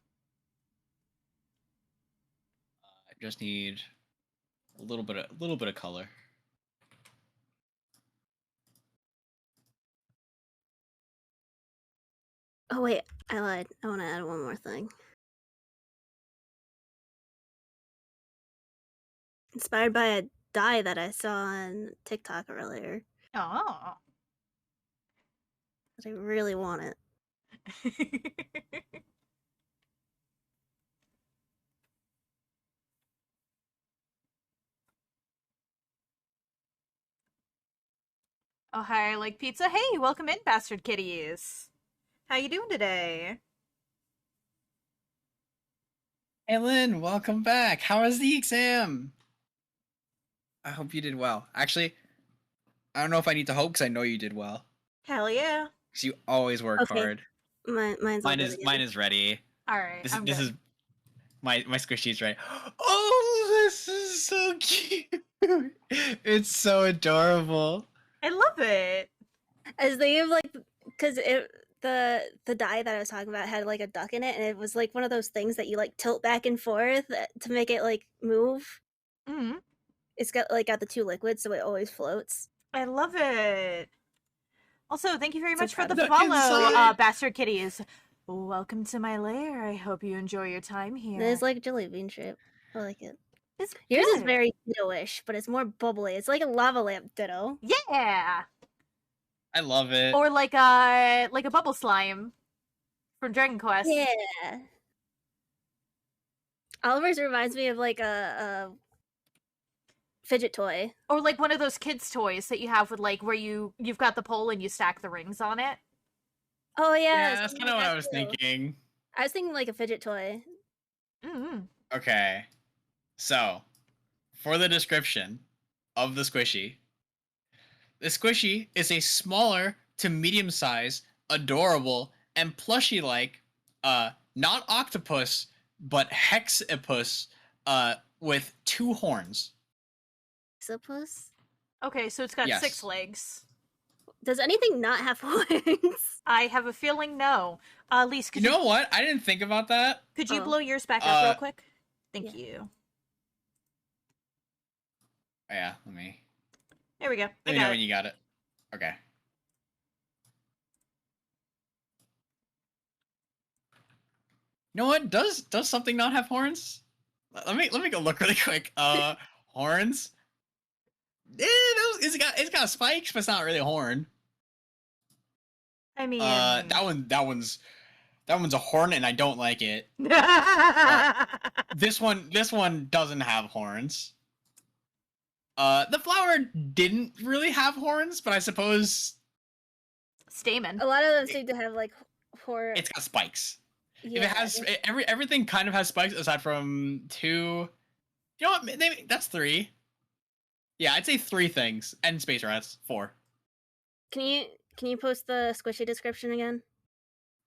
I just need a little bit of color. Oh wait, I lied. I want to add one more thing. Inspired by a dye that I saw on TikTok earlier. Oh. But I really want it. Oh, hi, I like pizza. Hey, welcome in, bastard kitties. How you doing today? Hey Lynn, welcome back. How was the exam? I hope you did well. Actually, I don't know if I need to hope because I know you did well. Hell yeah. Because you always work Okay. hard. Mine's all good again. Mine is ready. All right, This I'm this good. is my squishy's ready. Oh, this is so cute. It's so adorable. I love it. I was thinking of like, because the dye that I was talking about had like a duck in it, and it was like one of those things that you like tilt back and forth to make it like move. Mm, It's got the two liquids, so it always floats. I love it. Also, thank you very So much for the proud of you. follow, Inside. bastard kitties. Welcome to my lair. I hope you enjoy your time here. And it's like jelly bean shape. I like it. It's Yours is good. very ditto-ish, but it's more bubbly. It's like a lava lamp ditto. Yeah. I love it. Or like a bubble slime from Dragon Quest. Yeah. Oliver's reminds me of like a fidget toy. Or like one of those kids' toys that you have with like where you've got the pole and you stack the rings on it. Oh yeah, Yeah, that's kind of what I was thinking. I was thinking like a fidget toy. Mm-hmm. Okay, so for the description of the squishy is a smaller to medium-sized, adorable, and plushy-like, not octopus, but hexapus, with 2 horns. Octopus? Okay, so it's got Yes. 6 legs. Does anything not have horns? I have a feeling no. Lise, You know what? I didn't think about that. could you Oh. blow yours back up real quick? Thank Yeah. you. Oh, yeah, let me There we go. let I me know got when it. you got it. Okay. You know what? Does something not have horns? Let me go look really quick. Horns. It's got spikes, but it's not really a horn. I mean, that one's a horn, and I don't like it. This one doesn't have horns. The flower didn't really have horns, but I suppose Stamen. A lot of them seem to have like horror. it's got spikes. Yeah, If it has everything kind of has spikes aside from 2. You know what? That's 3. Yeah, I'd say 3 things. And space rats 4. Can you post the squishy description again?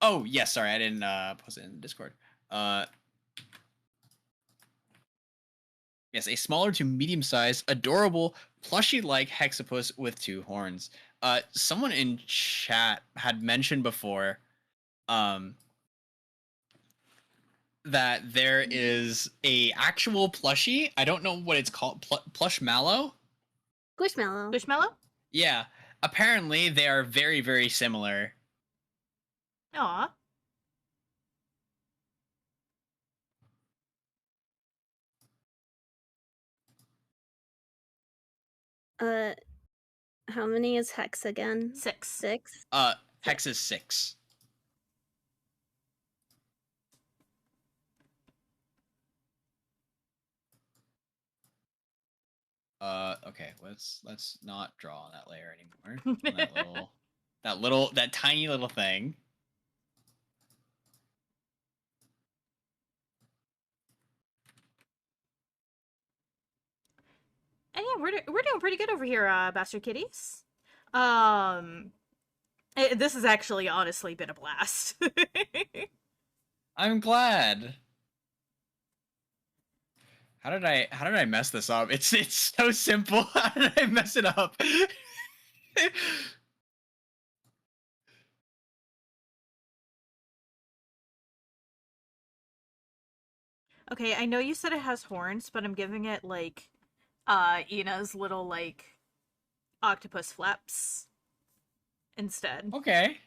Oh yes, sorry, I didn't post it in Discord. Yes, a smaller to medium-sized, adorable, plushy-like hexapus with 2 horns. Someone in chat had mentioned before, that there is a actual plushie. I don't know what it's called. Plush mallow. Squishmallow. Bushmallow? Yeah, apparently they are very, very similar. Aw. How many is hex again? 6. 6. Hex is 6. Okay, let's not draw on that layer anymore. On that tiny little thing. And yeah, we're doing pretty good over here, bastard kitties. This has actually honestly been a blast. I'm glad. How did I mess this up? It's so simple. How did I mess it up? Okay, I know you said it has horns, but I'm giving it like Ina's little like octopus flaps instead. Okay.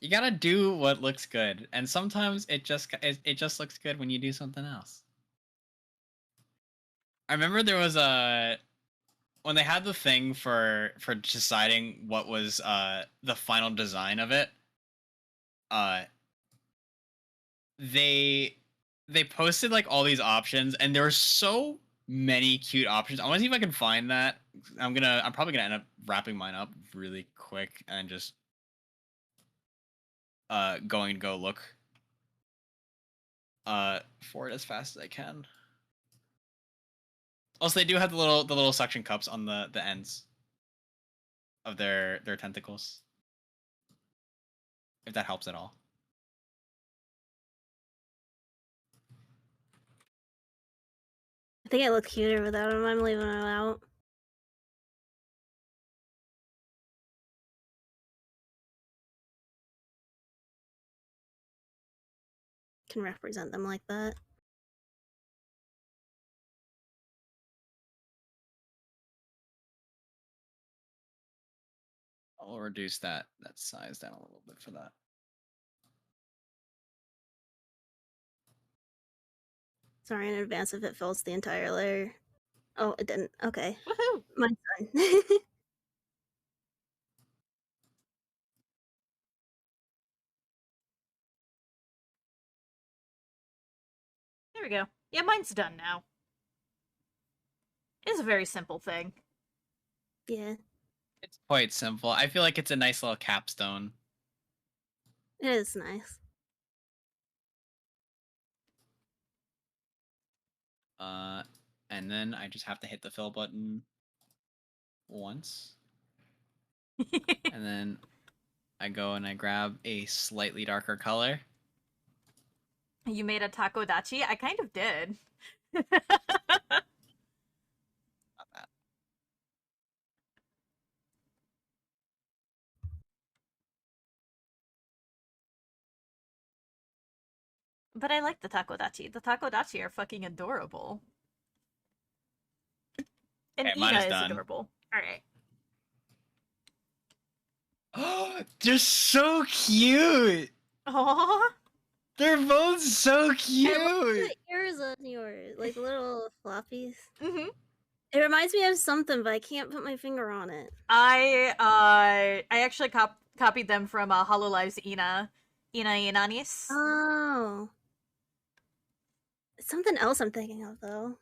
You gotta do what looks good, and sometimes it just looks good when you do something else. I remember there was a when they had the thing for deciding what was the final design of it. Uh, they posted like all these options, and there were so many cute options. I want to see if I can find that. I'm probably gonna end up wrapping mine up really quick and just going to go look for it as fast as I can. Also, they do have the little suction cups on the ends of their tentacles. If that helps at all. I think it looked cuter without him. I'm leaving him out. Can represent them like that. I'll reduce that size down a little bit for that. Sorry in advance if it fills the entire layer. Oh, it didn't. Okay. Woohoo! Mine's done. There we go. Yeah, mine's done now. It's a very simple thing. Yeah, It's quite simple. I feel like it's a nice little capstone. it is nice. And then I just have to hit the fill button once. And then I go and I grab a slightly darker color. You made a takodachi? I kind of did. Not that. But I like the takodachi. The takodachi are fucking adorable. And Okay, mine Ina is is done. adorable. Alright. Oh, they're so cute. Aww. They're both so I love cute. the ears on yours, like little floppies. Mm-hmm. It reminds me of something, but I can't put my finger on it. I actually copied them from Hololive's Ina Inanis. Oh. It's something else I'm thinking of, though.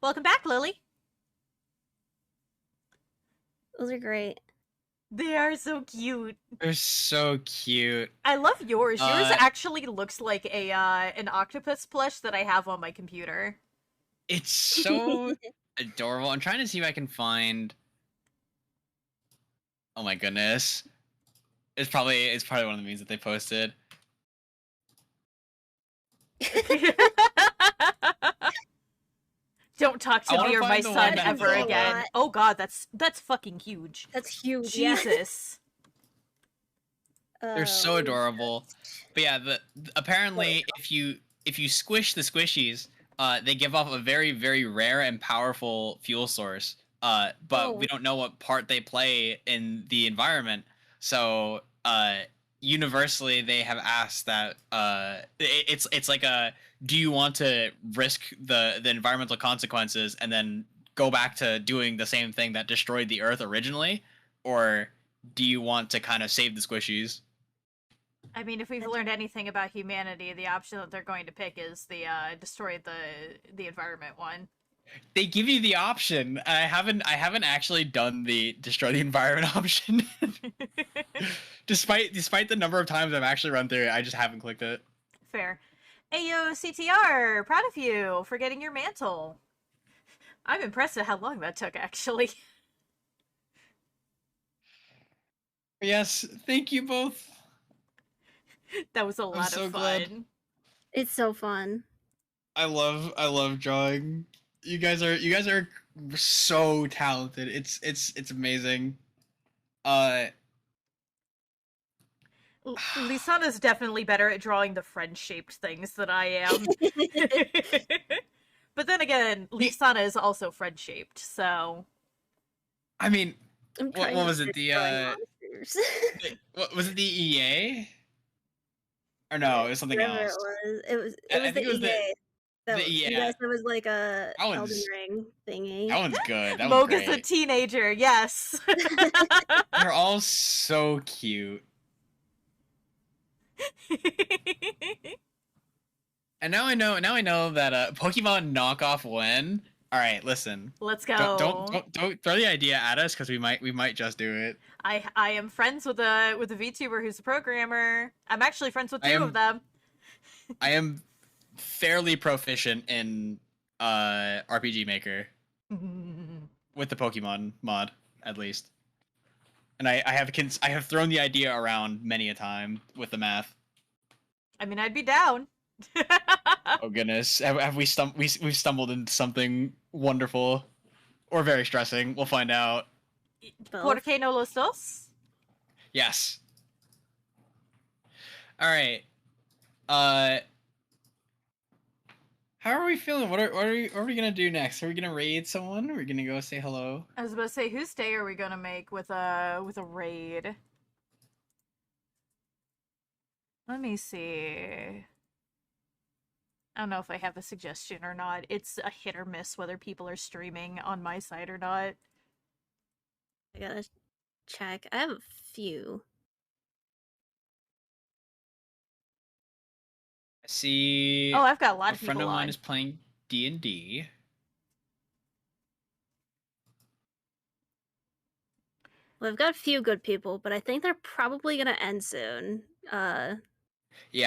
Welcome back, Lily. Those are great. They are so cute. They're so cute. I love yours. Yours Uh, actually looks like a an octopus plush that I have on my computer. It's so adorable. I'm trying to see if I can find. Oh my goodness! It's probably one of the memes that they posted. Don't talk I to wanna me or my find the son one that ever has a again. lot. Oh god, that's fucking huge. That's huge. Yeah. Jesus. They're so Oh, adorable. But yeah, apparently if you squish the squishies, they give off a very very rare and powerful fuel source. But Oh. we don't know what part they play in the environment. So universally, they have asked that it's like a do you want to risk the environmental consequences and then go back to doing the same thing that destroyed the Earth originally, or do you want to kind of save the squishies? I mean, if we've learned anything about humanity, the option that they're going to pick is the destroy the environment one. They give you the option. I haven't actually done the destroy the environment option. despite the number of times I've actually run through it, I just haven't clicked it. Fair. Ayo CTR, proud of you for getting your mantle. I'm impressed at how long that took, actually. Yes, thank you both. That was a lot so of glad. fun. It's so fun. I love drawing. You guys are so talented. It's amazing. Lysana's definitely better at drawing the friend-shaped things than I am. But then again, Lysana is also friend-shaped, so... I mean, I'm what trying was to it? start drawing monsters. What was it? The EA? Or no, it was something Whatever else. it was I the think it was EA. the You EA. guys, it was like a That Elden one's Ring thingy. that one's good. That one's Moga's a great. teenager, yes. They're all so cute. And now I know that Pokemon knockoff win. All right, listen. Let's go. Don't throw the idea at us because we might just do it. I am friends with a VTuber who's a programmer. I'm actually friends with two of them. I am fairly proficient in RPG Maker with the Pokemon mod, at least. And I have thrown the idea around many a time with the math. I mean, I'd be down. Oh goodness, have we've stumbled into something wonderful or very stressing? We'll find out. ¿Por qué no los dos? Yes. All right. How are we feeling? What are we gonna do next? Are we gonna raid someone? Are we gonna go say hello? I was about to say, whose day are we gonna make with a raid? Let me see. I don't know if I have a suggestion or not. It's a hit or miss whether people are streaming on my side or not. I gotta check. I have a few. I see. Oh, I've got a lot a of friend people of mine on. is playing D&D. Well, I've got a few good people, but I think they're probably gonna end soon. Yeah,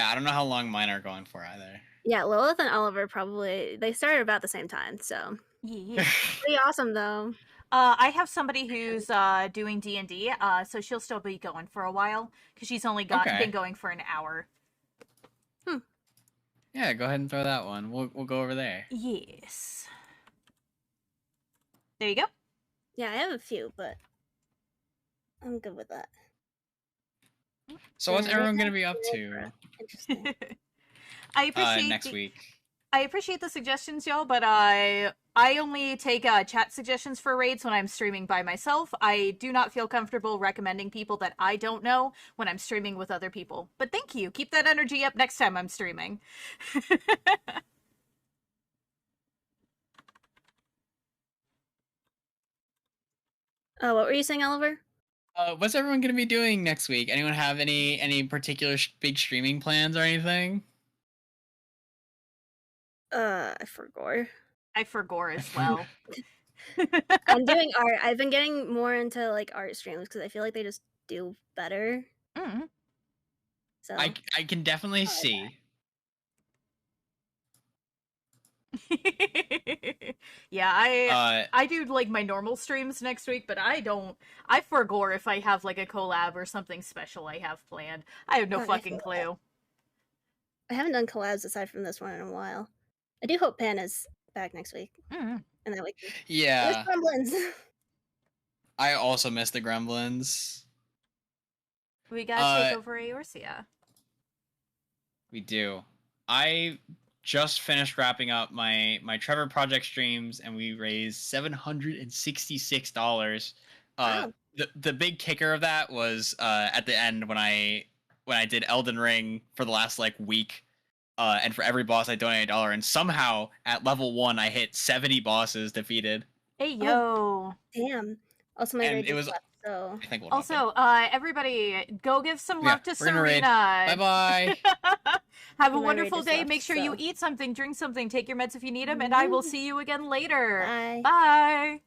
I don't know how long mine are going for either. Yeah, Lilith and Oliver they started about the same time, so Yeah. pretty awesome though. I have somebody who's doing D&D, so she'll still be going for a while because she's only been going for an hour. Yeah, go ahead and throw that one. We'll go over there. Yes. There you go. Yeah, I have a few, but I'm good with that. So what's everyone gonna be up to Interesting. I appreciate next week? I appreciate the suggestions, y'all, but I only take chat suggestions for raids when I'm streaming by myself. I do not feel comfortable recommending people that I don't know when I'm streaming with other people. But thank you. Keep that energy up next time I'm streaming. Oh, what were you saying, Oliver? What's everyone gonna be doing next week? Anyone have any particular big streaming plans or anything? I forgot. I forgot as well. I'm doing art. I've been getting more into like art streams because I feel like they just do better. Mm-hmm. So I can definitely see. Yeah, I do like my normal streams next week, but I forgot if I have like a collab or something special I have planned. I have no fucking clue. I haven't done collabs aside from this one in a while. I do hope Panna's back next week. Mm-hmm. And that we can... Yeah. Gremlins. I also miss the Gremlins. We gotta take over Eorzea. We do. I just finished wrapping up my Trevor Project streams, and we raised $766. Wow. The big kicker of that was at the end when I did Elden Ring for the last like week. And for every boss, I donated $1, and somehow at level 1, I hit 70 bosses defeated. Hey yo! Damn. Also, my And raid it was. left, so I think we'll Also, everybody, go give some love to Serena. Bye bye. Have a My wonderful raid is day. left, Make sure you so. eat something, drink something, take your meds if you need them, and I will see you again later. bye. Bye.